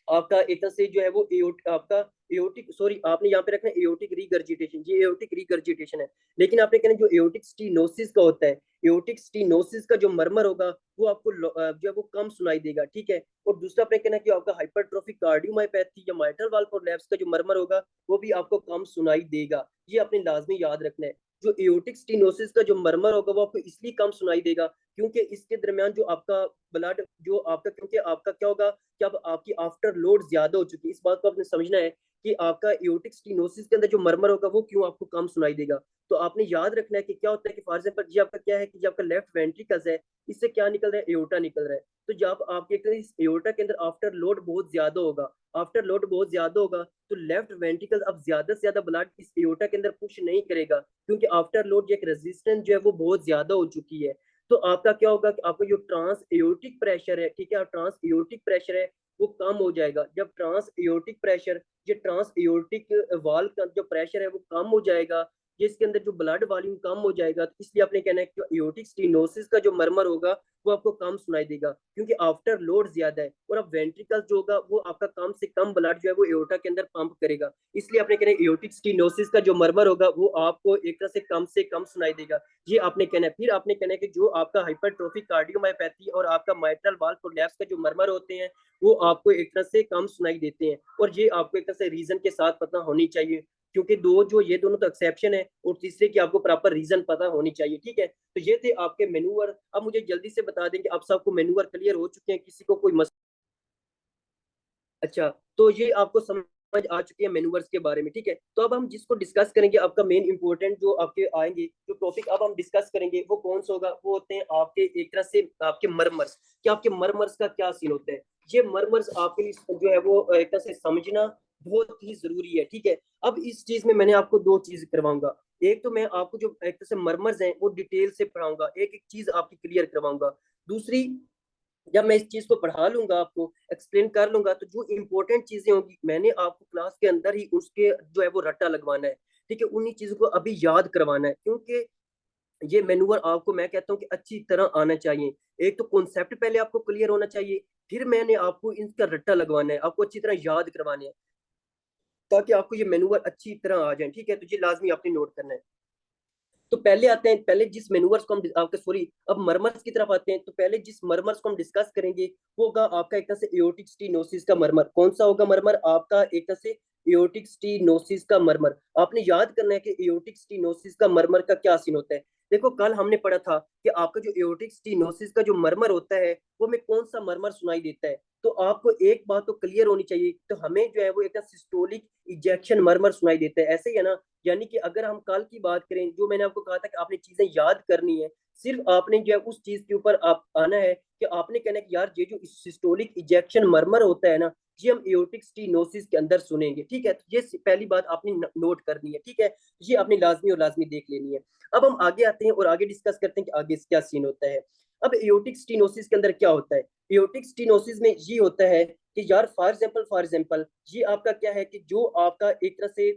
आपका एक तरह से जो है वो आपका एओटिक, सॉरी आपने यहाँ पे रखना है एओटिक रिगर्जिटेशन, ये एओटिक रिगर्जिटेशन है, लेकिन आपने कहना जो एओटिक स्टीनोसिस का होता है, एओटिक स्टीनोसिस का जो मरमर होगा वो आपको जो है वो कम सुनाई देगा, ठीक है, और दूसरा आपने कहना कि आपका हाइपरट्रोफिक कार्डियोमायोपैथी या माइट्रल वाल्व प्रोलैप्स का जो मरमर होगा वो भी आपको कम सुनाई देगा, ये आपने लाजमी याद रखना है, जो एओटिक स्टीनोसिस का जो मरमर होगा वो आपको इसलिए कम सुनाई देगा क्योंकि इसके दरमियान जो आपका ब्लड जो आपका, क्योंकि आपका क्या होगा कि अब आपकी आफ्टर लोड ज्यादा हो चुकी है, इस बात को आपने समझना है कि आपका एओर्टिक स्टेनोसिस के अंदर जो मरमर होगा वो क्यों आपको कम सुनाई देगा। तो आपने याद रखना है कि क्या होता है कि फॉर एग्जाम्पल जी आपका क्या है कि आपका लेफ्ट वेंट्रिकल्स है, इससे क्या निकल रहा है, एओर्टा निकल रहा है। तो जब आपके इस एओर्टा के अंदर आफ्टर लोड बहुत ज्यादा होगा, आफ्टर लोड बहुत ज्यादा होगा, तो लेफ्ट वेंट्रिकल अब ज्यादा से ज्यादा ब्लड इस एओर्टा के अंदर पुश नहीं करेगा, क्योंकि आफ्टर लोड एक रेजिस्टेंस जो है वो बहुत ज्यादा हो चुकी है। तो आपका क्या होगा कि आपका जो ट्रांस एओर्टिक प्रेशर है, ठीक है, ट्रांस एओर्टिक प्रेशर है वो कम हो जाएगा। जब ट्रांस एओर्टिक प्रेशर, ये ट्रांस एओर्टिक वाल का जो प्रेशर है वो कम हो जाएगा, जिसके अंदर जो ब्लड वॉल्यूम कम हो जाएगा, तो इसलिए आपने कहना है कि एओर्टिक स्टेनोसिस का जो मरमर होगा वो आपको कम सुनाई देगा, क्योंकि आफ्टर लोड ज्यादा है और अब वेंट्रिकल जो होगा वो आपका कम से कम ब्लड जो है वो एओर्टा के अंदर पंप करेगा, इसलिए आपने कहना है एओर्टिक स्टेनोसिस का जो मरमर होगा वो आपको एक तरह से कम सुनाई देगा। ये आपने कहना है। फिर आपने कहना है कि जो आपका हाइपरट्रोफिक कार्डियोमायोपैथी और आपका माइट्रल वाल्व कोलैप्स का जो मरमर होते हैं वो आपको एक तरह से कम सुनाई देते हैं, और ये आपको एक तरह से रीजन के साथ पता होनी चाहिए, क्योंकि ये दोनों तो एक्सेप्शन है और तीसरे की आपको प्रॉपर रीजन पता होनी चाहिए। ठीक है, तो ये थे आपके मेनूवर। अब मुझे जल्दी से बता दें कि आप सबको मेनूवर क्लियर हो चुके हैं, किसी को कोई मसला? अच्छा, तो ये आपको समझ आ चुकी है मेनूवर्स के बारे में। ठीक है, तो अब हम जिसको डिस्कस करेंगे, आपका मेन इंपॉर्टेंट जो आपके आएंगे, जो टॉपिक अब हम डिस्कस करेंगे वो कौन सा होगा, वो होते हैं आपके एक तरह से आपके मरमर्स। कि आपके मरमर्स का क्या सीन होता है, ये मरमर्स आपके लिए जो है वो एक तरह से समझना बहुत ही जरूरी है। ठीक है, अब इस चीज में मैंने आपको दो चीज करवाऊंगा। एक तो मैं आपको जो एक तरह से मरमर्स हैं वो डिटेल से पढ़ाऊंगा, एक एक चीज आपकी क्लियर करवाऊंगा। दूसरी, जब मैं इस चीज को पढ़ा लूंगा, आपको एक्सप्लेन कर लूंगा, तो जो इंपॉर्टेंट चीजें होंगी मैंने आपको क्लास के अंदर ही उसके जो है वो रट्टा लगवाना है। ठीक है, उन्हीं चीजों को अभी याद करवाना है, क्योंकि ये मेनूवर आपको मैं कहता हूँ कि अच्छी तरह आना चाहिए। एक तो कॉन्सेप्ट पहले आपको क्लियर होना चाहिए, फिर मैंने आपको इनका रट्टा लगवाना है, आपको अच्छी तरह याद करवाने हैं, ताकि आपको ये मेनूवर अच्छी तरह आ जाए। ठीक है, तो ये लाजमी आपने नोट करना है। तो पहले आते हैं, पहले जिस मेनूवर्स को हम आपके सॉरी अब मरमर्स की तरफ आते हैं, तो पहले जिस मरमर्स को हम डिस्कस करेंगे वो होगा आपका एक तरह से एओर्टिक स्टेनोसिस का मरमर। कौन सा होगा मरमर आपका, एक तरह से एओर्टिक स्टेनोसिस का मरमर। आपने याद करना है कि एओर्टिक स्टेनोसिस का मरमर का क्या सीन होता है। देखो, कल हमने पढ़ा था कि आपका जो एओर्टिक स्टेनोसिस का जो मरमर होता है वो में कौन सा मरमर सुनाई देता है। तो आपको एक बात तो क्लियर होनी चाहिए, तो हमें जो है वो एक सिस्टोलिक इजेक्शन मरमर सुनाई देता है, ऐसे ही है ना। यानी कि अगर हम कल की बात करें, जो मैंने आपको कहा था कि आपने चीजें याद करनी है, सिर्फ आपने जो है उस चीज के ऊपर आप आना है कि आपने कहना है कि यार ये जो सिस्टोलिक इजेक्शन मरमर होता है ना, ये हम एओर्टिक स्टेनोसिस के अंदर सुनेंगे। ठीक है, तो ये पहली बात आपने नोट करनी है। ठीक है, ये आपने लाजमी और लाजमी देख लेनी है। अब हम आगे आते हैं और आगे डिस्कस करते हैं कि आगे क्या सीन होता है। अब एओर्टिक स्टेनोसिस के अंदर क्या होता है। एओर्टिक स्टेनोसिस में ये होता है कि यार फॉर एग्जांपल ये आपका क्या है कि जो आपका एक तरह से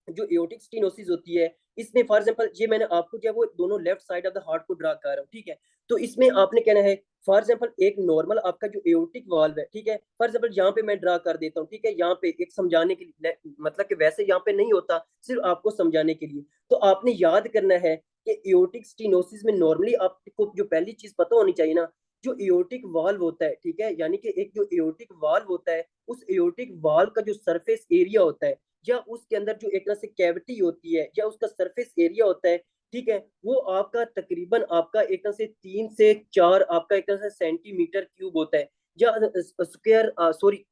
जो एओर्टिक स्टेनोसिस होती है, इसमें फॉर एग्जांपल ये मैंने आपको जो है वो दोनों left side of the heart को ड्रा कर रहा हूँ। ठीक है, तो इसमें आपने कहना है फॉर एग्जांपल एक नॉर्मल आपका जो एओर्टिक वाल्व है, ठीक है, फॉर एग्जांपल यहाँ पे मैं ड्रा कर देता हूँ। ठीक है, यहाँ पे एक समझाने के लिए, मतलब कि वैसे यहाँ पे नहीं होता, सिर्फ आपको समझाने के लिए। तो आपने याद करना है कि एओर्टिक स्टेनोसिस में नॉर्मली आपको जो पहली चीज पता होनी चाहिए ना, जो एओर्टिक वाल्व होता है, ठीक है, यानी कि एक जो एओर्टिक वाल्व होता है, उस एओर्टिक वाल्व का जो सरफेस एरिया होता है, या उसके अंदर जो एक तरह से कैविटी होती है, या उसका सरफेस एरिया होता है, ठीक है, वो आपका तकरीबन आपका एक तरह से 3 से 4 आपका एक तरह से सेंटीमीटर क्यूब होता है, या स्क्वायर सॉरी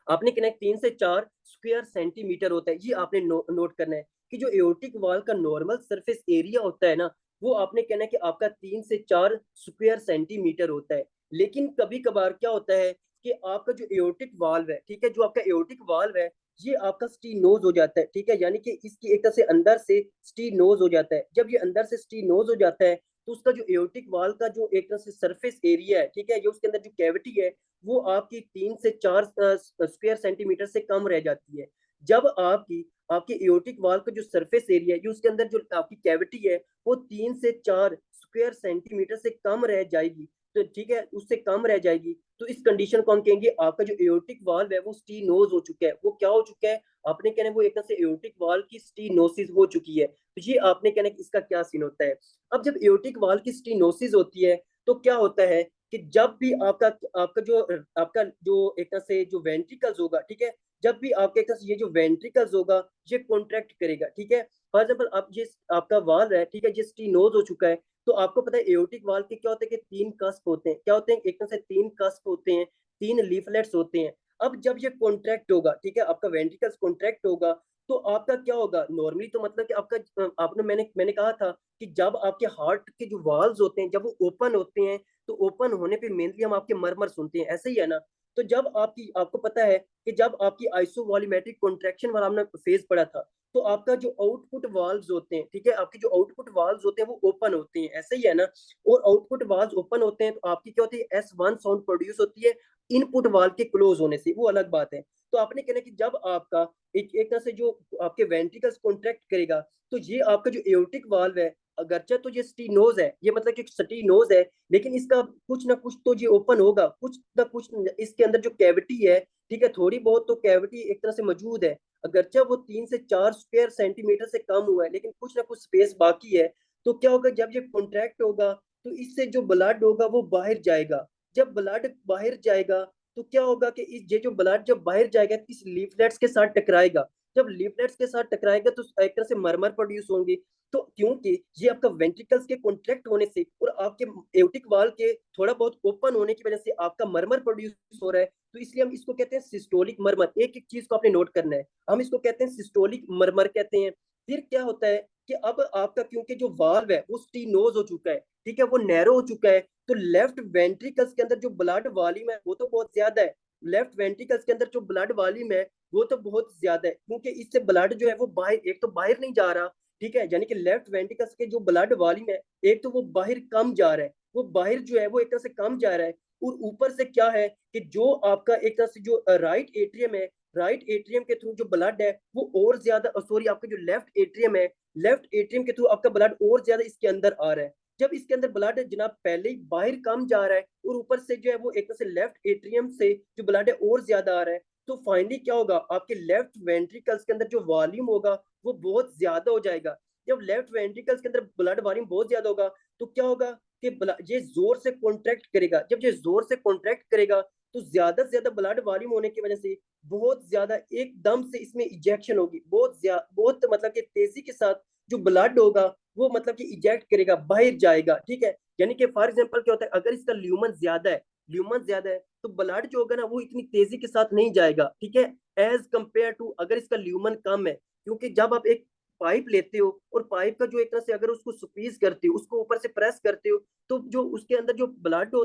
आपने कहना है 3 से 4 स्क्वायर सेंटीमीटर होता है। ये आपने नोट करना है कि जो एओर्टिक वॉल का नॉर्मल सरफेस एरिया होता है ना, वो आपने कहना है कि आपका 3 से 4 स्क्वायर सेंटीमीटर होता है। लेकिन कभी कभार क्या होता है कि आपका जो एओर्टिक वाल्व है, ठीक है, जो आपका एओर्टिक वाल्व है, ये आपका स्टीनोज हो जाता है। ठीक है, यानी कि इसकी एक तरह से अंदर से स्टीनोज हो जाता है। जब ये अंदर से स्टीनोज हो जाता है, तो उसका जो एओर्टिक वाल का जो एक तरह से सरफेस एरिया है, ठीक है, जो उसके अंदर जो कैविटी है, वो आपकी 3 से 4 स्क्वायर सेंटीमीटर से कम रह जाती है। जब आपकी आपके एओर्टिक वाल का जो सरफेस एरिया है, जो उसके अंदर जो आपकी कैविटी है, वो 3 से 4 स्क्वायर सेंटीमीटर से कम रह जाएगी, तो ठीक है, उससे कम रह जाएगी, तो इस कंडीशन को हम कहेंगे आपका जो एओर्टिक वाल्व है वो स्टीनोज हो चुका है। वो क्या हो चुका है, आपने कहना है वो एक तरह से एओर्टिक वाल्व की स्टीनोसिस हो चुकी है। तो ये आपने कहना है कि इसका क्या सीन होता है। अब जब एओर्टिक वाल्व की स्टीनोसिस होती है, तो क्या होता है कि जब भी आपका आपका जो एक तरह से जो वेंट्रिकल्स होगा, ठीक है, जब भी आपके एक तरह से ये जो वेंट्रिकल्स होगा ये कॉन्ट्रैक्ट करेगा। ठीक है, फॉर एग्जाम्पल आप ये आपका वाल्व है, ठीक है, ये स्टीनोज हो चुका है, तो आपको पता है एओर्टिक वाल्व के क्या होते हैं कि 3 कस्प होते हैं। क्या होते हैं, एक तरह से 3 कस्प होते हैं, 3 लीफलेट्स होते हैं। अब जब ये कॉन्ट्रैक्ट होगा, ठीक है, आपका वेंट्रिकल्स कॉन्ट्रैक्ट होगा, तो आपका क्या होगा नॉर्मली, तो मतलब कि आपका आपने मैंने मैंने कहा था कि जब आपके हार्ट के जो वाल्व्स होते हैं जब वो ओपन होते हैं, तो ओपन होने पे मेनली हम आपके मरमर सुनते हैं, ऐसे ही है ना। तो जब आपकी, आपको पता है कि जब आपकी आइसोवॉल्यूमेट्रिक कॉन्ट्रैक्शन वाला हमने फेज पढ़ा था, तो आपका जो आउटपुट वाल्व्स होते हैं, ठीक है, आपके जो आउटपुट वाल्व्स होते हैं वो ओपन होते हैं, ऐसे ही है ना। और आउटपुट वाल्व्स ओपन होते हैं तो आपकी क्या होती है, S1 साउंड प्रोड्यूस होती है इनपुट वाल्व के क्लोज होने से, वो अलग बात है। तो आपने कहना कि जब आपका एक तरह से जो आपके वेंट्रिकल्स कॉन्ट्रैक्ट करेगा, तो ये आपका जो एओर्टिक वाल्व है, अगरचे तो ये स्टीनोज है, ये मतलब कि स्टीनोज है, लेकिन इसका कुछ ना कुछ तो ये ओपन होगा, कुछ ना कुछ इसके अंदर जो कैविटी है, ठीक है, थोड़ी बहुत तो कैविटी एक तरह से मौजूद है, अगरचे वो 3 से 4 स्क्वायर सेंटीमीटर से कम हुआ है, लेकिन कुछ ना कुछ स्पेस बाकी है। तो क्या होगा, जब ये कॉन्ट्रैक्ट होगा तो इससे जो ब्लड होगा वो बाहर जाएगा। जब ब्लड बाहर जाएगा तो क्या होगा कि इस ये जो ब्लड जब बाहर जाएगा इस लीफलेट्स के साथ टकराएगा। जब लीफलेट्स के साथ टकराएगा तो एक तरह से मरमर प्रोड्यूस होंगे। तो क्योंकि ये आपका वेंट्रिकल्स के कॉन्ट्रैक्ट होने से और आपके एओर्टिक वाल के थोड़ा बहुत ओपन होने की वजह से आपका मरमर प्रोड्यूस हो रहा है, तो इसलिए हम इसको कहते हैं सिस्टोलिक मरमर। एक एक चीज को आपने नोट करना है, हम इसको कहते हैं सिस्टोलिक मरमर कहते हैं। फिर क्या होता है कि अब आपका क्योंकि जो वाल्व है वो स्टीनोज हो चुका है, ठीक है, वो नैरो हो चुका है, तो लेफ्ट वेंट्रिकल्स के अंदर जो ब्लड वॉल्यूम है वो तो बहुत ज्यादा है। लेफ्ट वेंट्रिकल्स के अंदर जो ब्लड वॉल्यूम है वो तो बहुत ज्यादा है, क्योंकि इससे ब्लड जो है वो बाहर, एक तो बाहर नहीं जा रहा, ठीक है, यानी कि लेफ्ट वेंट्रिकल्स के जो ब्लड वॉल्यूम है एक तो वो बाहर कम जा रहा है, वो बाहर जो है वो एक तरह से कम जा रहा है। और ऊपर से क्या है कि जो आपका एक तरह से जो राइट एट्रियम है, राइट एट्रियम के थ्रू जो ब्लड है वो और ज्यादा, सॉरी, आपका जो लेफ्ट एट्रियम है, लेफ्ट एट्रियम के थ्रू आपका ब्लड और ज्यादा इसके अंदर आ रहा है। जब इसके अंदर ब्लड जनाब पहले ही बाहर कम जा रहा है और ऊपर से जो है वो एक तरह से लेफ्ट एट्रियम से जो ब्लड है और ज्यादा आ रहा है, तो फाइनली क्या होगा, आपके लेफ्ट वेंट्रिकल्स के अंदर जो वॉल्यूम होगा वो बहुत ज्यादा हो जाएगा। जब लेफ्ट वेंट्रिकल्स के अंदर ब्लड वॉल्यूम बहुत ज्यादा होगा तो क्या होगा कि ये जोर से कॉन्ट्रैक्ट करेगा। जब ये जोर से कॉन्ट्रैक्ट करेगा तो ज्यादा से ज्यादा ब्लड वॉल्यूम होने की वजह से बहुत ज्यादा एकदम से इसमें इजेक्शन होगी, बहुत मतलब कि तेजी के साथ जो ब्लड होगा वो मतलब कि इजेक्ट करेगा, बाहर जाएगा, ठीक है। यानी कि फॉर एग्जांपल क्या होता है, अगर इसका ल्यूमन ज्यादा है, ल्यूमन ज्यादा है तो ब्लड जो होगा ना वो इतनी तेजी के साथ नहीं जाएगा, ठीक है, एज कंपेयर टू अगर इसका ल्यूमन कम है। क्योंकि जब आप एक पाइप लेते हो और पाइप का जो एक तरह से अगर उसको स्क्वीज करते हो, उसको ऊपर से प्रेस करते हो, तो जो उसके अंदर जो ब्लड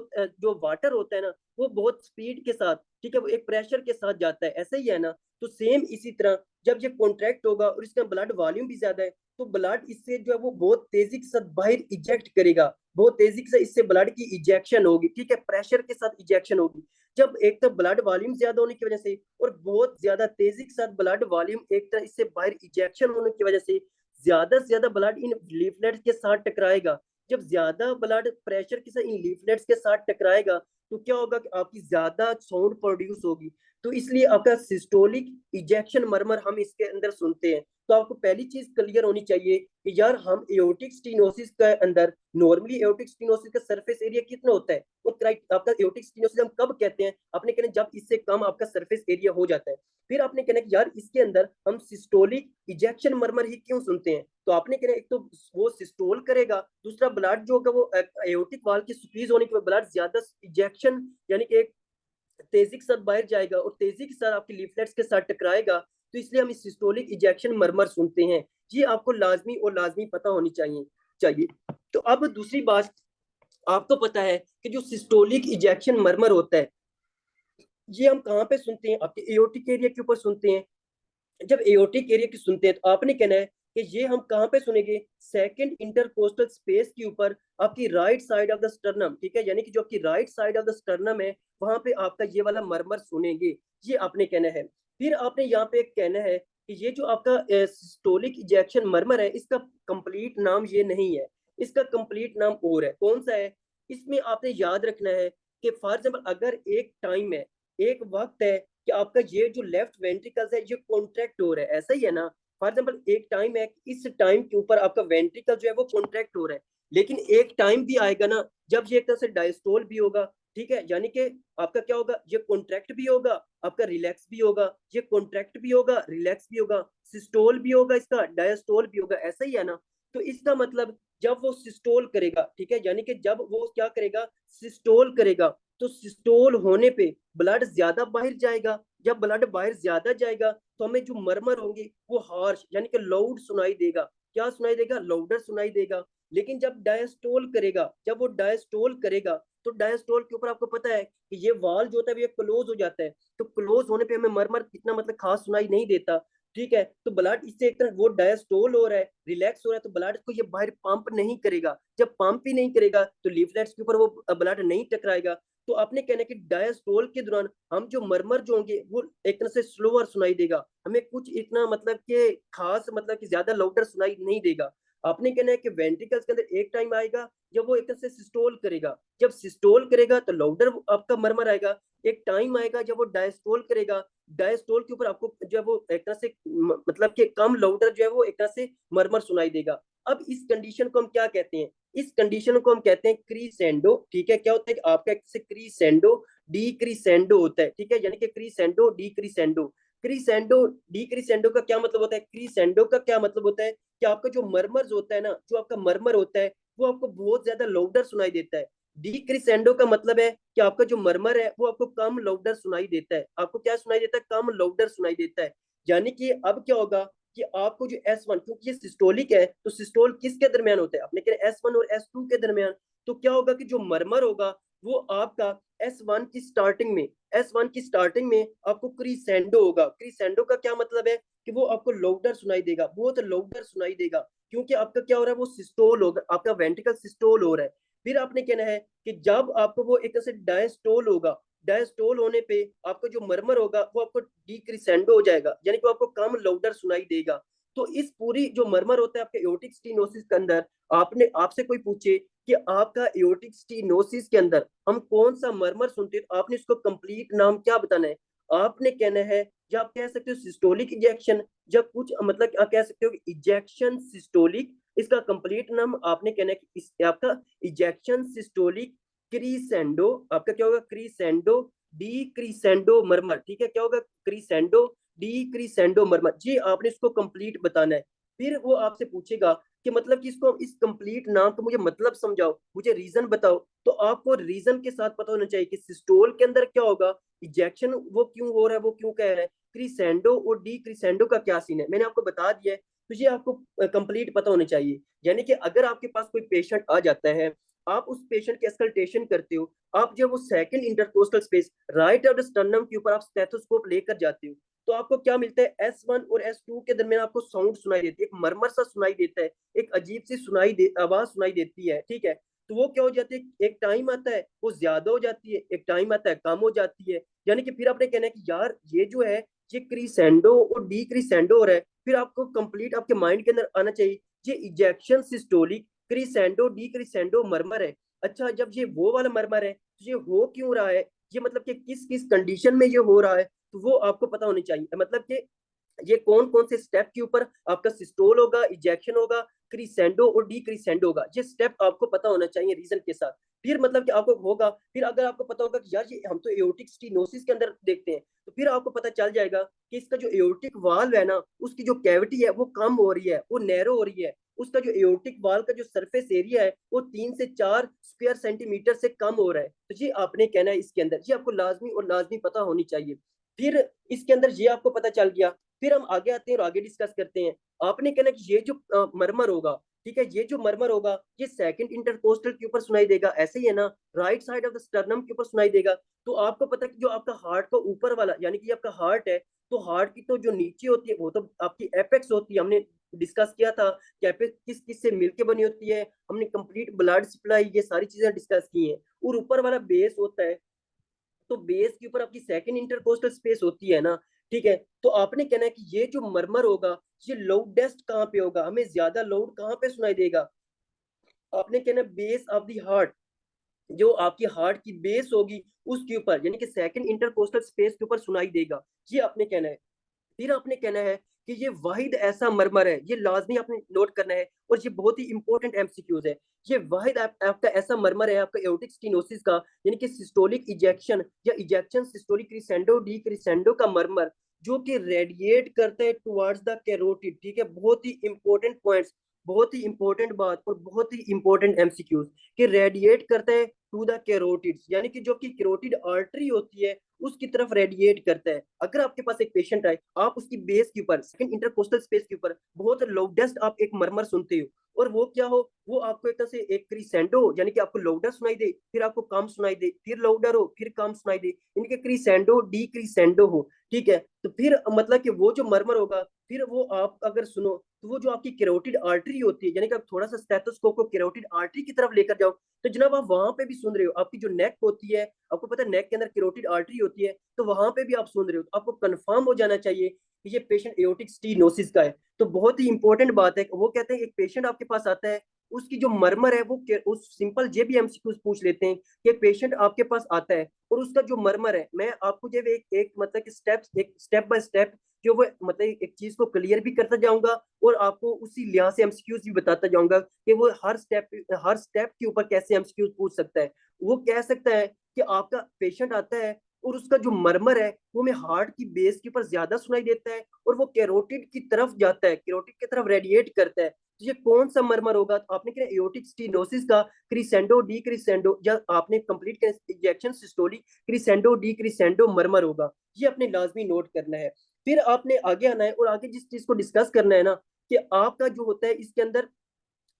जो वाटर होता है ना वो बहुत स्पीड के साथ, ठीक है, वो एक प्रेशर के साथ जाता है, ऐसे ही है ना। तो सेम इसी तरह जब ये कॉन्ट्रैक्ट होगा और इसका ब्लड वॉल्यूम भी ज्यादा है, तो ब्लड इससे जो है वो बहुत तेजी के साथ बाहर इजेक्ट करेगा, बहुत तेजी से इससे ब्लड की इजेक्शन होगी, ठीक है, प्रेशर के साथ इजेक्शन होगी। जब एक तो ब्लड वॉल्यूम ज्यादा होने की वजह से और बहुत ज्यादा तेजी के साथ ब्लड वॉल्यूम एक तरह इससे बाहर इजेक्शन होने की वजह से ज्यादा ब्लड इन लीफलेट्स के साथ टकराएगा। जब ज्यादा ब्लड प्रेशर के साथ इन लीफलेट्स के साथ टकराएगा तो क्या होगा कि आपकी ज्यादा साउंड प्रोड्यूस होगी। तो इसलिए आपका सिस्टोलिक इजेक्शन मरमर हम इसके अंदर सुनते हैं। तो आपको पहली चीज क्लियर होनी चाहिए कि यार हम एओर्टिक स्टीनोसिस के अंदर, नॉर्मली एओर्टिक स्टीनोसिस का सरफेस एरिया कितना होता है और आपका एओर्टिक स्टीनोसिस हम कब कहते हैं, आपने कहना जब इससे कम आपका सरफेस एरिया हो जाता है। फिर आपने कहना कि यार इसके अंदर हम सिस्टोलिक इजेक्शन मरमर ही क्यों सुनते हैं, तो आपने कहना एक तो वो सिस्टोल करेगा, दूसरा ब्लड जो होगा वो एओर्टिक वाल की स्क्वीज होने के बाद ब्लड ज्यादा इजेक्शन यानी कि एक तेजी के साथ बाहर जाएगा और तेजी के साथ आपके लीफलेट्स के साथ टकराएगा, तो इसलिए हम इस सिस्टोलिक इजेक्शन मरमर सुनते हैं। ये आपको लाजमी और लाजमी पता होनी चाहिए। तो अब दूसरी बात, आपको पता है कि जो सिस्टोलिक इजेक्शन मरमर होता है ये हम कहाँ पे सुनते हैं, आपके एओर्टिक एरिया के ऊपर सुनते हैं। जब एओर्टिक एरिया की सुनते हैं तो आपने कहना है कि ये हम कहाँ पे सुनेंगे, सेकंड इंटरकोस्टल स्पेस के ऊपर, आपकी right side of the sternum, ठीक है, यानी कि जो आपकी right side of the sternum है वहां पे आपका ये वाला मरमर सुनेंगे, ये आपने कहना है। फिर आपने यहाँ पे कहना है कि ये जो आपका सिस्टोलिक इजेक्शन मरमर है इसका कंप्लीट नाम ये नहीं है, इसका कंप्लीट नाम और है, कौन सा है, इसमें आपने याद रखना है कि फॉर एग्जाम्पल अगर एक टाइम है, एक वक्त है कि आपका ये जो लेफ्ट वेंट्रिकल्स है ये कॉन्ट्रैक्ट हो रहा है, ऐसा ही है ना। फॉर एग्जाम्पल एक टाइम है, इस टाइम के ऊपर आपका वेंट्रिकल जो है वो कॉन्ट्रैक्ट हो रहा है, लेकिन एक टाइम भी आएगा ना जब ये एक तरह से डायस्टोल भी होगा, ठीक है, यानी कि आपका क्या होगा, ये कॉन्ट्रैक्ट भी होगा, आपका रिलैक्स भी होगा, ये कॉन्ट्रैक्ट भी होगा, रिलैक्स भी होगा, सिस्टोल भी होगा, इसका डायस्टोल भी होगा, ऐसा ही है ना। तो इसका मतलब जब वो सिस्टोल करेगा, ठीक है, यानी कि जब वो क्या करेगा, सिस्टोल करेगा, तो सिस्टोल होने पे ब्लड ज्यादा बाहर जाएगा, जब ब्लड बाहर ज्यादा जाएगा तो हमें जो मरमर होंगे वो हार्श यानी कि लाउड सुनाई देगा। क्या सुनाई देगा? लाउडर सुनाई देगा। लेकिन जब डायस्टोल करेगा, जब वो डायस्टोल करेगा, तो डायस्टोल के ऊपर आपको पता है कि ये वाल जो होता है ये क्लोज हो जाता है। तो क्लोज होने पे हमें मरमर कितना मतलब खास सुनाई नहीं देता। ठीक है, तो ब्लड इससे एक तरह वो डायस्टोल हो रहा है, रिलैक्स हो रहा है, तो ब्लड को ये बाहर पंप नहीं करेगा। जब पंप ही नहीं करेगा तो लीफलेट्स के ऊपर वो ब्लड नहीं टकराएगा। तो आपने कहना है कि डायस्टोल के दौरान हम जो मरमर जो होंगे वो एक तरह से स्लोअर सुनाई देगा, हमें कुछ इतना मतलब कि खास मतलब कि ज्यादा लाउडर सुनाई नहीं देगा। आपने कहना है कि वेंट्रिकल्स के अंदर एक टाइम आएगा जब वो एक तरह से सिस्टोल करेगा, जब सिस्टोल करेगा तो लाउडर आपका मरमर आएगा। एक टाइम आएगा जब वो डायस्टोल करेगा, डायस्टोल के ऊपर आपको जब वो एक तरह से मतलब कि कम लाउडर जो है वो एक तरह से मरमर सुनाई देगा। अब इस कंडीशन को हम क्या कहते हैं? इस कंडीशन को हम कहते हैं क्रीसेंडो। ठीक है, क्या होता है कि आपका एक से क्रीसेंडो डी क्रीसेंडो होता है। ठीक है, यानी कि क्रीसेंडो डी क्रीसेंडो। क्रीसेंडो डी क्रीसेंडो का क्या मतलब होता है? क्रीसेंडो का क्या मतलब होता है कि आपका जो मरमर होता है ना, जो आपका मरमर होता है वो आपको बहुत ज्यादा लाउडर सुनाई देता है। डिक्रिसेंडो का मतलब है कि आपका जो मरमर है वो आपको कम लाउडर सुनाई देता है। आपको क्या सुनाई देता है? कम लाउडर सुनाई देता है। यानी कि अब क्या होगा कि आपको जो S1, क्योंकि ये सिस्टोलिक है तो सिस्टोल किसके दरमियान होता है? आपने कहा S1 और S2 के दरमियान। तो क्या होगा कि जो मरमर होगा वो आपका S1 की स्टार्टिंग में, S1 की स्टार्टिंग में आपको क्रीसेंडो होगा। क्रीसेंडो का क्या मतलब है कि वो आपको लाउडर सुनाई देगा, बहुत लाउडर सुनाई देगा, क्योंकि आपका क्या हो रहा है? वो सिस्टोल होगा, आपका वेंट्रिकल सिस्टोल हो रहा है। फिर आपने कहना है कि जब आपको वो एक तरह से डायस्टोल होगा, डायस्टोल होने पे आपका जो मरमर होगा वो आपको डिक्रिसेंडो हो जाएगा, यानी कि आपको कम लाउडर सुनाई देगा। तो इस पूरी जो मरमर होता है आपके एओर्टिक स्टीनोसिस के अंदर, आपने आपसे कोई पूछे कि आपका एओर्टिक स्टीनोसिस के अंदर हम कौन सा मरमर सुनते हैं, तो आपने इसको कंप्लीट नाम क्या बताना है? आपने कहना है, या आप कह सकते हो सिस्टोलिक इजेक्शन, या कुछ मतलब आप कह सकते हो कि इजेक्शन सिस्टोलिक। इसका कंप्लीट नाम आपने कहना है कि इस आपका इजेक्शन सिस्टोलिक क्रीसेंडो। आपका क्या होगा? क्रीसेंडो डी क्रीसेंडो मरमर। ठीक है, क्या होगा? क्रीसेंडो डी क्रीसेंडो मरमर। जी आपने इसको कंप्लीट बताना है। फिर वो आपसे पूछेगा कि मतलब कि इसको इस कंप्लीट नाम को मुझे मतलब समझाओ, मुझे रीजन बताओ। तो आपको रीजन के साथ पता होना चाहिए कि सिस्टोल के अंदर क्या होगा, इजेक्शन वो क्यों हो रहा है, वो क्यों कह रहा है, क्रीसेंडो और डी क्रीसेंडो का क्या सीन है, मैंने आपको बता दिया है। तो ये आपको कंप्लीट पता होना चाहिए। यानी कि अगर आपके पास कोई पेशेंट आ जाता है, आप उस पेशेंट की एक्सकल्टेशन करते हो, आप जब वो second intercostal space right of the sternum के ऊपर आप स्टेथोस्कोप लेकर जाते हो, तो आपको क्या मिलता है? S1 और S2 के दरमियान आपको साउंड सुनाई देती है, एक मरमर सा सुनाई देता है, एक अजीब सी आवाज सुनाई देती है। ठीक है, तो वो क्या हो जाती है? एक टाइम आता है वो ज्यादा हो जाती है, एक टाइम आता है कम हो जाती है। यानी कि फिर आपने कहना है कि यार ये जो है ये क्रीसेंडो और डी क्रीसेंडो हो रहा है। फिर आपको कंप्लीट आपके माइंड के अंदर आना चाहिए ये इजेक्शन सिस्टोलिक क्रीसेंडो डी क्रीसेंडो मरमर है। अच्छा, जब ये वो वाला मरमर है तो ये हो क्यों रहा है, ये मतलब कि किस किस कंडीशन में ये हो रहा है, तो वो आपको पता होनी चाहिए। मतलब कि ये कौन कौन से स्टेप के ऊपर आपका सिस्टोल होगा, इजेक्शन होगा, क्रीसेंडो और डी क्रीसेंडो होगा, ये स्टेप आपको पता होना चाहिए रीजन के साथ। फिर मतलब कि आपको होगा, फिर अगर आपको पता होगा कि यार ये हम तो एओर्टिक स्टीनोसिस के अंदर देखते हैं, तो फिर आपको पता चल जाएगा कि इसका जो एओर्टिक वाल्व है ना, उसकी जो कैविटी है वो कम हो रही है, वो नैरो हो रही है। उसका जो एओर्टिक वाल्व का जो सरफेस एरिया है वो 3 से 4 स्क्वायर सेंटीमीटर से कम हो रहा है। तो ये आपने कहना है इसके अंदर, ये आपको लाजमी और लाजमी पता होनी चाहिए। फिर इसके अंदर ये आपको पता चल गया, फिर हम आगे आते हैं और आगे डिस्कस करते हैं। आपने कहना कि ये जो मरमर होगा, ठीक है, ये जो मरमर होगा ये सेकंड इंटरकोस्टल के ऊपर सुनाई देगा, ऐसे ही है ना, right side of the sternum के ऊपर सुनाई देगा। तो आपको पता है कि जो आपका हार्ट का ऊपर वाला यानी कि आपका हार्ट है, तो हार्ट की तो जो नीचे होती है वो तो आपकी एपेक्स होती है, हमने डिस्कस किया था कि एपेक्स किस किस से मिलके बनी होती है, हमने कंप्लीट ब्लड सप्लाई ये सारी चीजें डिस्कस की हैं। और ऊपर वाला बेस होता है, तो बेस के ऊपर आपकी सेकंड इंटरकोस्टल स्पेस होती है ना। ठीक है, तो आपने कहना है कि ये जो मरमर होगा ये लाउडेस्ट कहाँ पे होगा, हमें ज्यादा लाउड कहाँ पे सुनाई देगा? आपने कहना है बेस ऑफ द हार्ट, जो आपकी हार्ट की बेस होगी उसके ऊपर, यानी कि सेकंड इंटरकोस्टल स्पेस के ऊपर सुनाई देगा, ये आपने कहना है। फिर आपने कहना है कि ये वाहिद ऐसा मरमर है, ये लाजमी आपने नोट करना है, और ये बहुत ही इंपॉर्टेंट एमसीक्यूज है। ये वाहिद आपका ऐसा मरमर है आपका एओर्टिक स्टीनोसिस का, यानी कि सिस्टोलिक इजेक्शन या ejection systolic crescendo D crescendo का मरमर, जो कि रेडिएट करता है टुवर्ड्स द कैरोटिड। ठीक है, बहुत ही इंपॉर्टेंट पॉइंट्स, बहुत ही इंपॉर्टेंट बात और बहुत ही इंपॉर्टेंट एमसीक्यूज, कि रेडिएट करता है टू द कैरोटिड्स, यानी कि जो कि कैरोटिड आर्टरी होती है उसकी तरफ रेडिएट करता है। अगर आपके पास एक पेशेंट आए, आप उसकी बेस के ऊपर, सेकंड इंटरकोस्टल स्पेस के ऊपर बहुत लाउडेस्ट आप एक मरमर सुनते हो, और वो क्या हो, वो आपको एक तरह से एक क्रीसेंडो हो, यानी कि आपको लाउडर सुनाई दे, फिर आपको कम सुनाई दे, फिर लाउडर हो, फिर कम सुनाई दे, इनके क्रीसेंडो डी क्रीसेंडो हो, ठीक है। तो फिर मतलब कि वो जो मरमर होगा, फिर वो आप अगर सुनो तो वो जो आपकी कैरोटिड आर्टरी होती है, यानी कि आप थोड़ा सा स्टेथोस्कोप को कैरोटिड आर्टरी की तरफ लेकर जाओ, तो जनाब आप वहां पे भी सुन रहे हो। आपकी जो नेक होती है, आपको पता है नेक के अंदर कैरोटिड आर्टरी होती है, तो वहां पे भी आप सुन रहे हो। तो आपको कंफर्म हो जाना चाहिए कि ये पेशेंट एओर्टिक स्टीनोसिस का है। तो बहुत ही इंपॉर्टेंट बात है, वो कहते हैं एक पेशेंट आपके पास आता है, उसकी जो मरमर है वो उस सिंपल जे भी एमसीक्यूज पूछ लेते हैं कि पेशेंट आपके पास आता है और उसका जो मरमर है, मैं आपको जब एक मतलब कि एक स्टेप बाय स्टेप जो वो मतलब एक चीज को क्लियर भी करता जाऊंगा, और आपको उसी लिहाज से एमसीक्यूज भी बताता जाऊंगा कि वो हर स्टेप के ऊपर कैसे एमसीक्यूज पूछ सकता है। वो कह सकता है कि आपका पेशेंट आता है और उसका जो मरमर है वो हमें हार्ट की बेस के ऊपर ज्यादा सुनाई देता है, और वो कैरोटिड की तरफ जाता है, कैरोटिड की तरफ रेडिएट करता है। तो ये कौन सा मरमर होगा? तो आपने कहा एओर्टिक स्टीनोसिस का क्रिसेंडो डी क्रिसेंडो, या आपने complete injection systolic crescendo decrescendo murmur होगा। ये आपने लाजमी नोट करना है। फिर आपने आगे आना है, और आगे जिस चीज को डिस्कस करना है ना, कि आपका जो होता है इसके अंदर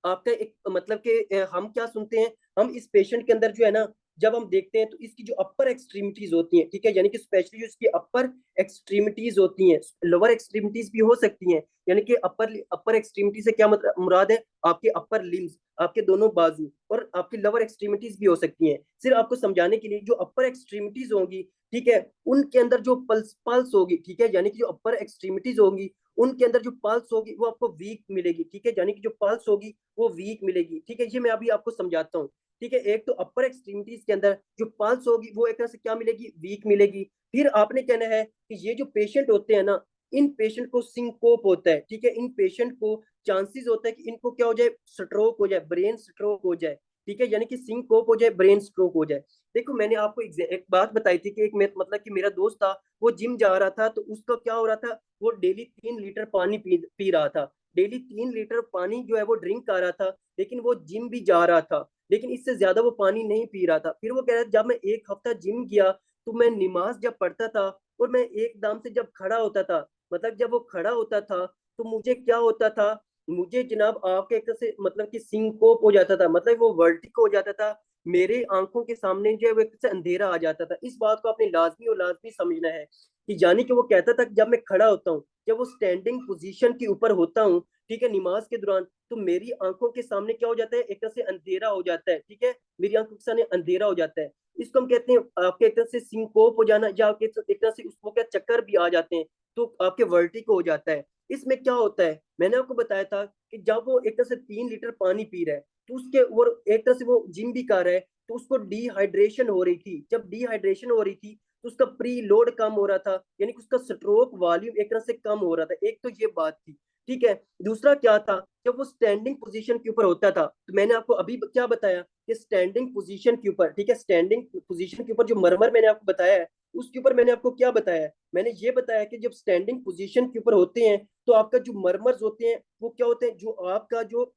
आपका एक मतलब कि हम क्या सुनते हैं, हम इस पेशेंट के अंदर जो है ना, जब हम देखते हैं तो इसकी जो अपर एक्सट्रीमिटीज होती हैं, ठीक है, यानी कि स्पेशली जो इसकी अपर एक्सट्रीमिटीज होती हैं, लोअर एक्सट्रीमिटीज भी हो सकती हैं, यानी कि अपर अपर एक्सट्रीमिटी से क्या मतलब मुराद है, आपके अपर लिम्स, आपके दोनों बाजू, और आपकी लोअर एक्सट्रीमिटीज भी हो सकती हैं। सिर्फ आपको समझाने के लिए, जो अपर एक्सट्रीमिटीज होंगी, ठीक है, उनके अंदर जो पल्स पल्स होगी, ठीक है, यानी कि जो अपर एक्सट्रीमिटीज होंगी उनके अंदर जो पल्स होगी वो आपको वीक मिलेगी, ठीक है, यानी कि जो पल्स होगी वो वीक मिलेगी, ठीक है। ये मैं अभी आपको समझाता हूँ, ठीक है। एक तो अपर एक्सट्रीमिटीज के अंदर जो पल्स होगी वो एक तरह से क्या मिलेगी, वीक मिलेगी। फिर आपने कहना है कि ये जो पेशेंट होते हैं ना, इन पेशेंट को सिंकोप होता है, ठीक है, इन पेशेंट को चांसेस होता है कि इनको क्या हो जाए, स्ट्रोक हो जाए, ब्रेन स्ट्रोक हो जाए, ठीक है, यानी कि सिंकोप हो जाए, ब्रेन स्ट्रोक हो जाए। देखो मैंने आपको एक बात बताई थी कि एक मतलब कि मेरा दोस्त था, वो जिम जा रहा था, तो उसका क्या हो रहा था, वो डेली 3 लीटर पानी पी रहा था, डेली 3 लीटर पानी जो है वो ड्रिंक कर रहा था, लेकिन वो जिम भी जा रहा था, लेकिन इससे ज्यादा वो पानी नहीं पी रहा था। फिर वो कह रहा था जब मैं 1 हफ्ता जिम गया, तो मैं नमाज जब पढ़ता था, और मैं एकदम से जब खड़ा होता था, मतलब जब वो खड़ा होता था, तो मुझे क्या होता था, मुझे जनाब आपके एक तरह से मतलब कि सिंकोप हो जाता था, मतलब वो वर्टिको हो जाता था, मेरे आंखों के सामने जो है वो एक तरह से अंधेरा आ जाता था। इस बात को आपने लाजमी और लाजमी समझना है कि यानी कि वो कहता था कि जब मैं खड़ा होता हूँ, जब वो स्टैंडिंग पोजीशन के ऊपर होता हूँ, ठीक है, नमाज के दौरान, तो मेरी आंखों के सामने क्या हो जाता है, एक तरह से अंधेरा हो जाता है, ठीक है, मेरी आंखों के सामने अंधेरा हो जाता है। इसको हम कहते हैं आपके एक तरह से सिंकोप हो जाना, या आपके एक तरह से उसको क्या चक्कर भी आ जाते हैं, तो आपके वर्टिको हो जाता है। इसमें क्या होता है, मैंने आपको बताया था कि जब वो एक तरह से 3 लीटर पानी पी रहा है, तो उसके और एक तरह से वो जिम भी कर रहा है, तो उसको डिहाइड्रेशन हो रही थी। जब डिहाइड्रेशन हो रही थी, तो उसका प्री लोड कम हो रहा था, यानी कि उसका स्ट्रोक वॉल्यूम एक तरह से कम हो रहा था। एक तो ये बात थी, ठीक है। दूसरा क्या था, जब वो स्टैंडिंग पोजीशन के ऊपर होता था, तो मैंने आपको अभी क्या बताया कि स्टैंडिंग पोजीशन के ऊपर, ठीक है, स्टैंडिंग पोजीशन के ऊपर जो मरमर मैंने आपको बताया है, उसके ऊपर मैंने आपको क्या बताया, मैंने ये बताया कि जब स्टैंडिंग पोजीशन के ऊपर होते हैं, तो आपका जो मरमर्स होते हैं वो क्या होते हैं, जो आपका जो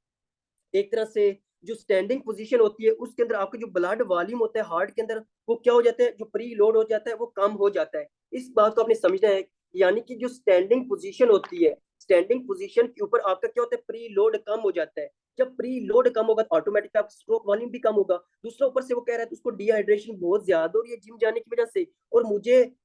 एक तरह से जो स्टैंडिंग पोजीशन होती है उसके अंदर आपका जो ब्लड वॉल्यूम होता है हार्ट के अंदर, वो क्या हो जाता है, जो प्री लोड हो जाता है वो कम हो जाता है। इस बात को आपने समझना है, यानी कि जो स्टैंडिंग पोजीशन होती है, स्टैंडिंग पोजीशन के ऊपर आपका क्या होता है, प्री लोड कम हो जाता है। जब प्री लोड कम होगा तो ऑटोमेटिक आपका स्ट्रोक वॉल्यूम भी कम होगा। दूसरा ऊपर से वो कह रहा है उसको डिहाइड्रेशन बहुत ज्यादा हो रही है जिम जाने की वजह से, और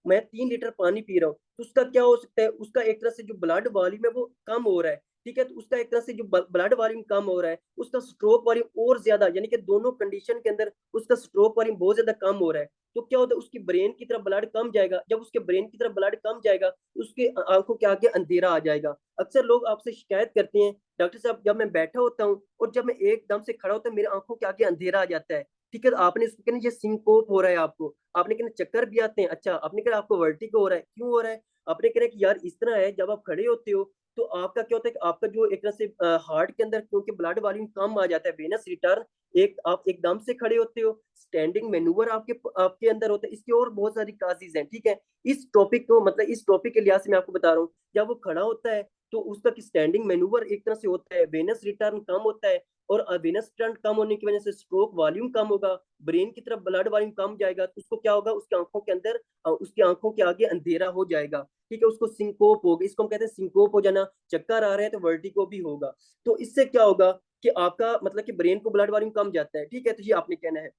मैं 3 लीटर पानी पी रहा हूँ, तो उसका क्या हो सकता है, उसका एक तरह से जो ब्लड वॉल्यूम है वो कम हो रहा है, ठीक है, तो उसका एक तरह से जो ब्लड वॉल्यूम कम हो रहा है, उसका स्ट्रोक वॉल्यूम और ज्यादा, यानी कि दोनों कंडीशन के अंदर उसका स्ट्रोक वॉल्यूम बहुत ज्यादा कम हो रहा है। तो क्या होता है, उसकी ब्रेन की तरफ ब्लड कम जाएगा, जब उसके ब्रेन की तरफ ब्लड कम जाएगा, उसके आंखों के आगे अंधेरा आ जाएगा। अक्सर लोग आपसे शिकायत करते हैं, डॉक्टर साहब जब मैं बैठा होता हूँ और जब मैं एकदम से खड़ा होता हूँ मेरे आंखों के आगे अंधेरा आ जाता है, ठीक है। तो आपने उसको कहना ये सिंकोप हो रहा है आपको, आपने कहना चक्कर भी आते हैं, अच्छा आपने कहा आपको वर्टिगो हो रहा है, क्यों हो रहा है, आपने कहना कि यार इस तरह है, जब आप खड़े होते हो तो आपका क्या होता है कि आपका जो एक तरह से हार्ट के अंदर क्योंकि ब्लड वॉल्यूम कम आ जाता है, वेनस रिटर्न, एक आप एकदम से खड़े होते हो, स्टैंडिंग मैनूवर आपके आपके अंदर होता है, इसकी और बहुत सारी काजेज हैं, ठीक है। इस टॉपिक को मतलब इस टॉपिक के लिहाज से मैं आपको बता रहा हूँ, जब वो खड़ा होता है तो उसका स्टैंडिंग मैनूवर एक तरह से होता है, वेनस रिटर्न कम होता है, और वेनस रिटर्न कम होने की वजह से स्ट्रोक वॉल्यूम कम होगा, ब्रेन की तरफ ब्लड वॉल्यूम कम जाएगा, तो उसको क्या होगा, उसकी आंखों के अंदर उसकी आंखों के आगे अंधेरा हो जाएगा, ठीक है, उसको सिंकोप होगा, इसको हम कहते हैं सिंकोप हो जाना, चक्कर आ रहे हैं तो वर्टिगो भी होगा। तो इससे क्या होगा कि आपका मतलब कि ब्रेन को ब्लड वॉल्यूम कम जाता है, ठीक है, तो ये आपने कहना है।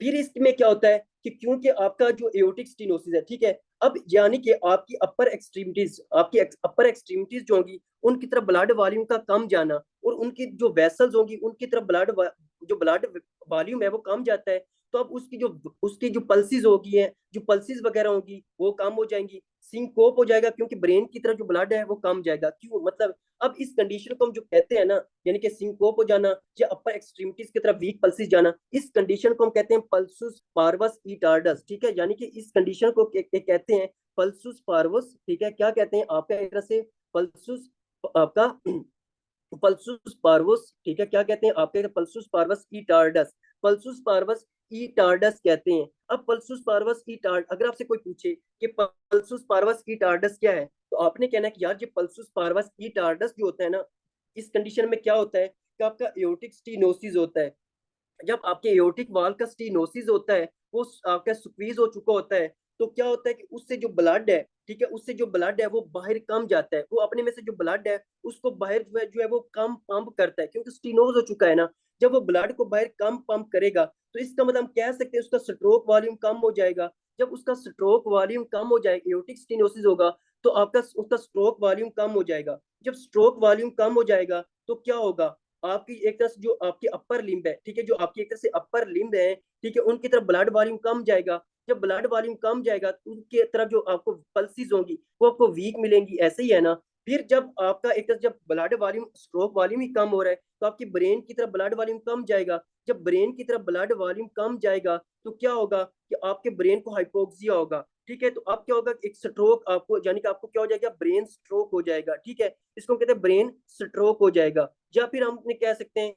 फिर इसमें क्या होता है कि क्योंकि आपका जो एओर्टिक स्टेनोसिस है, ठीक है, अब यानी कि आपकी अपर एक्सट्रीमिटीज जो होंगी उनकी तरफ ब्लड वॉल्यूम का कम जाना, और उनकी जो वेसल्स होंगी उनकी तरफ जो ब्लड वॉल्यूम है वो कम जाता है, तो अब उसकी जो पल्सेस होगी हैं, जो पल्सेस वगैरह होगी वो कम हो जाएंगी, सिंकोप हो जाएगा, क्योंकि ब्रेन की तरफ जो ब्लड है वो कम जाएगा, क्यों मतलब अब इस कंडीशन को हम जो कहते हैं ना, यानी कि सिंकोप हो जाना या अपर एक्सट्रीमिटीज की तरफ वीक पल्सेस जाना, इस कंडीशन को हम कहते हैं पल्सुस पार्वस इटार्डस, ठीक है, यानी कि इस कंडीशन को कहते हैं पल्सुस पार्वस, ठीक है, क्या कहते हैं आपका एक तरह से पल्सुस आपका पल्सुस पार्वस, ठीक है, क्या कहते हैं आपके पल्सुस पार्वस इटार्डस, पल्सुस पार्वस इटार्डस कहते हैं। अब पल्सुस पार्वस इटार्ड अगर आपसे कोई पूछे कि पल्सुस पार्वस इटार्डस क्या है, तो आपने कहना है कि यार ये पल्सुस पार्वस इटार्डस जो होता है ना, इस कंडीशन में क्या होता है कि आपका एओर्टिक स्टीनोसिस होता है, जब आपके एओर्टिक वाल का स्टीनोसिस होता है वो आपका स्क्वीज हो चुका होता है, तो क्या होता है कि उससे जो ब्लड है, ठीक है, उससे जो ब्लड है वो बाहर कम जाता है, वो अपने में से जो ब्लड है उसको बाहर जो है वो कम पंप करता है, क्योंकि स्टीनोज हो चुका है ना, जब वो ब्लड को बाहर कम पंप करेगा तो इसका मतलब हम कह सकते हैं उसका स्ट्रोक वॉल्यूम कम हो जाएगा, जब उसका स्ट्रोक वॉल्यूम कम हो जाएगा, एओर्टिक स्टीनोसिस होगा, तो आपका उसका स्ट्रोक वॉल्यूम कम हो जाएगा, जब स्ट्रोक वॉल्यूम कम हो जाएगा तो क्या होगा, आपकी एक तरह से जो आपकी अपर लिम्ब है, ठीक है, जो आपकी एक तरह से अपर लिम्ब है, ठीक है, उनकी तरफ ब्लड वॉल्यूम कम जाएगा, जब ब्लड वॉल्यूम कम जाएगा तो उनकी तरफ जो आपको पल्सेस होंगी वो आपको वीक मिलेंगी, ऐसे ही है ना। फिर जब आपका एक तरह जब ब्लड वॉल्यूम स्ट्रोक वॉल्यूम ही कम हो रहा है तो आपकी ब्रेन की तरफ ब्लड वॉल्यूम कम जाएगा, जब ब्रेन की तरफ ब्लड वॉल्यूम कम जाएगा तो क्या होगा कि आपके ब्रेन को हाइपोक्सिया होगा, ठीक है, तो अब क्या होगा, एक स्ट्रोक आपको यानी कि आपको क्या हो जाएगा, ब्रेन स्ट्रोक हो जाएगा, ठीक है, इसको कहते हैं ब्रेन स्ट्रोक हो जाएगा, या फिर हम कह सकते हैं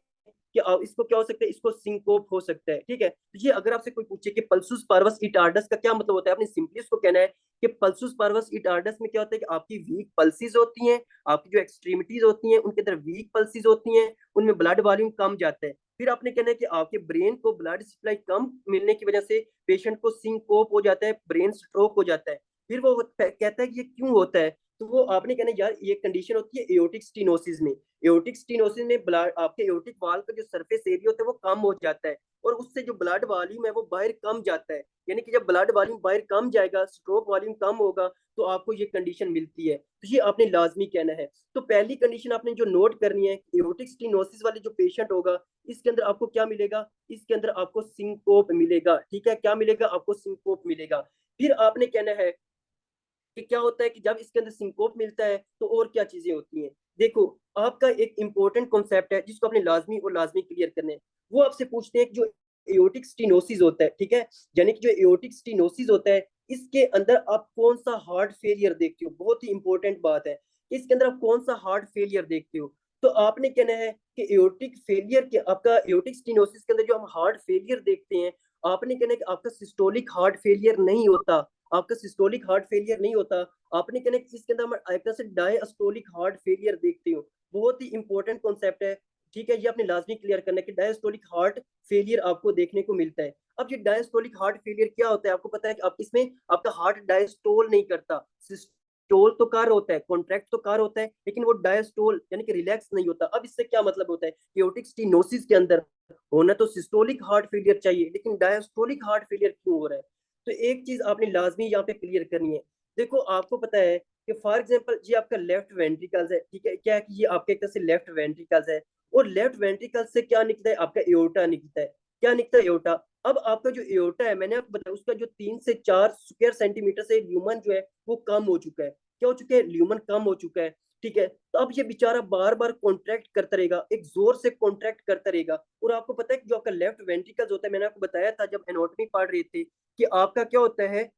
कि इसको क्या हो सकता है, इसको सिंकोप हो सकता है, ठीक है, तो ये अगर आपसे कोई पूछे कि पल्सुस पार्वस इटार्डस का क्या मतलब होता है, आपने सिंपली इसको कहना है कि पल्सुस पार्वस इटार्डस में क्या होता है कि आपकी वीक पल्सेस होती हैं, आपकी जो एक्सट्रीमिटीज होती हैं उनके अंदर वीक पल्सेस होती हैं, उनमें ब्लड वॉल्यूम कम जाता है, फिर आपने कहना है कि आपके ब्रेन को ब्लड सप्लाई कम मिलने की वजह से पेशेंट को सिंकोप हो जाता है, ब्रेन स्ट्रोक हो जाता है, फिर वो कहता है कि ये क्यों होता है, तो वो आपने कहना यार ये कंडीशन होती है एओर्टिक स्टीनोसिस में, एओर्टिक स्टीनोसिस में ब्लड आपके एओर्टिक वाल का जो सरफेस एरिया होता है वो कम हो जाता है, और उससे जो ब्लड वॉल्यूम है वो बाहर कम जाता है, यानी कि जब ब्लड वॉल्यूम बाहर कम जाएगा, स्ट्रोक वॉल्यूम कम होगा, तो आपको ये कंडीशन मिलती है, तो ये आपने लाजमी कहना है। तो पहली कंडीशन आपने जो नोट करनी है, एओर्टिक स्टीनोसिस वाले जो पेशेंट होगा इसके अंदर आपको क्या मिलेगा, इसके अंदर आपको सिंकोप मिलेगा, ठीक है, क्या मिलेगा आपको, सिंकोप मिलेगा। फिर आपने कहना है कि क्या होता है कि जब इसके अंदर सिंकोप मिलता है तो और क्या चीजें होती हैं, देखो आपका एक इंपॉर्टेंट कॉन्सेप्ट है जिसको आपने लाजमी और लाजमी क्लियर करने हैं, वो आपसे पूछते हैं कि जो एओर्टिक स्टीनोसिस होता है, ठीक है, यानी कि जो एओर्टिक स्टीनोसिस होता है इसके अंदर आप कौन सा हार्ट फेलियर देखते हो, बहुत ही इंपॉर्टेंट बात है, इसके अंदर आप कौन सा हार्ट फेलियर देखते हो, तो आपने कहना है कि एओर्टिक फेलियर के आपका एओर्टिक स्टीनोसिस के अंदर जो हम हार्ट फेलियर देखते हैं, आपने कहना है कि आपका सिस्टोलिक हार्ट फेलियर नहीं होता, आपका सिस्टोलिक हार्ट फेलियर नहीं होता, आपने कहना है इसके अंदर हम एक तरह से डायस्टोलिक हार्ट फेलियर देखते हो, बहुत ही इंपॉर्टेंट कॉन्सेप्ट है, ठीक है, ये आपने लाजमी क्लियर करना है कि डायस्टोलिक हार्ट फेलियर आपको देखने को मिलता है। अब ये डायस्टोलिक हार्ट फेलियर क्या होता है, आपको पता है कि आप इसमें आपका हार्ट डायस्टोल नहीं करता, सिस्टोल तो कार होता है, कॉन्ट्रैक्ट तो कार होता है, लेकिन वो डायस्टोल यानी कि रिलैक्स नहीं होता। अब इससे क्या मतलब होता है, एओर्टिक स्टीनोसिस के अंदर होना तो सिस्टोलिक हार्ट फेलियर चाहिए, लेकिन डायस्टोलिक हार्ट फेलियर क्यों हो रहा है, तो एक चीज आपने लाजमी यहाँ पे क्लियर करनी है। देखो आपको पता है कि फॉर एग्जांपल ये आपका लेफ्ट वेंट्रिकल्स है, ठीक है, क्या है कि ये आपके एक तरह से लेफ्ट वेंट्रिकल्स है, और लेफ्ट वेंट्रिकल से क्या निकलता है, आपका एओर्टा निकलता है, क्या निकलता है, एओर्टा। अब आपका जो एओर्टा है मैंने आपको बताया उसका जो 3 से 4 स्क्वायर सेंटीमीटर से ल्यूमन जो है वो कम हो चुका है, क्या हो चुका है, ल्यूमन कम हो चुका है, ठीक है, तो अब ये बेचारा बार बार कॉन्ट्रैक्ट करता रहेगा, एक जोर से कॉन्ट्रैक्ट करता रहेगा, और आपको पता है कि जो आपका लेफ्ट वेंट्रिकल्स होता है, मैंने आपको बताया था जब एनाटॉमी पढ़ रहे थे कि आपका क्या होता है,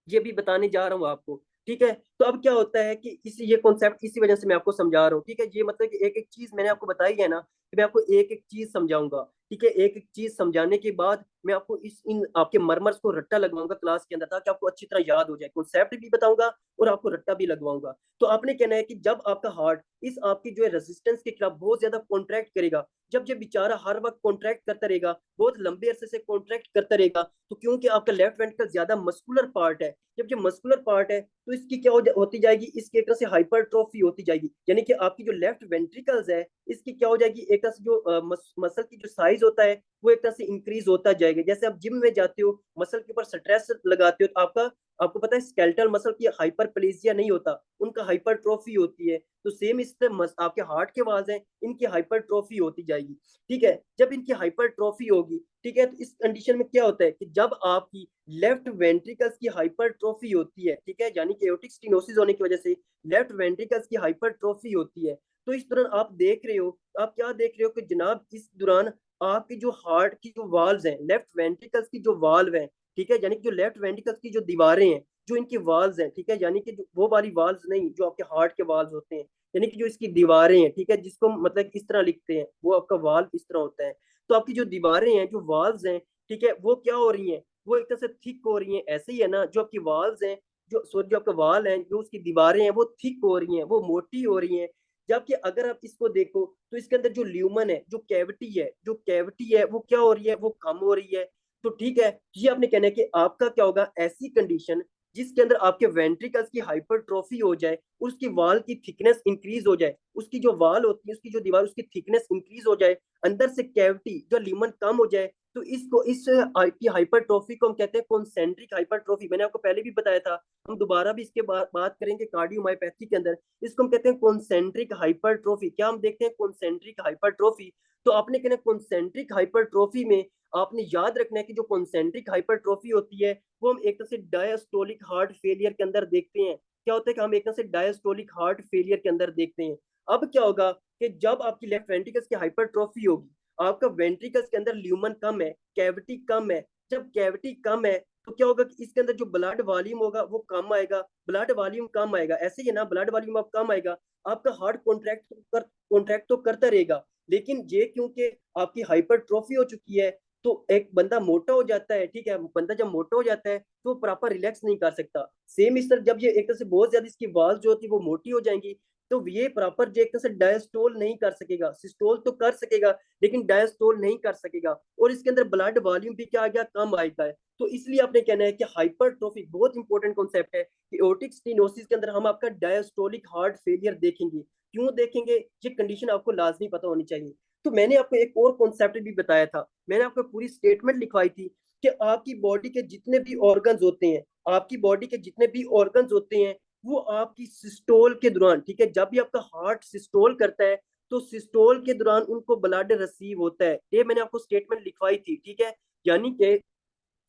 ये भी बताने जा रहा हूँ आपको, ठीक है, तो अब क्या होता है कि इसी ये कॉन्सेप्ट इसी वजह से मैं आपको समझा रहा हूँ, ठीक है। ये मतलब कि एक एक चीज मैंने आपको बताई है ना, कि मैं आपको एक एक चीज समझाऊंगा, ठीक है। एक एक चीज समझाने के बाद मैं आपको इस इन आपके मरमर्स को रट्टा लगवाऊंगा क्लास के अंदर, ताकि आपको अच्छी तरह याद हो जाए। कॉन्सेप्ट भी बताऊंगा और आपको रट्टा भी लगवाऊंगा। तो आपने कहना है कि जब आपका हार्ट इस आपकी जो है रेजिस्टेंस के खिलाफ बहुत ज्यादा कॉन्ट्रैक्ट करेगा, जब ये बेचारा हर वक्त कॉन्ट्रैक्ट करता रहेगा, बहुत लंबे अरसे से कॉन्ट्रैक्ट करता रहेगा, तो क्योंकि आपका लेफ्ट वेंट्रिकल ज्यादा मस्कुलर पार्ट है, जब ये मस्कुलर पार्ट है तो इसकी क्या होती जाएगी, इसकी एक तरह से हाइपरट्रॉफी होती जाएगी। यानी कि आपकी जो लेफ्ट वेंट्रिकल्स है, इसकी क्या हो जाएगी, एक तरह से जो मसल की जो साइज होता है वो एक तरह से इंक्रीज होता जाएगा। जैसे आप जिम में जाते हो, मसल के ऊपर स्ट्रेस लगाते हो, तो आपका आपको पता है स्केलेटल मसल की हाइपरप्लेजिया नहीं होता, उनका हाइपरट्रॉफी होती है। तो सेम इस तरह आपके हार्ट के वाल्व हैं, इनकी हाइपरट्रॉफी होती जाएगी, ठीक है। जब इनकी हाइपरट्रॉफी होगी, ठीक है, तो इस कंडीशन में क्या होता है कि जब आपकी लेफ्ट वेंट्रिकल्स की हाइपरट्रॉफी होती है, ठीक है, यानी कि एओर्टिक स्टेनोसिस होने की वजह से लेफ्ट वेंट्रिकल्स की हाइपरट्रॉफी होती है, तो इस दौरान आप देख रहे हो, आप क्या देख रहे हो कि जनाब इस दौरान आपकी जो हार्ट की जो वाल्व हैं, लेफ्ट वेंट्रिकल्स की जो वाल्व हैं, ठीक है, यानी कि जो लेफ्ट वेंट्रिकल्स की जो दीवारें हैं, जो इनकी वाल्व हैं, ठीक है, यानी कि वो वाली वाल्व नहीं जो आपके हार्ट के वाल्व होते हैं, यानी कि जो इसकी दीवारें हैं, ठीक है, जिसको मतलब इस तरह लिखते हैं, वो आपका वाल्व इस तरह होता है। तो आपकी जो दीवारें हैं, जो वाल्व हैं, ठीक है, वो क्या हो रही हैं, वो एक तरह से थिक हो रही हैं। ऐसे ही है ना, जो आपकी वाल्व हैं, जो सॉरी जो आपका वाल है, जो उसकी दीवारें हैं वो थिक हो रही हैं, वो मोटी हो रही हैं। जबकि अगर आप इसको देखो तो इसके अंदर जो ल्यूमन है, जो कैविटी है, जो कैविटी है वो क्या हो रही है, वो कम हो रही है। तो ठीक है, ये आपने कहना है कि आपका क्या होगा, ऐसी कंडीशन जिसके अंदर आपके वेंट्रिकल्स की हाइपरट्रॉफी हो जाए, उसकी वाल की थिकनेस इंक्रीज हो जाए, उसकी जो वाल होती है, उसकी जो दीवार, उसकी थिकनेस इंक्रीज हो जाए, अंदर से कैविटी जो ल्यूमन कम हो जाए, तो इसको इस की हाइपरट्रॉफी को हम कहते हैं कॉन्सेंट्रिक हाइपरट्रॉफी। मैंने आपको पहले भी बताया था, हम दोबारा भी इसके बात करेंगे कार्डियोमायोपैथी के अंदर। इसको हम कहते हैं कॉन्सेंट्रिक हाइपरट्रॉफी। क्या हम देखते हैं कॉन्सेंट्रिक हाइपरट्रॉफी, तो आपने कहना कॉन्सेंट्रिक हाइपरट्रॉफी में आपने याद रखना है कि जो कॉन्सेंट्रिक हाइपरट्रॉफी होती है वो हम एक तरह से डायस्टोलिक हार्ट फेलियर के अंदर देखते हैं। क्या होता है कि हम एक तरह से डायस्टोलिक हार्ट फेलियर के अंदर देखते हैं। अब क्या होगा कि जब आपकी लेफ्ट वेंट्रिकल्स की हाइपरट्रॉफी होगी, आपका वेंट्रिकल्स के अंदर ल्यूमन कम है, कैविटी कम है, जब कैविटी कम है तो क्या होगा कि इसके अंदर जो ब्लड वॉल्यूम होगा वो कम आएगा, ब्लड वॉल्यूम कम आएगा, ऐसे ही है ना, ब्लड वॉल्यूम अब कम आएगा, आपका हार्ट कॉन्ट्रैक्ट तो करता रहेगा, लेकिन ये क्योंकि आपकी हाइपरट्रॉफी हो चुकी है, तो एक बंदा मोटा हो जाता है, ठीक है, बंदा जब मोटा हो जाता है तो प्रॉपर रिलैक्स नहीं कर सकता। सेम इस तरह जब ये एक तरह से बहुत ज्यादा इसकी वाल्व जो होती है वो मोटी हो जाएंगी, तो ये प्रॉपर जो एक तरह से डायस्टोल नहीं कर सकेगा, सिस्टोल तो कर सकेगा लेकिन डायस्टोल नहीं कर सकेगा, और इसके अंदर ब्लड वॉल्यूम भी क्या आ गया, कम आएगा है। तो इसलिए आपने कहना है कि हाइपरट्रोफी बहुत इंपॉर्टेंट कॉन्सेप्ट है कि एओर्टिक स्टेनोसिस के अंदर हम आपका डायस्टोलिक हार्ट फेलियर देखेंगे। क्यों देखेंगे, ये कंडीशन आपको लाजमी पता होनी चाहिए। तो मैंने आपको एक और कॉन्सेप्ट भी बताया था, मैंने आपको पूरी स्टेटमेंट लिखवाई थी कि आपकी बॉडी के जितने भी ऑर्गन्स होते हैं, आपकी बॉडी के जितने भी ऑर्गन्स होते हैं, वो आपकी सिस्टोल के दौरान, ठीक है, जब भी आपका हार्ट सिस्टोल करता है तो सिस्टोल के दौरान उनको ब्लड रिसीव होता है। ये मैंने आपको स्टेटमेंट लिखवाई थी, ठीक है। यानी कि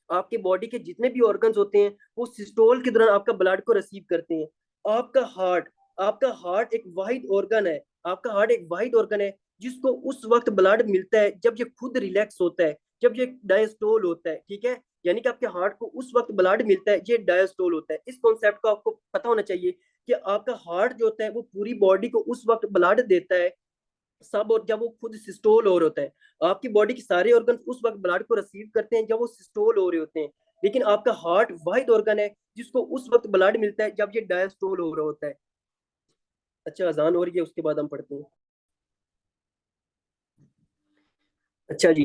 आपके बॉडी के जितने भी ऑर्गन्स होते हैं वो सिस्टोल के दौरान आपका ब्लड को रिसीव करते हैं। आपका हार्ट आपका हार्ट एक वाहिद ऑर्गन है, आपका हार्ट एक वाहिद ऑर्गन है जिसको उस वक्त ब्लड मिलता है जब ये खुद रिलैक्स होता है, जब ये डायस्टोल होता है, ठीक है। यानी कि आपके हार्ट को उस वक्त ब्लड मिलता है, ये डायस्टोल होता है। इस कॉन्सेप्ट को आपको पता होना चाहिए कि आपका हार्ट जो होता है वो पूरी बॉडी को उस वक्त ब्लड देता है सब, और जब वो खुद सिस्टोल हो रहे होता है। आपकी बॉडी के सारे ऑर्गन उस वक्त ब्लड को रिसीव करते हैं जब वो सिस्टोल हो रहे होते हैं, लेकिन आपका हार्ट वाहिद ऑर्गन है जिसको उस वक्त ब्लड मिलता है जब ये डायस्टोल हो रहा होता है। अच्छा, अजान हो रही है, उसके बाद हम पढ़ते हैं। अच्छा जी,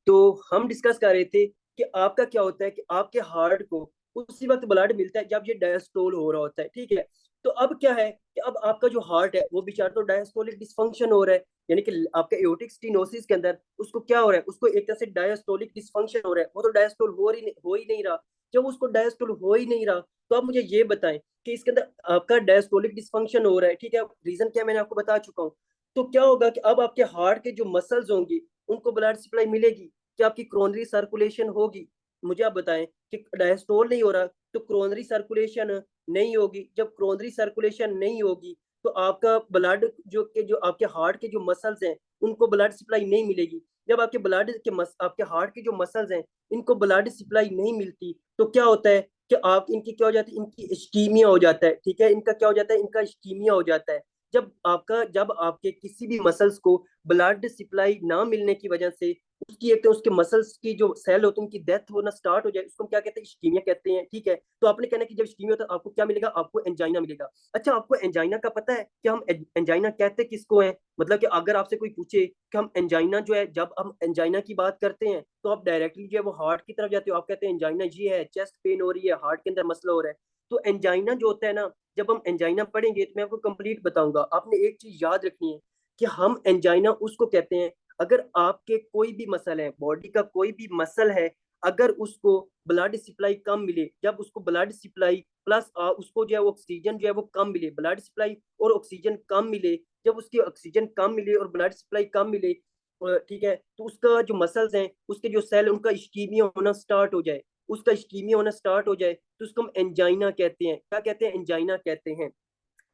तो हम डिस्कस कर रहे थे कि आपका क्या होता है कि आपके हार्ट को उसी वक्त ब्लड मिलता है जब ये डायस्टोल हो रहा होता है, ठीक है। तो अब क्या है कि अब आपका जो हार्ट है वो बेचारा तो डायस्टोलिक डिसफंक्शन हो रहा है, यानी कि आपके एओर्टिक स्टेनोसिस के अंदर उसको क्या हो रहा है, उसको एक तरह से डायस्टोलिक डिसफंक्शन हो रहा है, वो तो डायस्टोल हो ही नहीं रहा। जब उसको डायस्टोल हो ही नहीं रहा, तो आप मुझे ये बताएं कि इसके अंदर आपका डायस्टोलिक डिसफंक्शन हो रहा है, ठीक है, रीजन क्या मैंने आपको बता चुका हूँ। तो क्या होगा कि अब आपके हार्ट के जो मसल्स होंगे उनको ब्लड सप्लाई मिलेगी, क्या आपकी क्रोनरी सर्कुलेशन होगी। मुझे आप बताएं कि डायस्टोल नहीं हो रहा तो क्रोनरी सर्कुलेशन नहीं होगी, जब क्रोनरी सर्कुलेशन नहीं होगी तो आपका ब्लड जो आपके हार्ट के जो मसल्स हैं उनको ब्लड सप्लाई नहीं मिलेगी। जब आपके ब्लड के आपके हार्ट के जो मसल्स हैं इनको ब्लड सप्लाई नहीं मिलती तो क्या होता है कि आप इनकी क्या हो जाती है, इनकी इस्कीमिया हो जाता है, ठीक है, इनका क्या हो जाता है, इनका इस्कीमिया हो जाता है। जब आपके किसी भी मसल्स को ब्लड सप्लाई ना मिलने की वजह से उसकी एक तो उसके मसल्स की जो सेल होते हैं उनकी डेथ होना स्टार्ट हो जाए, उसको हम क्या कहते हैं, इस्कीमिया कहते हैं, ठीक है। तो आपने कहना कि जब इस्कीमिया होता है आपको क्या मिलेगा, आपको एंजाइना मिलेगा। अच्छा, आपको एंजाइना का पता है कि हम एंजाइना कहते किसको है? मतलब कि अगर आपसे कोई पूछे कि हम एंजाइना जो है, जब हम एंजाइना की बात करते हैं तो आप डायरेक्टली जो है वो हार्ट की तरफ जाते हो, आप कहते हैं एंजाइना ये है, चेस्ट पेन हो रही है, हार्ट के अंदर मसला हो रहा है। तो एंजाइना जो होता है ना, जब हम एंजाइना पढ़ेंगे तो मैं आपको कंप्लीट बताऊंगा। आपने एक चीज याद रखनी है कि हम एंजाइना उसको कहते हैं अगर आपके कोई भी मसल है, बॉडी का कोई भी मसल है, अगर उसको ब्लड सप्लाई कम मिले, जब उसको ब्लड सप्लाई प्लस उसको जो है वो ऑक्सीजन जो है वो कम मिले, ब्लड सप्लाई और ऑक्सीजन कम मिले, जब उसकी ऑक्सीजन कम मिले और ब्लड सप्लाई कम मिले, ठीक है, तो उसका जो मसल्स हैं, उसके जो सेल, उनका इस्कीमिया होना स्टार्ट हो जाए, उसका इस्कीमिया होना स्टार्ट हो जाए, तो उसको हम एंजाइना कहते हैं। क्या कहते हैं? एंजाइना कहते हैं।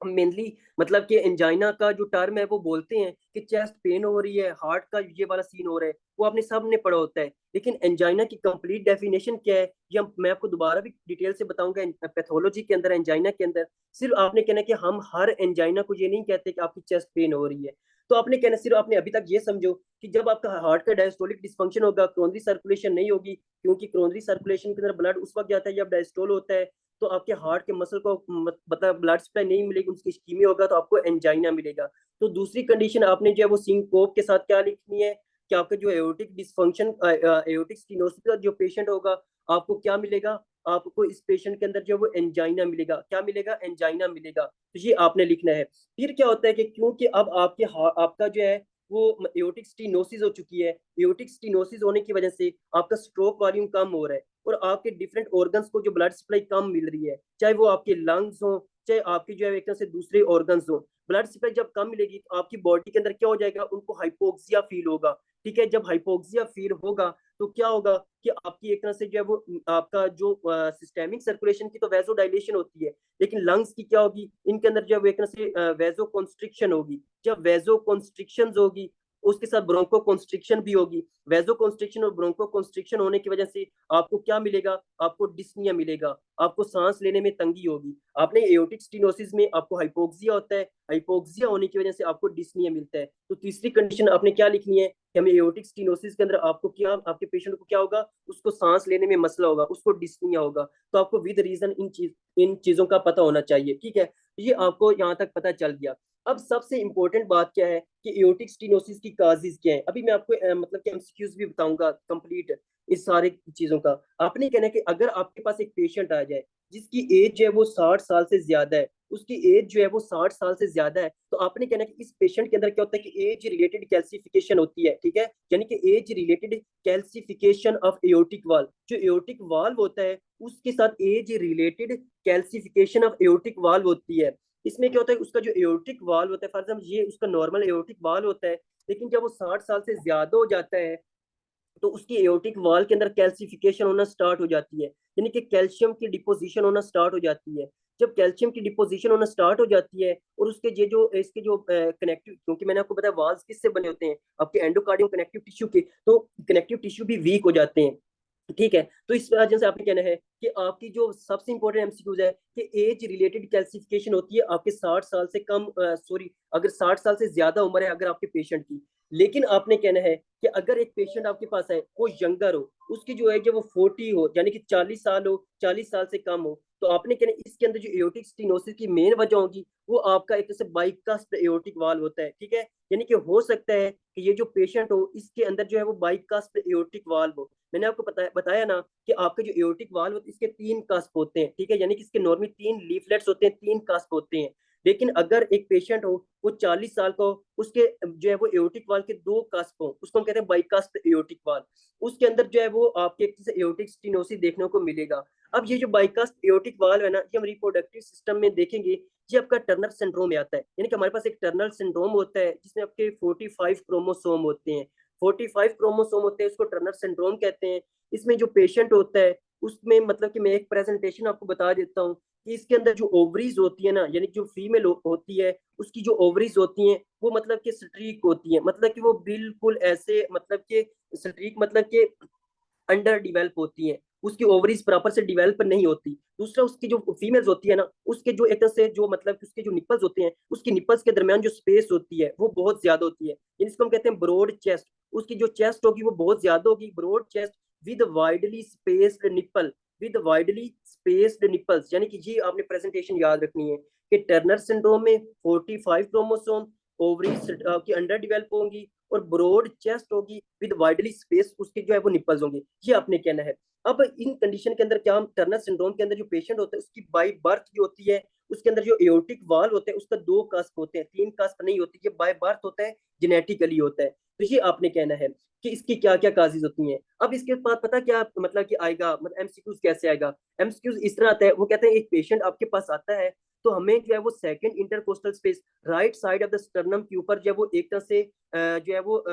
मेनली मतलब कि एंजाइना का जो टर्म है वो बोलते हैं कि चेस्ट पेन हो रही है, हार्ट का ये वाला सीन हो रहा है, वो आपने सब ने पढ़ा होता है। लेकिन एंजाइना की कंप्लीट डेफिनेशन क्या है, ये मैं आपको दोबारा भी डिटेल से बताऊंगा पैथोलॉजी के अंदर, एंजाइना के अंदर। सिर्फ आपने कहना कि हम हर एंजाइना को ये नहीं कहते कि आपकी चेस्ट पेन हो रही है। तो आपने कहना सिर्फ, आपने अभी तक ये समझो कि जब आपका हार्ट का डायस्टोलिक डिस्फंक्शन होगा, क्रोनरी सर्कुलेशन नहीं होगी, क्योंकि क्रोनरी सर्कुलेशन के अंदर ब्लड उस वक्त जाता है जब डायस्टोल होता है, तो आपके हार्ट के मसल को मतलब ब्लड सप्लाई नहीं मिलेगी, उसकी इस्कीमिया होगा, तो आपको एंजाइना मिलेगा। तो दूसरी कंडीशन आपने जो है वो सिंकोप के साथ क्या लिखनी है कि आपका जो एओर्टिक डिस्फंक्शन, एओर्टिक स्टेनोसिस का जो पेशेंट होगा, आपको क्या मिलेगा, आपको इस पेशेंट के अंदर जो है वो एंजाइना मिलेगा। क्या मिलेगा? एंजाइना मिलेगा। तो ये आपने लिखना है। फिर क्या होता है कि क्योंकि अब आपका जो है वो एओर्टिक स्टेनोसिस हो चुकी है, एओर्टिक स्टेनोसिस होने की वजह से आपका स्ट्रोक वॉल्यूम कम हो रहा है और आपके डिफरेंट ऑर्गन्स को जो ब्लड सप्लाई कम मिल रही है, चाहे वो आपके लंग्स हो, चाहे आपकी जो है एक तरह से दूसरे ऑर्गन्स हो, ब्लड सप्लाई जब कम मिलेगी तो आपकी बॉडी के अंदर क्या हो जाएगा, उनको हाइपोक्सिया फील होगा। ठीक है, जब हाइपोक्सिया फील होगा तो क्या होगा कि आपकी एक तरह से जो है वो आपका जो सिस्टेमिक सर्कुलेशन की तो वैसो डायलेशन होती है, लेकिन लंग्स की क्या होगी, इनके अंदर जो है वो एक तरह से वैसो कॉन्स्ट्रिक्शन होगी। जब वैसो कॉन्स्ट्रिक्शन होगी उसके साथ ब्रोंको कॉन्स्ट्रिक्शन भी होगी। वैसो कॉन्स्ट्रिक्शन और ब्रोंको कॉन्स्ट्रिक्शन होने की वजह से आपको क्या मिलेगा, आपको डिस्निया मिलेगा, आपको सांस लेने में तंगी होगी। आपने एओर्टिक स्टेनोसिस में आपको हाइपोक्सिया होता है, हाइपोक्सिया होने की वजह से आपको डिस्निया मिलता है। तो तीसरी कंडीशन आपने क्या लिखनी है कि हमें एओर्टिक स्टेनोसिस के अंदर आपको क्या, आपके पेशेंट को क्या होगा, उसको सांस लेने में मसला होगा, उसको डिस्निया होगा। तो आपको विद रीजन इन चीजों का पता होना चाहिए, ठीक है। ये आपको यहाँ तक पता चल गया। अब सबसे इंपॉर्टेंट बात क्या है कि एओर्टिक स्टेनोसिस की काजेज क्या है। अभी मैं आपको मतलब कि एमसीक्यूज भी बताऊंगा कंप्लीट इस सारे चीजों का। आपने कहना है कि अगर आपके पास एक पेशेंट आ जाए जिसकी एज जो है वो 60 साल से ज्यादा है, उसकी एज जो है वो 60 साल से ज्यादा है, तो आपने कहना है कि इस पेशेंट के अंदर क्या होता है कि एज रिलेटेड कैल्सिफिकेशन होती है, ठीक है, यानी कि age related calcification of aortic valve. जो एओर्टिक वाल्व होता है उसके साथ age related calcification of aortic valve होती है। इसमें क्या होता है, उसका जो एओर्टिक वाल्व होता है, फॉर एग्जाम्पल ये उसका नॉर्मल एओर्टिक वाल्व होता है, लेकिन जब वो 60 साल से ज्यादा हो जाता है तो उसकी एओर्टिक वाल के अंदर कैल्सिफिकेशन होना स्टार्ट हो जाती है, यानी कि कैल्शियम की डिपोजिशन होना स्टार्ट हो जाती है। जब कैल्शियम की डिपोजिशन होना स्टार्ट हो जाती है और उसके ये जो इसके जो कनेक्टिव, क्योंकि मैंने आपको बताया वाल्स किससे बने होते हैं, आपके एंडोकार्डियम कनेक्टिव टिश्यू के, तो कनेक्टिव टिश्यू भी वीक हो जाते हैं, ठीक है। तो इस वजह से आपने कहना है कि आपकी जो सबसे इंपॉर्टेंट एमसीक्यूज है कि एज रिलेटेड कैल्सिफिकेशन होती है आपके 60 साल से कम, सॉरी, अगर 60 साल से ज्यादा उम्र है अगर आपके पेशेंट की। लेकिन आपने कहना है कि अगर एक पेशेंट आपके पास है वो यंगर हो, उसकी जो एज है वो 40 हो, यानी कि 40 साल हो, 40 साल से कम हो, तो आपने कहना है इसके अंदर जो एओर्टिक स्टेनोसिस की मेन वजह होगी वो आपका एक तरह से बाइकास्ट एओर्टिक वाल्व होता है, ठीक है। यानी कि हो सकता है कि ये जो पेशेंट हो इसके अंदर जो है वो बाइकास्ट एओर्टिक वाल्व हो। मैंने आपको बताया ना कि आपके जो एओर्टिक वाल्व होते हैं इसके 3 कस्प होते हैं, ठीक है, यानी कि इसके नॉर्मली 3 लीफलेट्स होते हैं, 3 कस्प होते हैं। लेकिन अगर एक पेशेंट हो वो 40 साल का हो, उसके जो है वो एओर्टिक वाल्व के 2 कस्प हो, उसको हम कहते हैं बाइकास्ट एओर्टिक वाल्व। उसके अंदर जो है वो आपके एक एओर्टिक स्टेनोसिस देखने को मिलेगा। अब ये जो बाइकास्ट एओर्टिक वाल्व है ना, ये हम रिप्रोडक्टिव सिस्टम में देखेंगे, ये आपका टर्नर सिंड्रोम में आता है, यानी कि हमारे पास एक टर्नर सिंड्रोम होता है जिसमें आपके 45 क्रोमोसोम होते हैं, 45 क्रोमोसोम होते हैं, उसको टर्नर सिंड्रोम कहते हैं। इसमें जो पेशेंट होता है उसमें मतलब कि मैं एक प्रेजेंटेशन आपको बता देता हूँ कि इसके अंदर जो ओवरीज होती है ना, यानी जो फीमेल होती है उसकी जो ओवरीज होती हैं वो मतलब कि स्ट्रीक होती है, मतलब कि वो बिल्कुल ऐसे मतलब कि स्ट्रीक मतलब कि अंडर डिवेल्प होती हैं। उसकी ओवरीज प्रॉपर से डेवलप नहीं होती। दूसरा, उसकी जो फीमेल्स होती है ना, उसके जो एक तरह से जो मतलब उसके जो निपल्स होते हैं, उसकी निपल्स के दरमियान जो स्पेस होती है वो बहुत ज्यादा होती है, जिसको हम कहते हैं ब्रॉड चेस्ट। उसकी जो चेस्ट होगी वो बहुत ज्यादा होगी, broad chest with widely spaced nipple, with widely spaced nipples. यानी कि जी आपने प्रेजेंटेशन याद रखनी है कि टर्नर सिंड्रोम में 45 क्रोमोसोम, ओवरीज की अंडर डेवलप होंगी और ब्रॉड चेस्ट होगी विद वाइडली स्पेस, उसके जो है वो निपल्स होंगे, ये आपने कहना है। अब इन कंडीशन के अंदर क्या, हम टर्नर सिंड्रोम के अंदर जो पेशेंट होता है उसकी बाय बर्थ जो होती है, उसके अंदर जो एओर्टिक वाल होते हैं उसका 2 कस्प होते हैं, 3 कस्प नहीं होती, ये बाय बर्थ होता है, जेनेटिकली होता है। तो ये आपने कहना है कि इसकी क्या क्या काजेज होती हैं। अब इसके बाद पता क्या मतलब कि आएगा, मतलब एमसीक्यूज कैसे आएगा। एमसीक्यूज इस तरह आता है, वो कहते हैं एक पेशेंट आपके पास आता है, तो हमें जो है वो second intercostal space right side of the sternum के ऊपर जो है वो एक तरह से जो है वो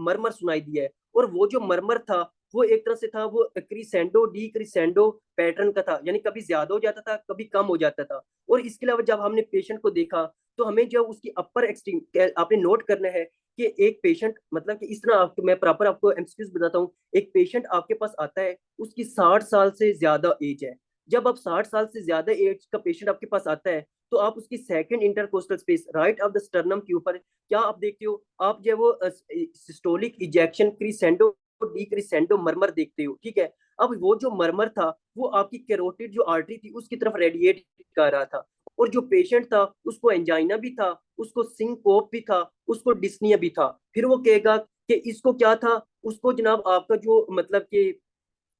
मरमर सुनाई दिया है, और वो जो मरमर था वो एक तरह से था वो क्रिसेंडो डी क्रिसेंडो पैटर्न का था, यानी कभी ज्यादा हो जाता था कभी कम हो जाता था। और इसके अलावा जब हमने पेशेंट को देखा तो हमें जो उसकी अपर एक्सट्रीम आपने नोट करना है कि एक पेशेंट मतलब कि इस तरह आपको मैं प्रॉपर आपको एमसीक्यूज बताता हूँ। एक पेशेंट आपके पास आता है, उसकी 60 साल से ज्यादा एज है। जब आप 60 साल से ज्यादा एज का पेशेंट आपके पास आता है, तो आप उसकी second intercostal space right of the sternum के ऊपर क्या आप देखते हो, आप जो है वो systolic ejection crescendo decrescendo murmur देखते हो, ठीक है। अब वो जो मरमर था वो आपकी कैरोटिड जो आर्टरी थी उसकी तरफ रेडिएट कर रहा था, और जो पेशेंट था उसको एंजाइना भी था, उसको सिंकोप भी था, उसको डिस्निया भी था। फिर वो कहेगा कि इसको क्या था, उसको जनाब आपका जो मतलब कि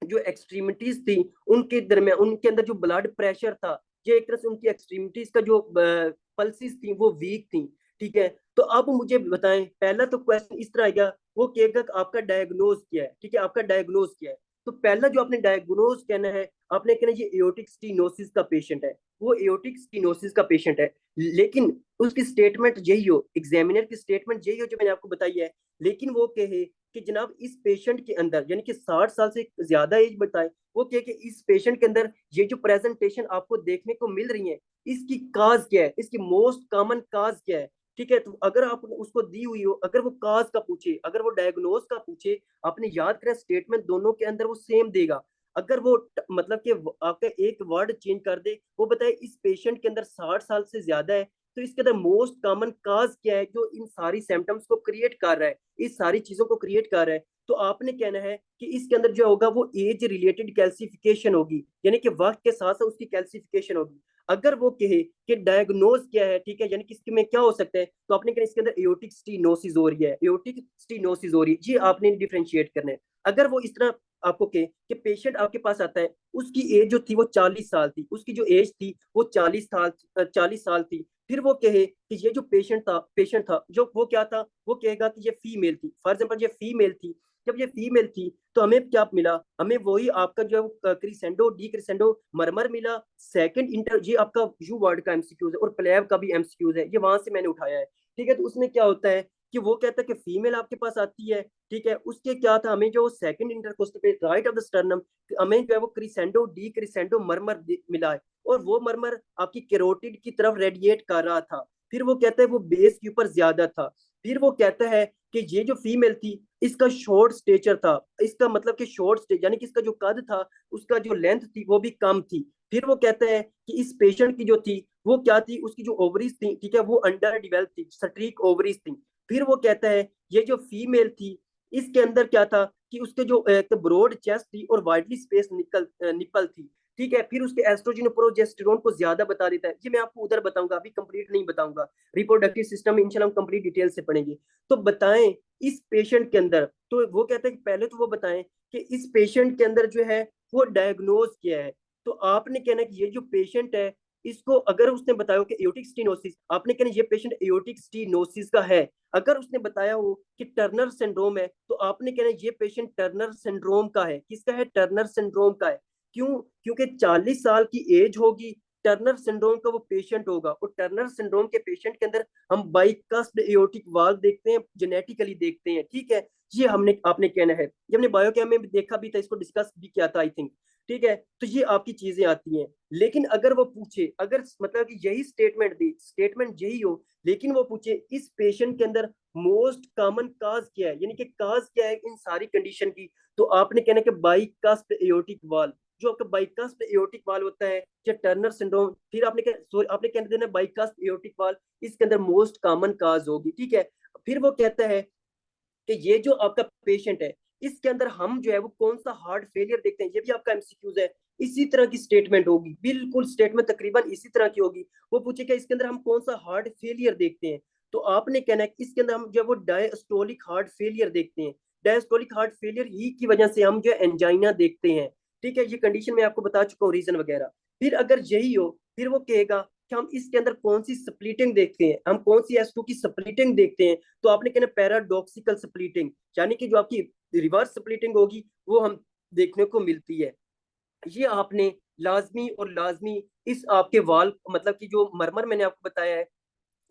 जो एक्सट्रीमिटीज थी उनके दरमियान, उनके अंदर जो ब्लड प्रेशर था, ये एक तरह से उनकी एक्सट्रीमिटीज का जो पल्सेस थी वो वीक थी, ठीक है। तो अब मुझे बताएं, पहला तो क्वेश्चन इस तरह आएगा, वो कहेगा कि आपका डायग्नोज क्या है, ठीक है, आपका डायग्नोज क्या है। तो पहला जो आपने डायग्नोज कहना है, आपने कहना ये एओर्टिक स्टीनोसिस का पेशेंट है, वो एओर्टिक स्टीनोसिस का पेशेंट है। लेकिन उसकी स्टेटमेंट यही हो, एग्जामिनर की स्टेटमेंट यही हो जो मैंने आपको बताई है, लेकिन वो कहे कि जनाब इस पेशेंट के अंदर, यानी कि 60 साल से ज्यादा एज बताए, वो कहे कि इस पेशेंट के अंदर ये जो प्रेजेंटेशन आपको देखने को मिल रही है, इसकी काज क्या है, इसकी मोस्ट कॉमन काज क्या है, ठीक है। तो अगर आप उसको दी हुई हो, अगर वो काज का पूछे, अगर वो डायग्नोज का पूछे, आपने याद करें स्टेटमेंट दोनों के अंदर वो सेम देगा। अगर वो मतलब कि आपका एक वर्ड चेंज कर दे, वो बताए इस पेशेंट के अंदर 60 साल से ज्यादा है, तो इसके अंदर मोस्ट कॉमन काज क्या है जो इन सारी सिम्टम्स को क्रिएट कर रहा है, इस सारी चीजों को क्रिएट कर रहा है। तो आपने कहना है कि इसके अंदर जो होगा वो एज रिलेटेड कैल्सिफिकेशन होगी, यानी कि वक्त के साथ साथ उसकी कैल्सिफिकेशन होगी। अगर वो कहे कि डायग्नोज क्या है, ठीक है, यानी कि इसके में क्या हो सकता है, तो आपने कहना इसके अंदर एओर्टिक स्टीनोसिस हो रही है, एओर्टिक स्टीनोसिस हो रही है, जी आपने डिफरेंशिएट करना है। अगर वो इस तरह आपको कहे कि पेशेंट आपके पास आता है, उसकी एज जो थी वो 40 साल थी, उसकी जो एज थी वो 40 साल थी, फिर वो कहे कि ये जो पेशेंट था जो वो क्या था, वो कहेगा कि ये फीमेल थी, फॉर एग्जाम्पल ये फीमेल थी। जब ये फीमेल थी तो हमें क्या मिला, हमें वही आपका जो है क्रिसेंडो डी क्रिसेंडो मरमर मिला। सेकंड इंटर, ये आपका यू वर्ड का एमसीक्यूज है और प्लेब का भी एमसीक्यूज है, ये वहां से मैंने उठाया है, ठीक है। तो उसमें क्या होता है कि वो कहता है कि फीमेल आपके पास आती है, ठीक है, उसके क्या था, हमें जो सेकंड इंटरकोस्टल पे राइट ऑफ द स्टर्नम, हमें जो है वो क्रिसेंडो डी क्रिसेंडो मरमर मिला है, और वो मरमर आपकी कैरोटिड की तरफ रेडिएट कर रहा था। फिर वो कहता है वो बेस के ऊपर ज्यादा था। फिर वो कहता है कि ये जो फीमेल थी इसका शॉर्ट स्टेचर था, इसका मतलब कि शॉर्ट स्टेज यानी कि इसका जो कद था, उसका जो लेंथ थी वो भी कम थी। फिर वो कहता है कि इस पेशेंट की जो थी वो क्या थी, उसकी जो ओवरीज थी, ठीक है, वो अंडर डेवलप थी, स्ट्रीक ओवरीज थी। फिर वो कहता है ये जो फीमेल थी इसके अंदर क्या था कि उसके जो ब्रॉड चेस्ट थी और वाइडली स्पेस निपल थी, ठीक है। फिर उसके एस्ट्रोजन और प्रोजेस्टेरोन को ज्यादा बता देता है, ये मैं आपको उधर बताऊंगा, अभी कंप्लीट नहीं बताऊंगा, रिप्रोडक्टिव सिस्टम इंशाल्लाह हम कंप्लीट डिटेल से पढ़ेंगे। तो बताएं इस पेशेंट के अंदर, तो वो कहते हैं कि पहले तो वो बताएं कि इस पेशेंट के अंदर जो है वो डायग्नोज क्या है। तो आपने कहना कि ये जो पेशेंट है इसको, अगर उसने बताया कि एओर्टिक स्टीनोसिस, आपने कहना ये पेशेंट एओर्टिक स्टीनोसिस का है। अगर उसने बताया हो कि टर्नर सिंड्रोम है, तो आपने कहना ये पेशेंट टर्नर सिंड्रोम का है, किसका है, टर्नर सिंड्रोम का है। क्यों, क्योंकि 40 साल की एज होगी, टर्नर सिंड्रोम का वो पेशेंट होगा, और टर्नर सिंड्रोम के पेशेंट के अंदर हम बाइकास्ड एओर्टिक वाल्व देखते हैं, जेनेटिकली देखते हैं, ठीक है। ये हमने आपने कहना है, ये हमने बायोकेम में भी देखा भी था, इसको डिस्कस भी किया था आई थिंक, ठीक है। तो ये आपकी चीजें आती हैं। लेकिन अगर वो पूछे, अगर मतलब कि यही स्टेटमेंट दी, स्टेटमेंट यही हो लेकिन वो पूछे इस पेशेंट के अंदर मोस्ट कॉमन काज क्या है, यानी कि काज क्या है इन सारी कंडीशन की, तो आपने कहना कि बाइकास्प्ड एओर्टिक वाल्व, जो आपका बाइकास्प्ड एओर्टिक वाल्व होता है या टर्नर सिंड्रोम, फिर आपने कहना देना बाइकास्प्ड एओर्टिक वाल्व, इसके अंदर मोस्ट कॉमन काज होगी, ठीक है। फिर वो कहता है कि ये जो आपका पेशेंट है, इसके अंदर हम जो है वो कौन सा हार्ट फेलियर देखते हैं, ये भी आपका एमसीक्यूज है। इसी तरह की स्टेटमेंट होगी, बिल्कुल स्टेटमेंट तकरीबन इसी तरह की होगी। वो पूछेगा इसके अंदर हम कौन सा हार्ट फेलियर देखते हैं, तो आपने कहना है इसके अंदर हम जो है वो डायस्टोलिक हार्ट फेलियर देखते हैं। डायस्टोलिक हार्ट फेलियर ही की वजह से हम जो है एंजाइना देखते हैं, ठीक है। ये कंडीशन मैं आपको बता चुका हूँ, रीजन वगैरह। फिर अगर यही हो, फिर वो कहेगा कि हम इसके अंदर कौन सी स्प्लिटिंग देखते हैं, हम कौन सी S2 की स्प्लिटिंग देखते हैं, तो आपने कहना पैराडॉक्सिकल स्प्लिटिंग, यानी कि जो आपकी रिवर्स स्प्लिटिंग होगी वो हम देखने को मिलती है। ये आपने लाजमी और लाजमी इस आपके वाल मतलब कि जो मरमर मैंने आपको बताया है,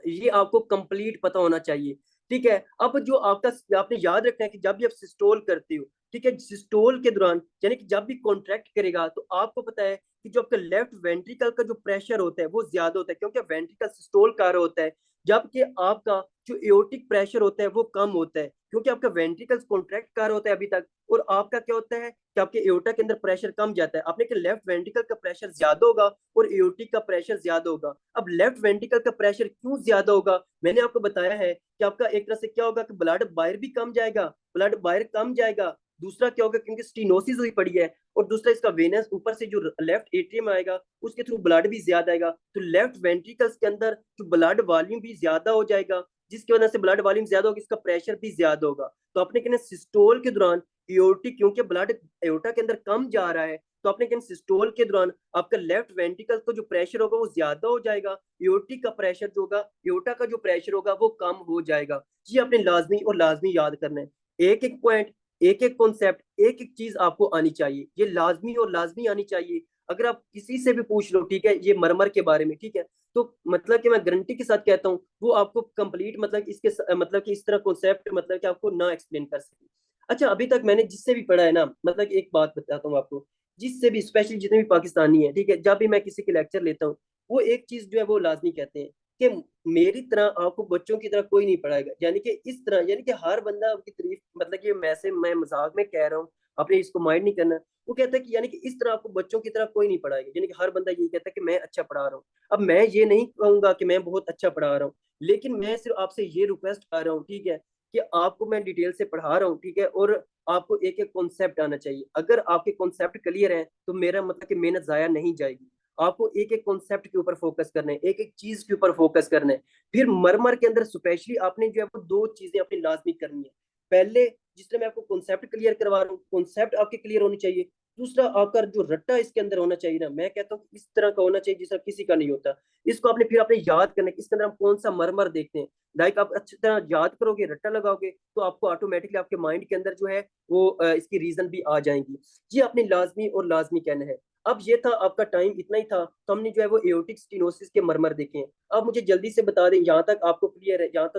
ये आपको कंप्लीट पता होना चाहिए, ठीक है। अब जो आपका आपने याद रखना है कि जब भी आप सिस्टोल करते हो, ठीक है, सिस्टोल के दौरान यानी कि जब भी कॉन्ट्रैक्ट करेगा, तो आपको पता है कि जो आपका लेफ्ट वेंट्रिकल का जो प्रेशर होता है वो ज्यादा होता है, क्योंकि वेंट्रिकल सिस्टोल कर रहा होता है, जबकि आपका जो एओर्टिक प्रेशर होता है वो कम होता है, क्योंकि आपका वेंट्रिकल्स कॉन्ट्रैक्ट कर रहा होता है अभी तक, और आपका क्या होता है कि आपके एओर्टा के अंदर प्रेशर कम जाता है। आपने कि लेफ्ट वेंट्रिकल का प्रेशर ज्यादा होगा और एओर्टिक का प्रेशर ज्यादा होगा। अब लेफ्ट वेंट्रिकल का प्रेशर क्यों ज्यादा होगा, मैंने आपको बताया है कि आपका एक तरह से क्या होगा कि ब्लड बाहर भी कम जाएगा, ब्लड बाहर कम जाएगा। दूसरा क्या होगा, क्योंकि स्टीनोसिस हुई पड़ी है, और दूसरा इसका वेनस ऊपर से जो लेफ्ट एट्रियम आएगा उसके थ्रू ब्लड भी ज्यादा आएगा, तो लेफ्ट वेंट्रिकल्स के अंदर जो ब्लड वॉल्यूम भी ज्यादा हो जाएगा, जिसकी वजह से ब्लड वॉल्यूम ज्यादा होगी, इसका प्रेशर भी ज्यादा होगा। तो आपने कहना सिस्टोल के दौरान एओर्टिक, क्योंकि ब्लड एओर्टा के अंदर कम जा रहा है, तो आपने कहना सिस्टोल के दौरान आपका लेफ्ट वेंट्रिकल का जो प्रेशर होगा वो ज्यादा हो जाएगा, एओर्टिक का प्रेशर जो होगा, एओर्टा का जो प्रेशर होगा वो कम हो जाएगा। ये आपने लाजमी और लाजमी याद करना है। एक एक पॉइंट, एक एक कॉन्सेप्ट, एक एक चीज आपको आनी चाहिए, ये लाजमी और लाजमी आनी चाहिए। अगर आप किसी से भी पूछ लो, ठीक है, ये मरमर के बारे में, ठीक है, तो मतलब कि मैं गारंटी के साथ कहता हूँ वो आपको कंप्लीट मतलब इसके मतलब कि इस तरह कॉन्सेप्ट मतलब कि आपको ना एक्सप्लेन कर सके। अच्छा, अभी तक मैंने जिससे भी पढ़ा है ना, मतलब कि एक बात बताता हूँ आपको, जिससे भी स्पेशली जितने भी पाकिस्तानी है, ठीक है, जब भी मैं किसी के लेक्चर लेता हूँ, वो एक चीज जो है वो लाजमी कहते हैं कि मेरी तरह आपको बच्चों की तरह कोई नहीं पढ़ाएगा, यानी कि इस तरह, यानी कि हर बंदा आपकी तारीफ, मतलब कि मैं मजाक में कह रहा हूँ, आपने इसको माइंड नहीं करना। वो कहता है कि यानी कि इस तरह आपको बच्चों की तरह कोई नहीं पढ़ाएगा, यानी कि हर बंदा यही कहता है कि मैं अच्छा पढ़ा रहा हूँ। अब मैं ये नहीं कहूंगा कि मैं बहुत अच्छा पढ़ा रहा हूँ, लेकिन मैं सिर्फ आपसे ये रिक्वेस्ट कर रहा हूँ, ठीक है, कि आपको मैं डिटेल से पढ़ा रहा हूँ, ठीक है, और आपको एक एक कॉन्सेप्ट आना चाहिए। अगर आपके कॉन्सेप्ट क्लियर है तो मेरा मतलब कि मेहनत जाया नहीं जाएगी। आपको एक एक कॉन्सेप्ट के ऊपर फोकस करना है, एक एक चीज के ऊपर फोकस करना है। फिर मरमर के अंदर स्पेशली आपने जो है वो दो चीजें अपनी लाजमी करनी है। पहले, जिससे मैं आपको कॉन्सेप्ट क्लियर करवा रहा हूँ, कॉन्सेप्ट आपके क्लियर होनी चाहिए। दूसरा, आपका जो रट्टा इसके अंदर होना चाहिए ना, मैं कहता हूँ इस तरह का होना चाहिए जिस तरह किसी का नहीं होता। इसको आपने फिर आपने याद करना है कि इसके अंदर हम कौन सा मरमर देखते हैं। लाइक आप अच्छी तरह याद करोगे, रट्टा लगाओगे, तो आपको ऑटोमेटिकली आपके माइंड के अंदर जो है वो इसकी रीजन भी आ जाएंगी। ये आपने लाजमी और लाजमी कहना है। अब ये था आपका टाइम, इतना ही था, तो हमने जो है वो एओर्टिक स्टेनोसिस के मरमर देखे हैं। अब मुझे जल्दी से बता दें, यहाँ तक आपको क्लियर है, यहाँ तक